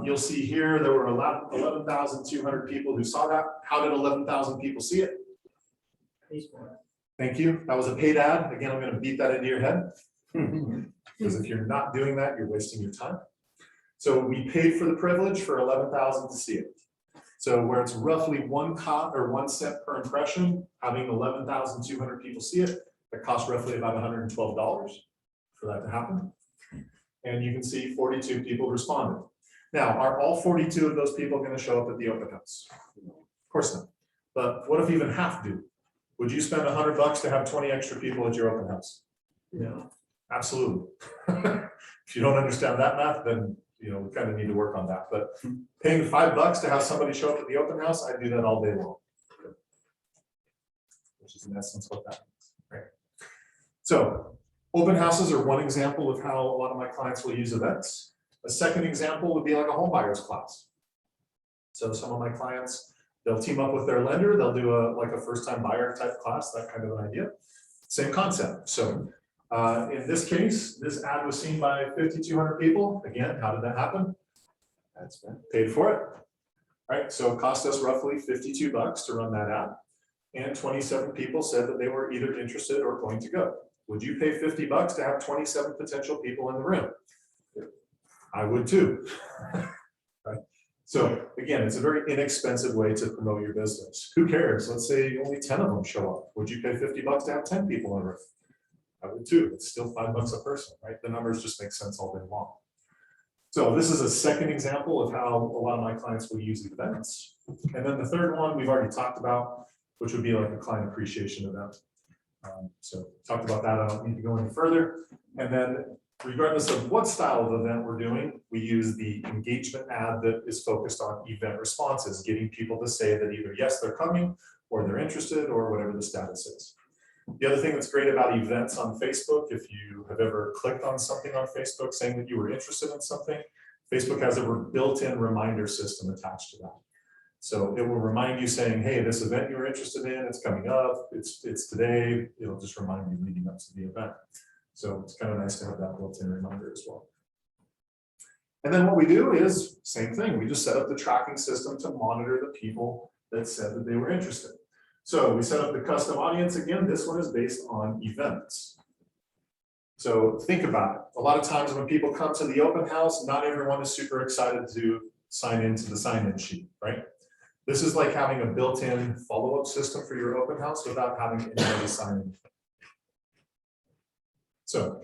You'll see here there were 11,200 people who saw that. How did 11,000 people see it? Thank you. That was a paid ad. Again, I'm going to beat that into your head. Because if you're not doing that, you're wasting your time. So we paid for the privilege for 11,000 to see it. So where it's roughly 1 cent per impression, having 11,200 people see it, that costs roughly about $112 for that to happen. And you can see 42 people responded. Now, are all 42 of those people going to show up at the open house? Of course not. But what if even half do? Would you spend $100 to have 20 extra people at your open house? Yeah, absolutely. If you don't understand that math, then we kind of need to work on that. But paying $5 to have somebody show up at the open house, I do that all day long. Which is in essence what that means. Right? So open houses are one example of how a lot of my clients will use events. A second example would be like a home buyers class. So some of my clients, they'll team up with their lender, they'll do a first-time buyer type class, that kind of an idea. Same concept. So in this case, this ad was seen by 5,200 people. Again, how did that happen? That's been paid for it. All right, so it cost us roughly $52 to run that ad. And 27 people said that they were either interested or going to go. Would you pay $50 to have 27 potential people in the room? I would too. Right? So again, it's a very inexpensive way to promote your business. Who cares? Let's say only 10 of them show up. Would you pay $50 to have 10 people in the room? I would too. It's still $5 a person, right? The numbers just make sense all day long. So this is a second example of how a lot of my clients will use events. And then the third one we've already talked about, which would be like a client appreciation event. So talked about that. I don't need to go any further. And then regardless of what style of event we're doing, we use the engagement ad that is focused on event responses, getting people to say that either yes, they're coming, or they're interested, or whatever the status is. The other thing that's great about events on Facebook, if you have ever clicked on something on Facebook saying that you were interested in something, Facebook has a built-in reminder system attached to that. So it will remind you saying, hey, this event you were interested in, it's coming up, it's today. It'll just remind you leading up to the event. So it's kind of nice to have that built-in reminder as well. And then what we do is same thing. We just set up the tracking system to monitor the people that said that they were interested. So we set up the custom audience again. This one is based on events. So think about it. A lot of times when people come to the open house, not everyone is super excited to sign into the sign-in sheet, right? This is like having a built-in follow-up system for your open house without having anybody sign in. So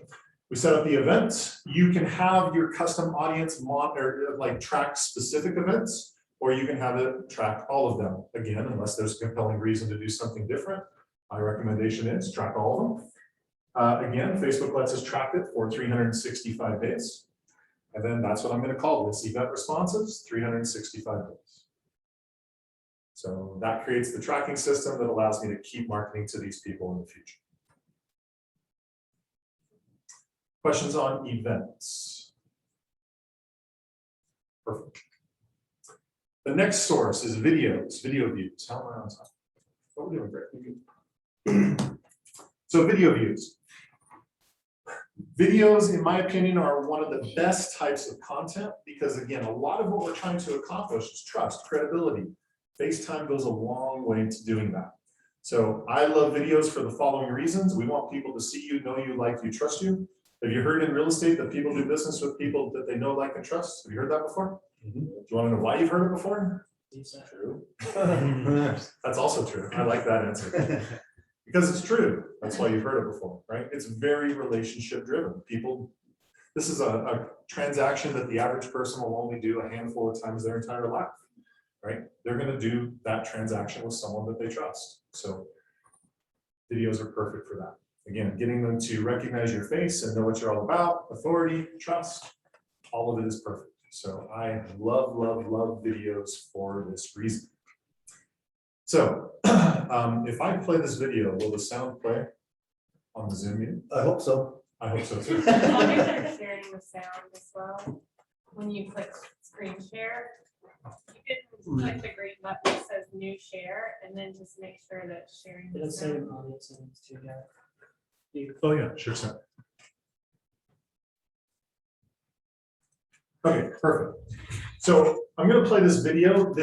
we set up the events. You can have your custom audience monitor, like track specific events, or you can have it track all of them. Again, unless there's a compelling reason to do something different, my recommendation is track all of them. Again, Facebook lets us track it for 365 days. And then that's what I'm going to call this, event responses, 365 days. So that creates the tracking system that allows me to keep marketing to these people in the future. Questions on events? Perfect. The next source is videos, video views. How am I on time? Oh, we're doing great. So video views. Videos, in my opinion, are one of the best types of content because, again, a lot of what we're trying to accomplish is trust, credibility. FaceTime goes a long way to doing that. So I love videos for the following reasons. We want people to see you, know you, like you, trust you. Have you heard in real estate that people do business with people that they know, like, and trust? Have you heard that before? Mm-hmm. Do you want to know why you've heard it before? True. That's also true. I like that answer. Because it's true. That's why you've heard it before, right? It's very relationship driven. People, this is a transaction that the average person will only do a handful of times their entire life, right? They're going to do that transaction with someone that they trust. So videos are perfect for that. Again, getting them to recognize your face and know what you're all about, authority, trust, all of it is perfect. So I love, love, love videos for this reason. So if I play this video, will the sound play on the Zoom meeting? I hope so. I hope so too. I'll make sure to sharing the sound as well. When you click screen share, you can click the green button that says new share and then just make sure that sharing the It'll save sound. an audience settings too, yeah. Oh yeah, sure. Okay, perfect. So I'm going to play this video. And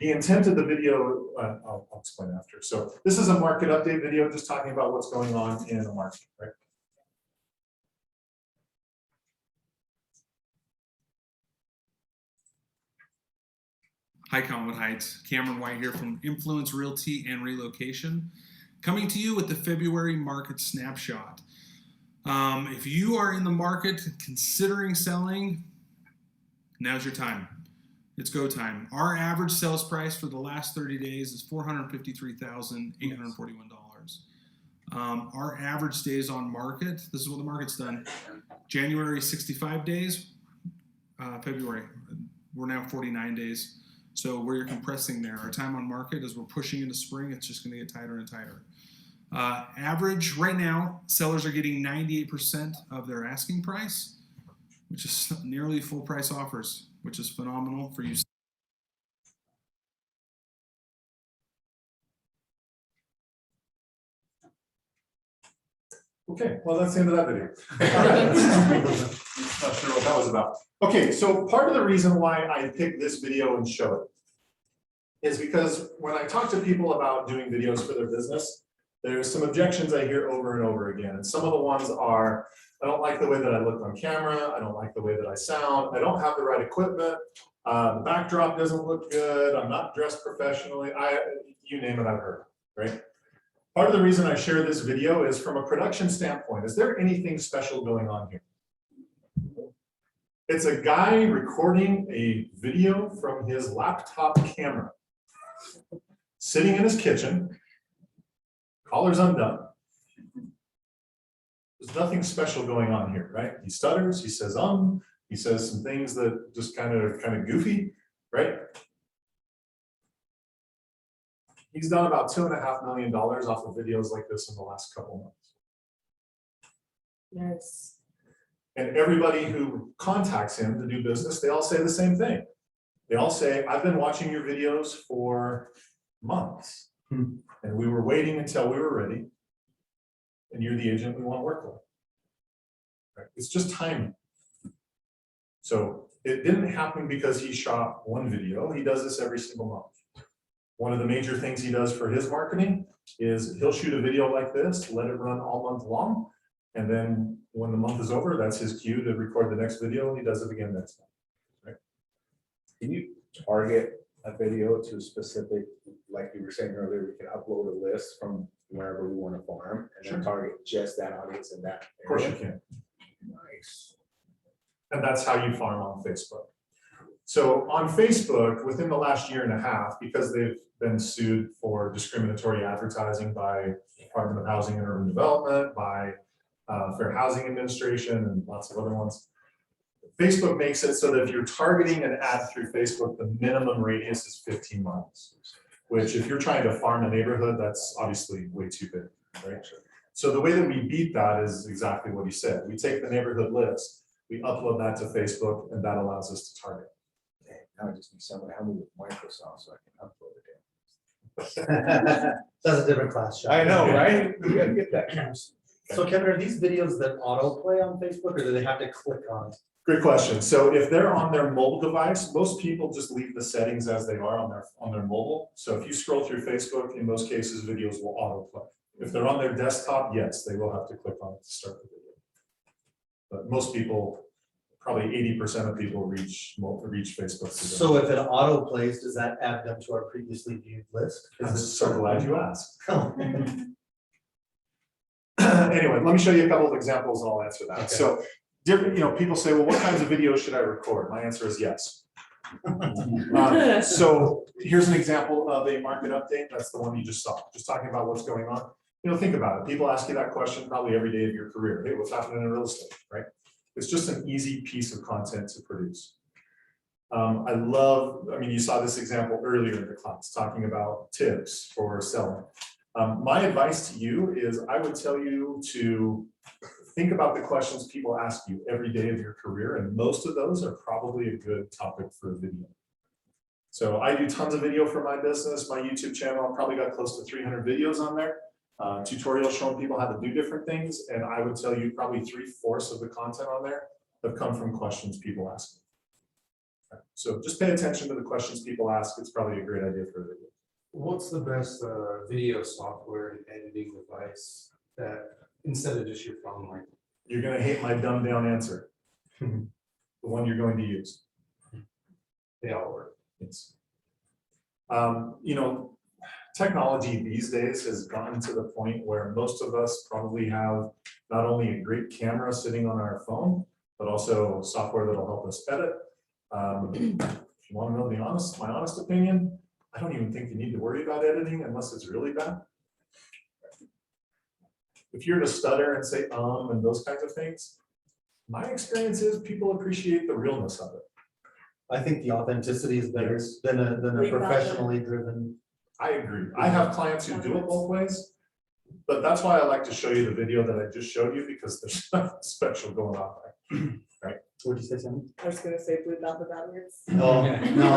the intent of the video, I'll explain after. So this is a market update video, just talking about what's going on in the market, right? Hi, Collinwood Heights. Cameron White here from Influence Realty and Relocation, coming to you with the February market snapshot. If you are in the market considering selling, now's your time. It's go time. Our average sales price for the last 30 days is $453,841. Our average days on market, this is what the market's done. January, 65 days. February, we're now 49 days. So we're compressing there. Our time on market, as we're pushing into spring, it's just going to get tighter and tighter. Average right now, sellers are getting 98% of their asking price, which is nearly full price offers, which is phenomenal for you. Okay, well, that's the end of that video. Not sure what that was about. Okay, so part of the reason why I picked this video and show it is because when I talk to people about doing videos for their business, there's some objections I hear over and over again. And some of the ones are, I don't like the way that I look on camera. I don't like the way that I sound. I don't have the right equipment. The backdrop doesn't look good. I'm not dressed professionally. You name it, I've heard, right? Part of the reason I share this video is from a production standpoint. Is there anything special going on here? It's a guy recording a video from his laptop camera, sitting in his kitchen, collars undone, There's nothing special going on here, right? He stutters, he says some things that just kind of goofy, right? He's done about $2.5 million off of videos like this in the last couple months. Nice. And everybody who contacts him to do business, they all say the same thing. They all say, I've been watching your videos for months, and we were waiting until we were ready, and you're the agent we want to work with. Right? It's just timing. So it didn't happen because he shot one video. He does this every single month. One of the major things he does for his marketing is he'll shoot a video like this, let it run all month long, and then when the month is over, that's his cue to record the next video, and he does it again next month. Right? Can you target a video to a specific, like you were saying earlier, we can upload a list from wherever we want to farm and then target just that audience in that area? Of course you can. Nice. And that's how you farm on Facebook. So on Facebook, within the last year and a half, because they've been sued for discriminatory advertising by Department of Housing and Urban Development, by Fair Housing Administration, and lots of other ones, Facebook makes it so that if you're targeting an ad through Facebook, the minimum radius is 15 miles, which if you're trying to farm a neighborhood, that's obviously way too big, right? So the way that we beat that is exactly what he said. We take the neighborhood list, we upload that to Facebook, and that allows us to target. Dang, now I just need someone to help me with Microsoft so I can upload it. That's a different class. Sean. I know, right? We gotta get that. So Kevin, are these videos that autoplay on Facebook, or do they have to click on it? Great question. So if they're on their mobile device, most people just leave the settings as they are on their mobile. So if you scroll through Facebook, in most cases, videos will autoplay. If they're on their desktop, yes, they will have to click on it to start the video. But most people, probably 80% of people reach Facebook. So if it autoplays, does that add them to our previously viewed list? I'm so glad you asked. Anyway, let me show you a couple of examples and I'll answer that. Okay. So different, people say, well, what kinds of videos should I record? My answer is yes. So here's an example of a market update. That's the one you just saw, just talking about what's going on. Think about it. People ask you that question probably every day of your career. Hey, what's happening in real estate, right? It's just an easy piece of content to produce. You saw this example earlier in the class, talking about tips for selling. My advice to you is I would tell you to think about the questions people ask you every day of your career, and most of those are probably a good topic for a video. So I do tons of video for my business. My YouTube channel, I've probably got close to 300 videos on there. Tutorials showing people how to do different things, and I would tell you probably 3/4 of the content on there have come from questions people ask me. So just pay attention to the questions people ask. It's probably a great idea for a video. What's the best video software and editing device that instead of just your phone? Like, you're going to hate my dumbed down answer. The one you're going to use. They all work. Yes. Technology these days has gotten to the point where most of us probably have not only a great camera sitting on our phone, but also software that'll help us edit. If you want to know my honest opinion, I don't even think you need to worry about editing unless it's really bad. If you're to stutter and say and those kinds of things, my experience is people appreciate the realness of it. I think the authenticity is better than a professionally driven. I agree. I have clients who do it both ways, but that's why I like to show you the video that I just showed you, because there's nothing special going on there. Right? Would you say something? I was gonna say blue mouth without words. Oh, no.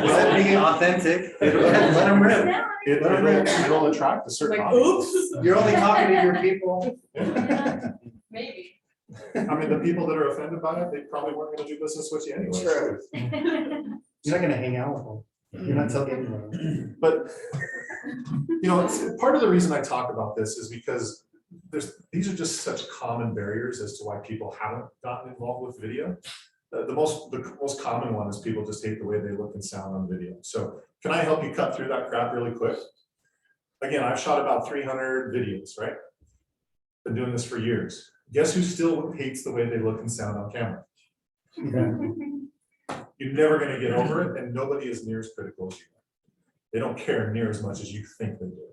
Is being authentic? Let them rip. It'll attract a certain audience. Oops. You're only talking to your people. Maybe. The people that are offended by it, they probably weren't going to do business with you anyway. True. You're not going to hang out with them. You're not telling anyone. But part of the reason I talk about this is because these are just such common barriers as to why people haven't gotten involved with video. The most common one is people just hate the way they look and sound on video. So can I help you cut through that crap really quick? Again, I've shot about 300 videos, right? Been doing this for years. Guess who still hates the way they look and sound on camera? You're never going to get over it, and nobody is near as critical as you are. They don't care near as much as you think they do.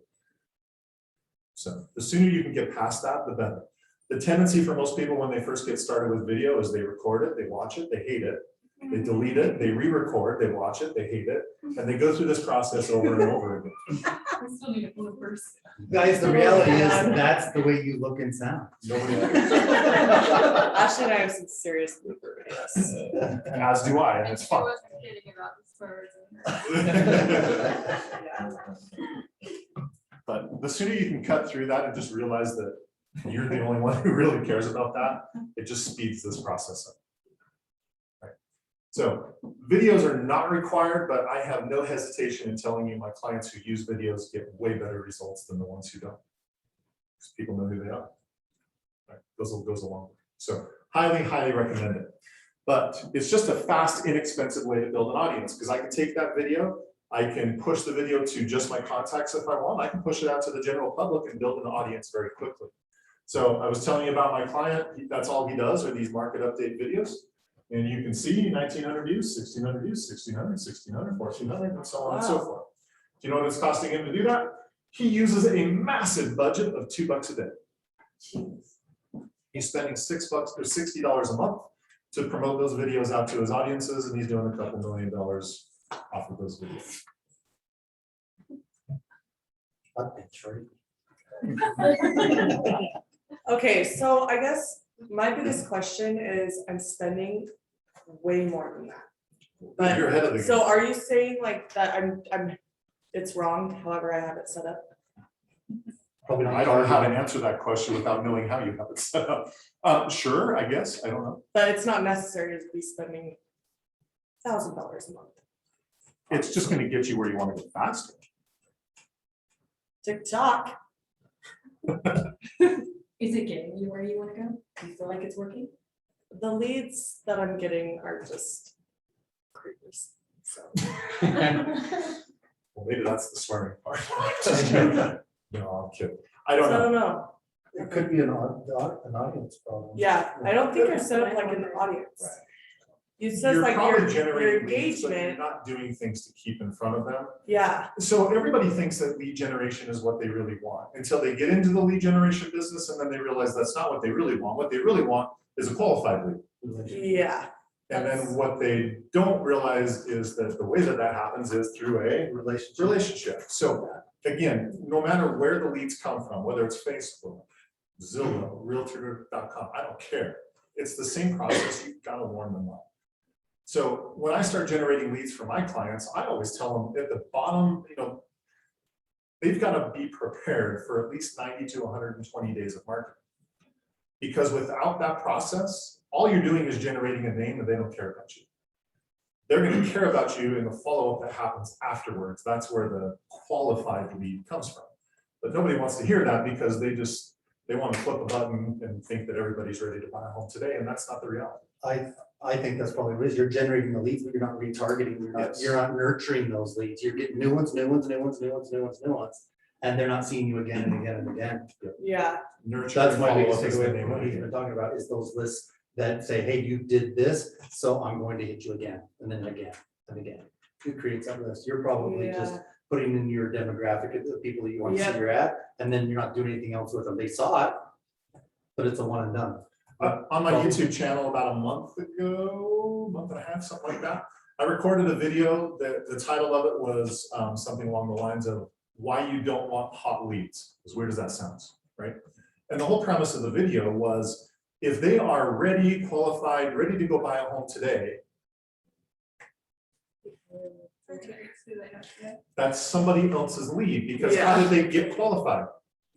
So the sooner you can get past that, the better. The tendency for most people when they first get started with video is they record it, they watch it, they hate it. They delete it, they re-record, they watch it, they hate it, and they go through this process over and over again. I still need a bloopers. Guys, the reality is that's the way you look and sound. Nobody. Ashley and I have some serious blooper videos. As do I, and it's fun. wasn't kidding about the spurs. But the sooner you can cut through that and just realize that you're the only one who really cares about that, it just speeds this process up. Right. So videos are not required, but I have no hesitation in telling you my clients who use videos get way better results than the ones who don't. Because people know who they are. Right. Goes a long way. So highly, highly recommend it. But it's just a fast, inexpensive way to build an audience, because I can take that video, I can push the video to just my contacts if I want. I can push it out to the general public and build an audience very quickly. So I was telling you about my client, that's all he does are these market update videos. And you can see 1,900 views, 1,600 views, 1,600, 1,600, 1,400, and so on and so forth. Do you know what it's costing him to do that? He uses a massive budget of $2 a day. He's spending $6 or $60 a month to promote those videos out to his audiences, and he's doing a couple $1 million off of those videos. Okay, so I guess my biggest question is I'm spending way more than that. You're ahead of the game. So are you saying like that it's wrong, however I have it set up? Probably not. I don't know how to answer that question without knowing how you have it set up. Sure, I guess, I don't know. But it's not necessary to be spending $1,000 a month. It's just gonna get you where you wanna go faster. TikTok. Is it getting you where you want to go? Do you feel like it's working? The leads that I'm getting are just creepers, so. Well, maybe that's the swearing part. No, I'm kidding. I don't know. know. It could be an audience problem. Yeah, I don't think you're set up like an audience. Right. It says You're like probably your generating leads, but you're engagement, not doing things to keep in front of them. yeah, So everybody thinks that lead generation is what they really want until they get into the lead generation business, and then they realize that's not what they really want. What they really want is a qualified lead. yeah. And then what they don't realize is that the way that that happens is through a relationship. So again, no matter where the leads come from, whether it's Facebook, Zillow, Realtor.com, I don't care. It's the same process. You've got to warm them up. So when I start generating leads for my clients, I always tell them at the bottom, they've got to be prepared for at least 90 to 120 days of marketing. Because without that process, all you're doing is generating a name and they don't care about you. They're going to care about you in the follow-up that happens afterwards. That's where the qualified lead comes from. But nobody wants to hear that because they want to flip a button and think that everybody's ready to buy a home today, and that's not the reality. I think that's probably what it is. You're generating the leads, but you're not retargeting. You're not nurturing those leads. You're getting new ones, and they're not seeing you again and again and again. Yeah. Nurture. That's my biggest follow-up is the takeaway name from of what the he's game. been talking about is those lists that say, hey, you did this, so I'm going to hit you again, and then again, and again. Who creates that list? You're probably just putting in your demographic of the people that you want to see you're at, and then you're not doing anything else with them. They saw it, but it's a one and done. On my YouTube channel about a month ago, month and a half, something like that, I recorded a video that the title of it was something along the lines of why you don't want hot leads. As weird as that sounds, right? And the whole premise of the video was if they are ready, qualified, ready to go buy a home today, that's somebody else's lead, because how did they get qualified?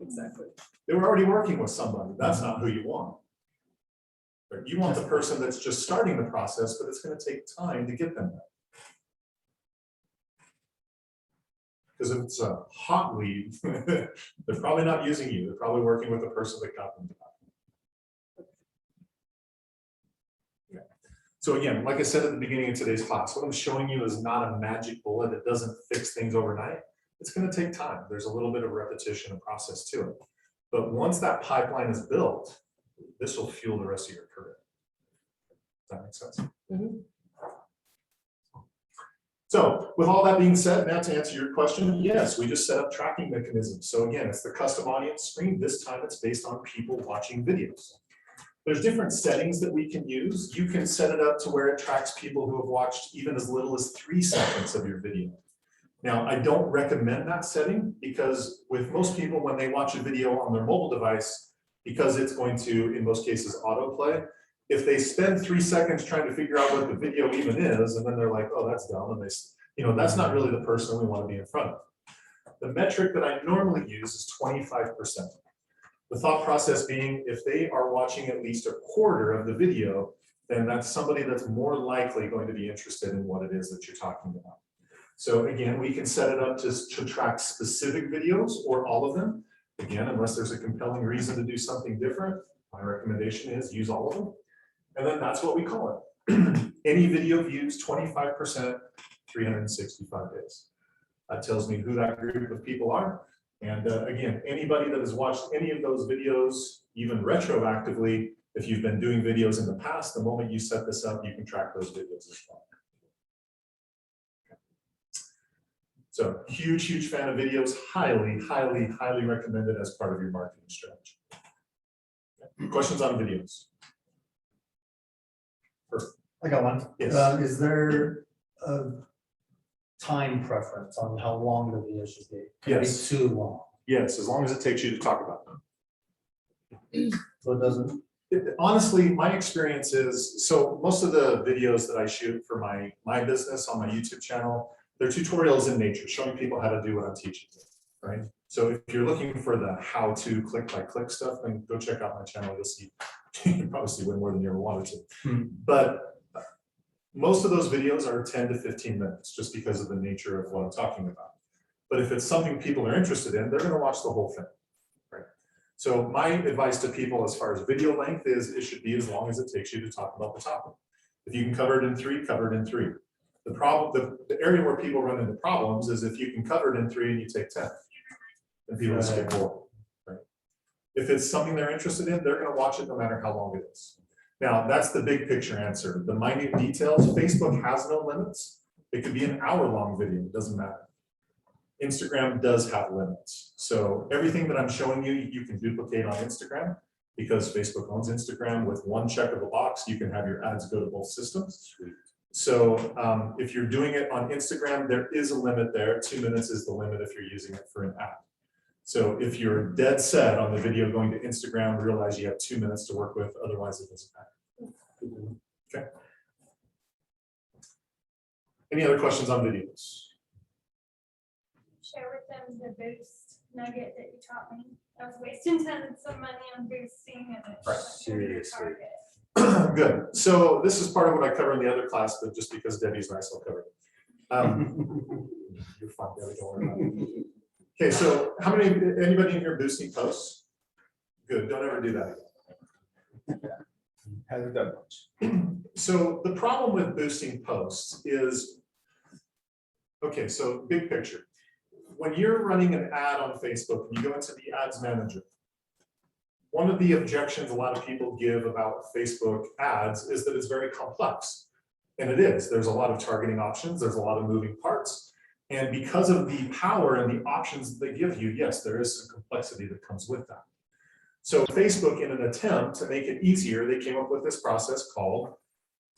Exactly. They were already working with somebody. That's not who you want. You want the person that's just starting the process, but it's going to take time to get them there. Because if it's a hot lead, they're probably not using you. They're probably working with the person that got them to that. Yeah. So again, like I said at the beginning of today's class, what I'm showing you is not a magic bullet. It doesn't fix things overnight. It's going to take time. There's a little bit of repetition and process to it. But once that pipeline is built, this will fuel the rest of your career. Does that make sense? Mm-hmm. So with all that being said, now to answer your question, yes, we just set up tracking mechanisms. So again, it's the custom audience screen. This time it's based on people watching videos. There's different settings that we can use. You can set it up to where it tracks people who have watched even as little as 3 seconds of your video. Now, I don't recommend that setting because with most people, when they watch a video on their mobile device, because it's going to, in most cases, autoplay, if they spend 3 seconds trying to figure out what the video even is, and then they're like, oh, that's dumb, and they, that's not really the person we want to be in front of. The metric that I normally use is 25%. The thought process being, if they are watching at least a quarter of the video, then that's somebody that's more likely going to be interested in what it is that you're talking about. So again, we can set it up to track specific videos or all of them. Again, unless there's a compelling reason to do something different, my recommendation is use all of them. And then that's what we call it. Any video views 25%, 365 days. That tells me who that group of people are. And again, anybody that has watched any of those videos, even retroactively, if you've been doing videos in the past, the moment you set this up, you can track those videos as well. So huge, huge fan of videos, highly, highly, highly recommended as part of your marketing strategy. Questions on videos? Perfect. I got one. Yes. Is there a time preference on how long the video should be? Can it be Yes. too long? Yes, as long as it takes you to talk about them. So it doesn't. Honestly, my experience is, so most of the videos that I shoot for my business on my YouTube channel, they're tutorials in nature, showing people how to do what I'm teaching, right? So if you're looking for the how-to click-by-click stuff, then go check out my channel. You'll see, you can probably see way more than you ever wanted to. But most of those videos are 10 to 15 minutes, just because of the nature of what I'm talking about. But if it's something people are interested in, they're going to watch the whole thing, right? So my advice to people as far as video length is it should be as long as it takes you to talk about the topic. If you can cover it in 3, cover it in 3. The problem, the area where people run into problems is if you can cover it in 3 and you take 10, then people skip forward, right? If it's something they're interested in, they're going to watch it no matter how long it is. Now, that's the big picture answer. The minute details, Facebook has no limits. It could be an hour-long video, it doesn't matter. Instagram does have limits. So everything that I'm showing you, you can duplicate on Instagram because Facebook owns Instagram. With one check of a box, you can have your ads go to both systems. Sweet. So if you're doing it on Instagram, there is a limit there. 2 minutes is the limit if you're using it for an ad. So if you're dead set on the video going to Instagram, realize you have 2 minutes to work with, otherwise it doesn't matter. Okay. Any other questions on videos? Share with them the boost nugget that you taught me. I was wasting tons of money on boosting and Right. seriously. Good. So this is part of what I cover in the other class, but just because Debbie's nice, I'll cover it. You're fine, Debbie, don't worry about it. Okay, so anybody in here boosting posts? Good, don't ever do that again. Hasn't done much. So the problem with boosting posts is, okay, so big picture. When you're running an ad on Facebook and you go into the ads manager, one of the objections a lot of people give about Facebook ads is that it's very complex. And it is. There's a lot of targeting options. There's a lot of moving parts. And because of the power and the options that they give you, yes, there is some complexity that comes with that. So Facebook, in an attempt to make it easier, they came up with this process called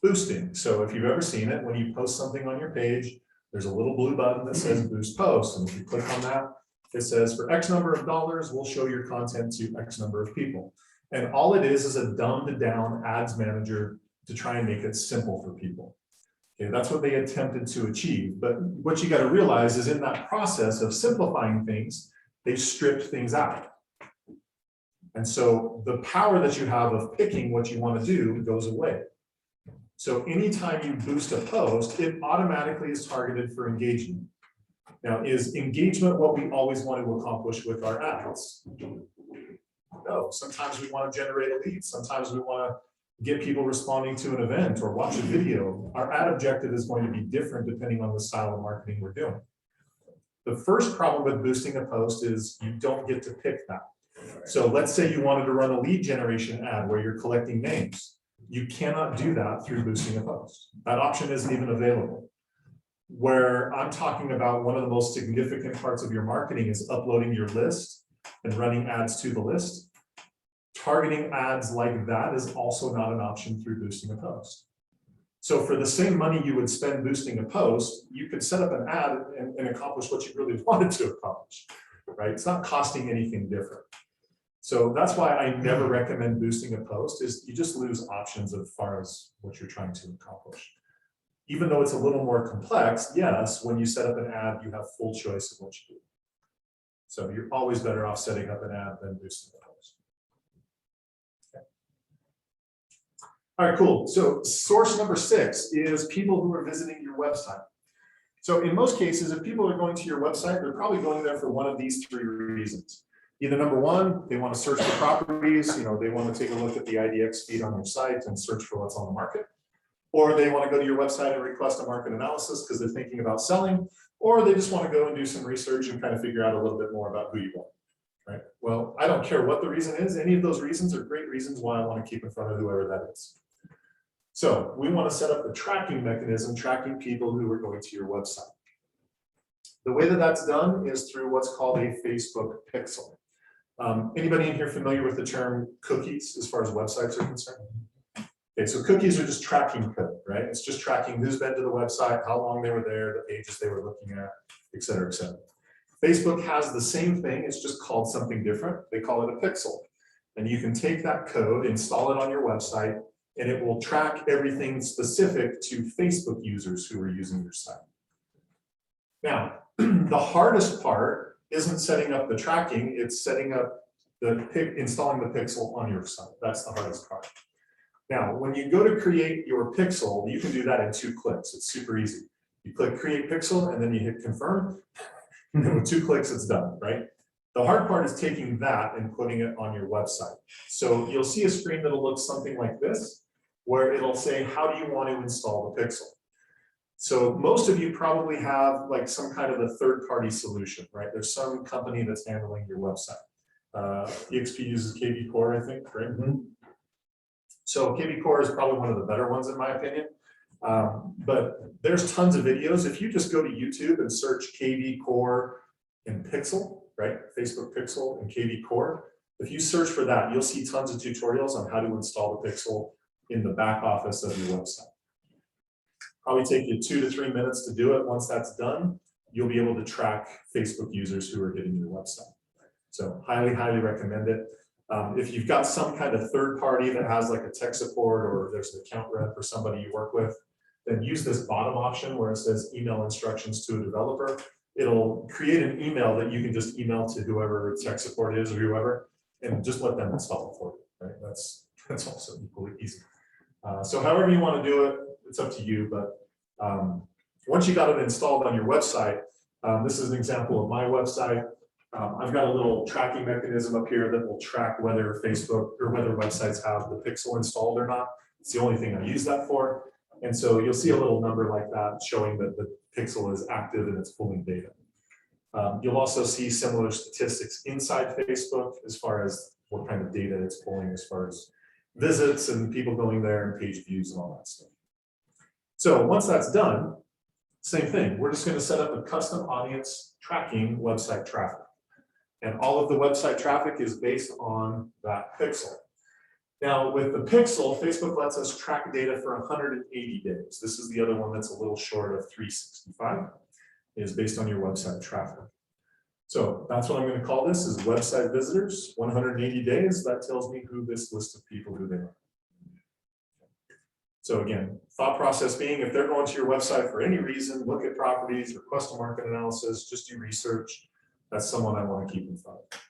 boosting. So if you've ever seen it, when you post something on your page, there's a little blue button that says boost post. And if you click on that, it says for X number of dollars, we'll show your content to X number of people. And all it is a dumbed down ads manager to try and make it simple for people. Okay, that's what they attempted to achieve. But what you got to realize is in that process of simplifying things, they stripped things out. And so the power that you have of picking what you want to do goes away. So anytime you boost a post, it automatically is targeted for engagement. Now, is engagement what we always want to accomplish with our ads? No, sometimes we want to generate a lead. Sometimes we want to get people responding to an event or watch a video. Our ad objective is going to be different depending on the style of marketing we're doing. The first problem with boosting a post is you don't get to pick that. So let's say you wanted to run a lead generation ad where you're collecting names. You cannot do that through boosting a post. That option isn't even available. where I'm talking about one of the most significant parts of your marketing is uploading your list and running ads to the list. Targeting ads like that is also not an option through boosting a post. So for the same money you would spend boosting a post, you could set up an ad and accomplish what you really wanted to accomplish, right? It's not costing anything different. So that's why I never recommend boosting a post, is you just lose options as far as what you're trying to accomplish. Even though it's a little more complex, yes, when you set up an ad, you have full choice of what you do. So you're always better off setting up an ad than boosting a post. Okay. All right, cool. So source number 6 is people who are visiting your website. So in most cases, if people are going to your website, they're probably going there for one of these 3 reasons. Either number 1, they want to search for properties, they want to take a look at the IDX feed on your site and search for what's on the market. Or they want to go to your website and request a market analysis because they're thinking about selling, or they just want to go and do some research and kind of figure out a little bit more about who you are, right? Well, I don't care what the reason is. Any of those reasons are great reasons why I want to keep in front of whoever that is. So we want to set up the tracking mechanism, tracking people who are going to your website. The way that that's done is through what's called a Facebook pixel. Anybody in here familiar with the term cookies as far as websites are concerned? Okay, so cookies are just tracking code, right? It's just tracking who's been to the website, how long they were there, the pages they were looking at, et cetera, et cetera. Facebook has the same thing, it's just called something different. They call it a pixel. And you can take that code, install it on your website, and it will track everything specific to Facebook users who are using your site. Now, the hardest part isn't setting up the tracking, it's setting up installing the pixel on your site. That's the hardest part. Now, when you go to create your pixel, you can do that in 2 clicks. It's super easy. You click create pixel and then you hit confirm. And then with 2 clicks, it's done, right? The hard part is taking that and putting it on your website. So you'll see a screen that'll look something like this, where it'll say, how do you want to install the pixel? So most of you probably have like some kind of a third-party solution, right? There's some company that's handling your website. EXP uses KV Core, I think, right? Mm-hmm. So KV Core is probably one of the better ones in my opinion, but there's tons of videos. If you just go to YouTube and search KV Core and Pixel, right? Facebook Pixel and KV Core. If you search for that, you'll see tons of tutorials on how to install the Pixel in the back office of your website. Probably take you 2 to 3 minutes to do it. Once that's done, you'll be able to track Facebook users who are hitting your website. So highly, highly recommend it. If you've got some kind of third party that has like a tech support or there's an account rep or somebody you work with, then use this bottom option where it says email instructions to a developer. It'll create an email that you can just email to whoever tech support is or whoever, and just let them install it for you, right? That's also equally easy. So however you want to do it, it's up to you, but once you got it installed on your website, this is an example of my website. I've got a little tracking mechanism up here that will track whether Facebook or whether websites have the pixel installed or not. It's the only thing I use that for. And so you'll see a little number like that showing that the pixel is active and it's pulling data. You'll also see similar statistics inside Facebook as far as what kind of data it's pulling as far as visits and people going there and page views and all that stuff. So once that's done, same thing. We're just going to set up a custom audience tracking website traffic. And all of the website traffic is based on that pixel. Now with the pixel, Facebook lets us track data for 180 days. This is the other one that's a little short of 365, is based on your website traffic. So that's what I'm going to call this, is website visitors, 180 days. That tells me who this list of people, who they are. So again, thought process being, if they're going to your website for any reason, look at properties, request a market analysis, just do research, that's someone I want to keep in front of.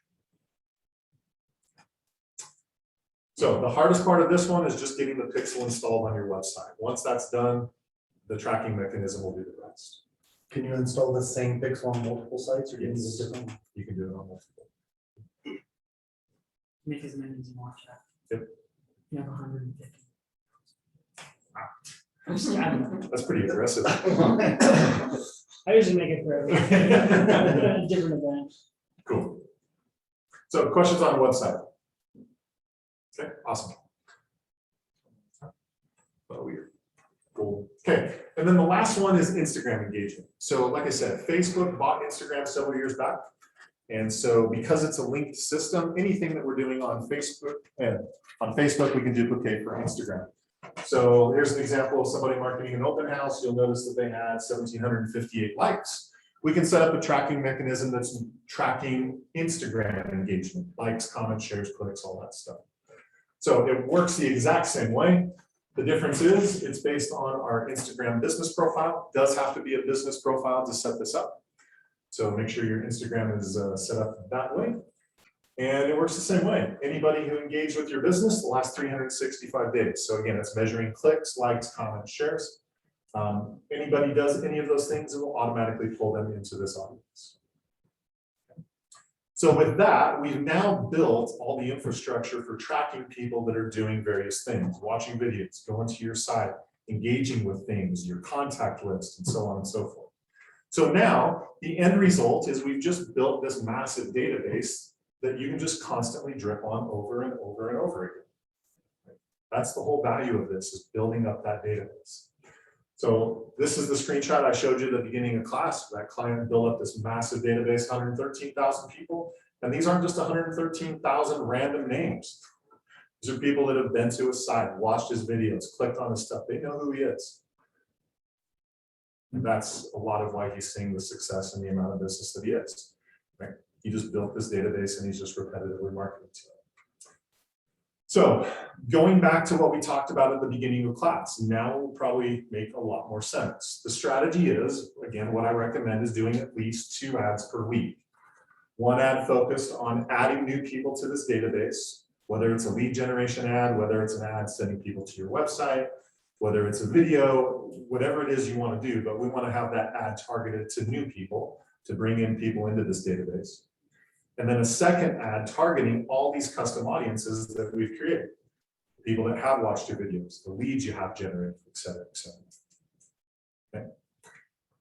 So the hardest part of this one is just getting the pixel installed on your website. Once that's done, the tracking mechanism will do the rest. Can you install the same pixel on multiple sites or do you need a different one? You can do it on multiple. Make as many as you want, Jeff. Yep. You have 150. I'm just, I don't know. That's pretty aggressive. I usually make it for every different event. Cool. So questions on the website? Okay, awesome. Oh, weird. Cool. Okay, and then the last one is Instagram engagement. So like I said, Facebook bought Instagram several years back. And so because it's a linked system, anything that we're doing on Facebook, we can duplicate for Instagram. So here's an example of somebody marketing an open house. You'll notice that they had 1,758 likes. We can set up a tracking mechanism that's tracking Instagram engagement, likes, comments, shares, clicks, all that stuff. So it works the exact same way. The difference is it's based on our Instagram business profile. It does have to be a business profile to set this up. So make sure your Instagram is set up that way. And it works the same way. Anybody who engaged with your business the last 365 days. So again, it's measuring clicks, likes, comments, shares. Anybody does any of those things, it will automatically pull them into this audience. So with that, we've now built all the infrastructure for tracking people that are doing various things, watching videos, going to your site, engaging with things, your contact list, and so on and so forth. So now the end result is we've just built this massive database that you can just constantly drip on over and over and over again. That's the whole value of this, is building up that database. So this is the screenshot I showed you at the beginning of class. That client built up this massive database, 113,000 people. And these aren't just 113,000 random names. These are people that have been to his site, watched his videos, clicked on his stuff. They know who he is. And that's a lot of why he's seeing the success and the amount of business that he is. Right? He just built this database and he's just repetitively marketing to it. So going back to what we talked about at the beginning of class, now will probably make a lot more sense. The strategy is, again, what I recommend is doing at least 2 ads per week. 1 ad focused on adding new people to this database, whether it's a lead generation ad, whether it's an ad sending people to your website, whether it's a video, whatever it is you want to do, but we want to have that ad targeted to new people to bring in people into this database. And then a second ad targeting all these custom audiences that we've created. People that have watched your videos, the leads you have generated, et cetera, et cetera. Okay.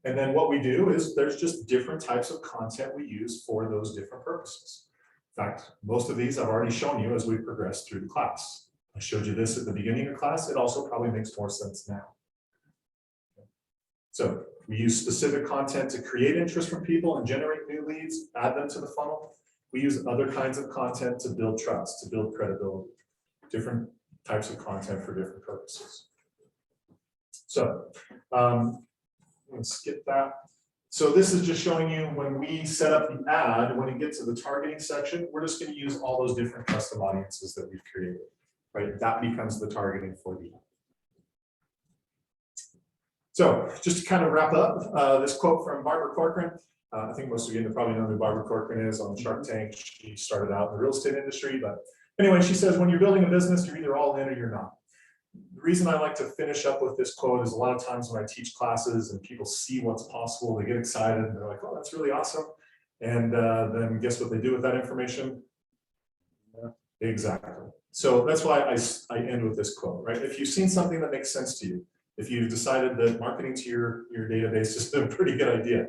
And then what we do is there's just different types of content we use for those different purposes. In fact, most of these I've already shown you as we progress through the class. I showed you this at the beginning of class. It also probably makes more sense now. So we use specific content to create interest from people and generate new leads, add them to the funnel. We use other kinds of content to build trust, to build credibility, different types of content for different purposes. So let's skip that. So this is just showing you when we set up the ad, when it gets to the targeting section, we're just going to use all those different custom audiences that we've created, right? That becomes the targeting for the ad. So just to kind of wrap up, this quote from Barbara Corcoran. I think most of you probably know who Barbara Corcoran is on Shark Tank. She started out in the real estate industry, but anyway, she says, when you're building a business, you're either all in or you're not. The reason I like to finish up with this quote is a lot of times when I teach classes and people see what's possible, they get excited and they're like, oh, that's really awesome. And then guess what they do with that information? Yeah, exactly. So that's why I end with this quote, right? If you've seen something that makes sense to you, if you've decided that marketing to your database is a pretty good idea,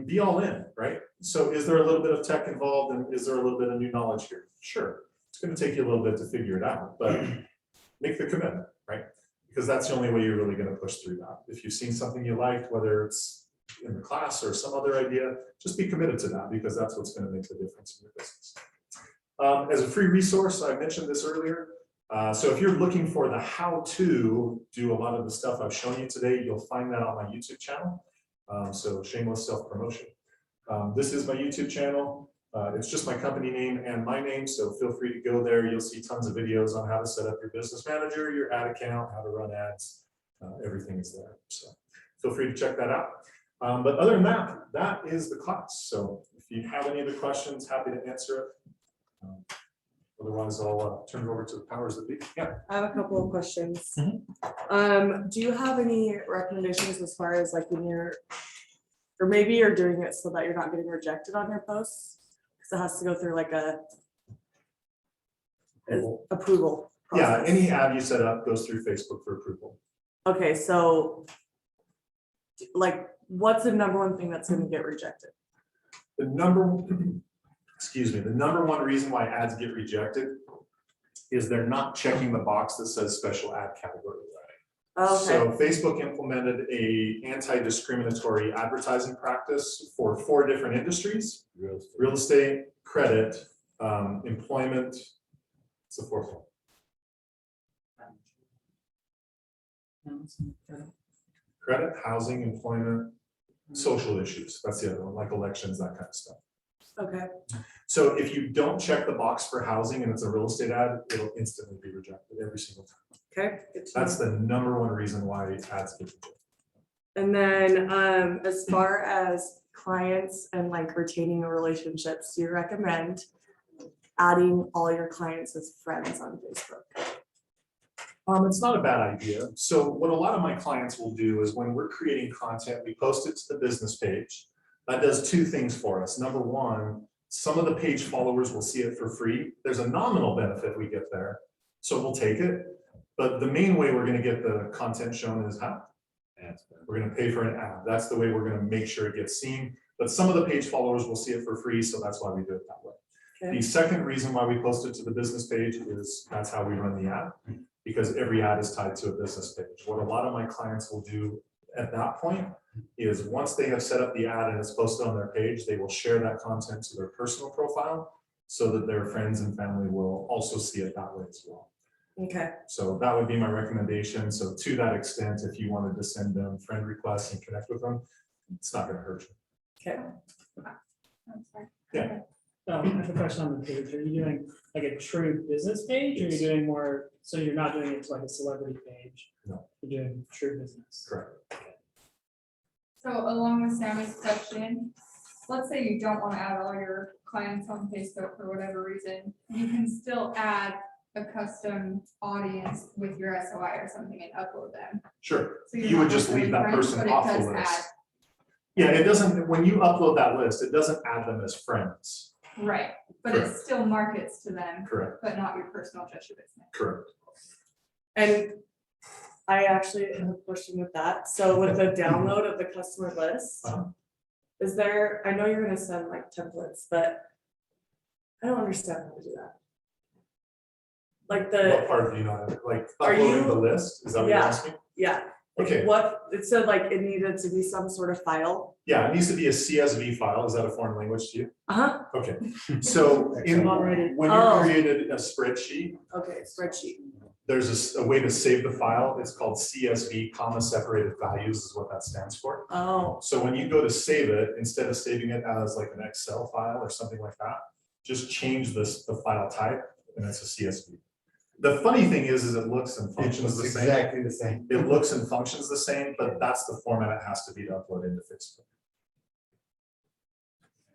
be all in, right? So is there a little bit of tech involved and is there a little bit of new knowledge here? Sure, it's going to take you a little bit to figure it out, but make the commitment, right? Because that's the only way you're really going to push through that. If you've seen something you liked, whether it's in the class or some other idea, just be committed to that because that's what's going to make the difference in your business. As a free resource, I mentioned this earlier. So if you're looking for the how to do a lot of the stuff I've shown you today, you'll find that on my YouTube channel. So shameless self-promotion. This is my YouTube channel. It's just my company name and my name, so feel free to go there. You'll see tons of videos on how to set up your business manager, your ad account, how to run ads. Everything is there. So feel free to check that out. But other than that, that is the class. So if you have any other questions, happy to answer it. Otherwise, I'll turn it over to the powers that be. Yeah. I have a couple of questions. Do you have any recommendations as far as like when you're, or maybe you're doing it so that you're not getting rejected on your posts? Because it has to go through like a approval process. Yeah, any ad you set up goes through Facebook for approval. Okay, so like what's the #1 thing that's going to get rejected? The number one reason why ads get rejected is they're not checking the box that says special ad category. Okay, So Facebook implemented a anti-discriminatory advertising practice for 4 different industries: real estate, credit, employment. It's the 4th one. Credit, housing, employment, social issues. That's the other one, like elections, that kind of stuff. okay, So if you don't check the box for housing and it's a real estate ad, it'll instantly be rejected every single time. okay. Good to That's know. the #1 reason why ads get rejected. And then, as far as clients and like retaining relationships, do you recommend adding all your clients as friends on Facebook? It's not a bad idea. So what a lot of my clients will do is when we're creating content, we post it to the business page. That does 2 things for us. #1, some of the page followers will see it for free. There's a nominal benefit we get there, so we'll take it. But the main way we're gonna get the content shown is how? We're gonna pay for an ad. That's the way we're gonna make sure it gets seen. But some of the page followers will see it for free, so that's why we do it that way. Okay. The second reason why we post it to the business page is that's how we run the ad, because every ad is tied to a business page. What a lot of my clients will do at that point is once they have set up the ad and it's posted on their page, they will share that content to their personal profile so that their friends and family will also see it that way as well. Okay, So that would be my recommendation. So to that extent, if you wanted to send them friend requests and connect with them, it's not gonna hurt you. okay. Yeah. I have a question on the page. Are you doing like a true business page or are you doing more, so you're not doing it to like a celebrity page? No. You're doing true business. Correct. So along with Sammy's question, let's say you don't want to add all your clients on Facebook for whatever reason, you can still add a custom audience with your SOI or something and upload them. Sure. So you're You would not just leave that necessarily friends, person but it off the does list. add- Yeah, it doesn't, when you upload that list, it doesn't add them as friends. Right, but it still markets to them, Correct, but not your personal, just your business. correct. And I actually have a question with that. So with the download of the customer list, is there, I know you're gonna send like templates, but I don't understand how to do that. Like What the, part do you not, like Are uploading the you- list? Is that what you're Yeah. asking? yeah, Okay, what, it said like it needed to be some sort of file. yeah, it needs to be a CSV file. Is that a foreign language to you? Uh-huh, Okay, so in, Already. when you Oh. created a spreadsheet, okay, spreadsheet. there's a way to save the file. It's called CSV, comma separated values is what that stands for. Oh, So when you go to save it, instead of saving it as like an Excel file or something like that, just change the file type and it's a CSV. The funny thing is it looks and functions the same. Exactly the same. It looks and functions the same, but that's the format it has to be to upload into Facebook.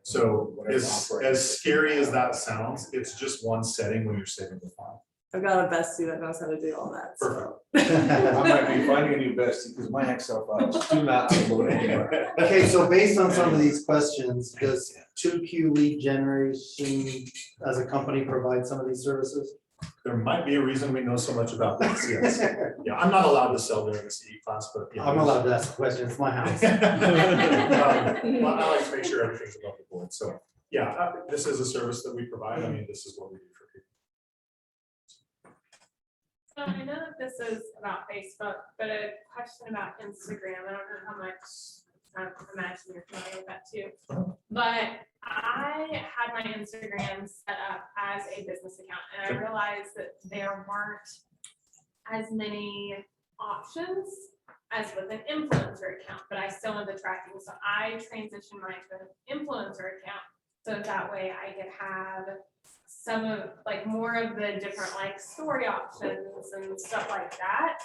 So as scary as that sounds, it's just one setting when you're saving the file. I've got a bestie that knows how to do all that. so. Perfect. I might be finding a new bestie because my Excel files do not upload anywhere. Okay, so based on some of these questions, does 2Q lead generation as a company provide some of these services? There might be a reason we know so much about this, yes. Yeah, I'm not allowed to sell during the CE class, but. Yeah, I'm allowed to ask a question, it's my house. Well, I like to make sure everything's above the board, so, yeah, this is a service that we provide, I mean, this is what we do for people. So I know that this is about Facebook, but a question about Instagram. I don't know how much, I imagine you're familiar with that too. But I had my Instagram set up as a business account and I realized that there weren't as many options as with an influencer account, but I still wanted the tracking. So I transitioned mine to an influencer account. So that way I could have some of like more of the different like story options and stuff like that.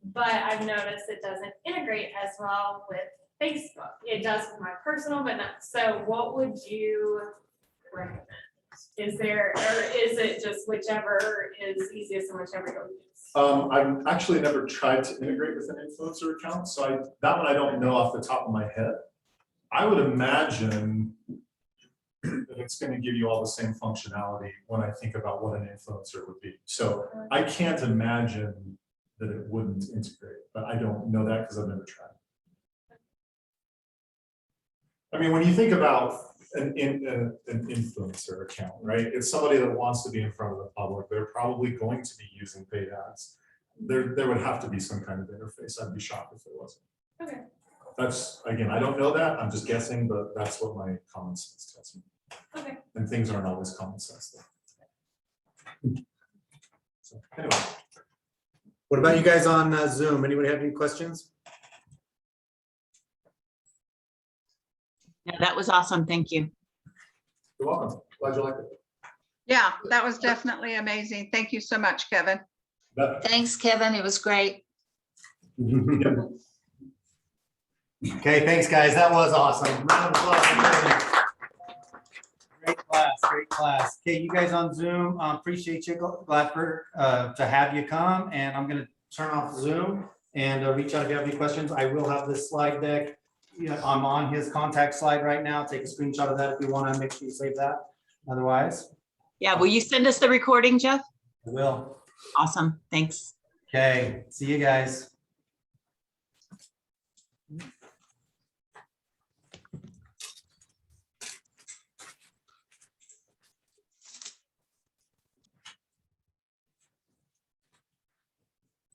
But I've noticed it doesn't integrate as well with Facebook. It does with my personal, but not. So what would you recommend? Is there, or is it just whichever is easiest and whichever you'll use? I've actually never tried to integrate with an influencer account, so that one I don't know off the top of my head. I would imagine that it's going to give you all the same functionality when I think about what an influencer would be. So I can't imagine that it wouldn't integrate, but I don't know that because I've never tried. I mean, when you think about an influencer account, right? It's somebody that wants to be in front of the public. They're probably going to be using paid ads. there would have to be some kind of interface. I'd be shocked if there wasn't. Okay. That's, again, I don't know that, I'm just guessing, but that's what my common sense tells me. Okay. And things aren't always common sense though. So, anyway. What about you guys on Zoom? Anybody have any questions? Yeah, that was awesome. Thank you. You're welcome. Glad you liked it. Yeah, that was definitely amazing. Thank you so much, Kevin. Thanks, Kevin. It was great. Okay, thanks, guys. That was awesome. Round of applause for Kevin. Great class, great class. Okay, you guys on Zoom, appreciate you. Glad to have you come, and I'm gonna turn off Zoom and reach out if you have any questions. I will have this slide deck. I'm on his contact slide right now. Take a screenshot of that if you want to. Make sure you save that. Otherwise, Yeah, will you send us the recording, Jeff? I will. Awesome. Thanks. Okay, see you guys.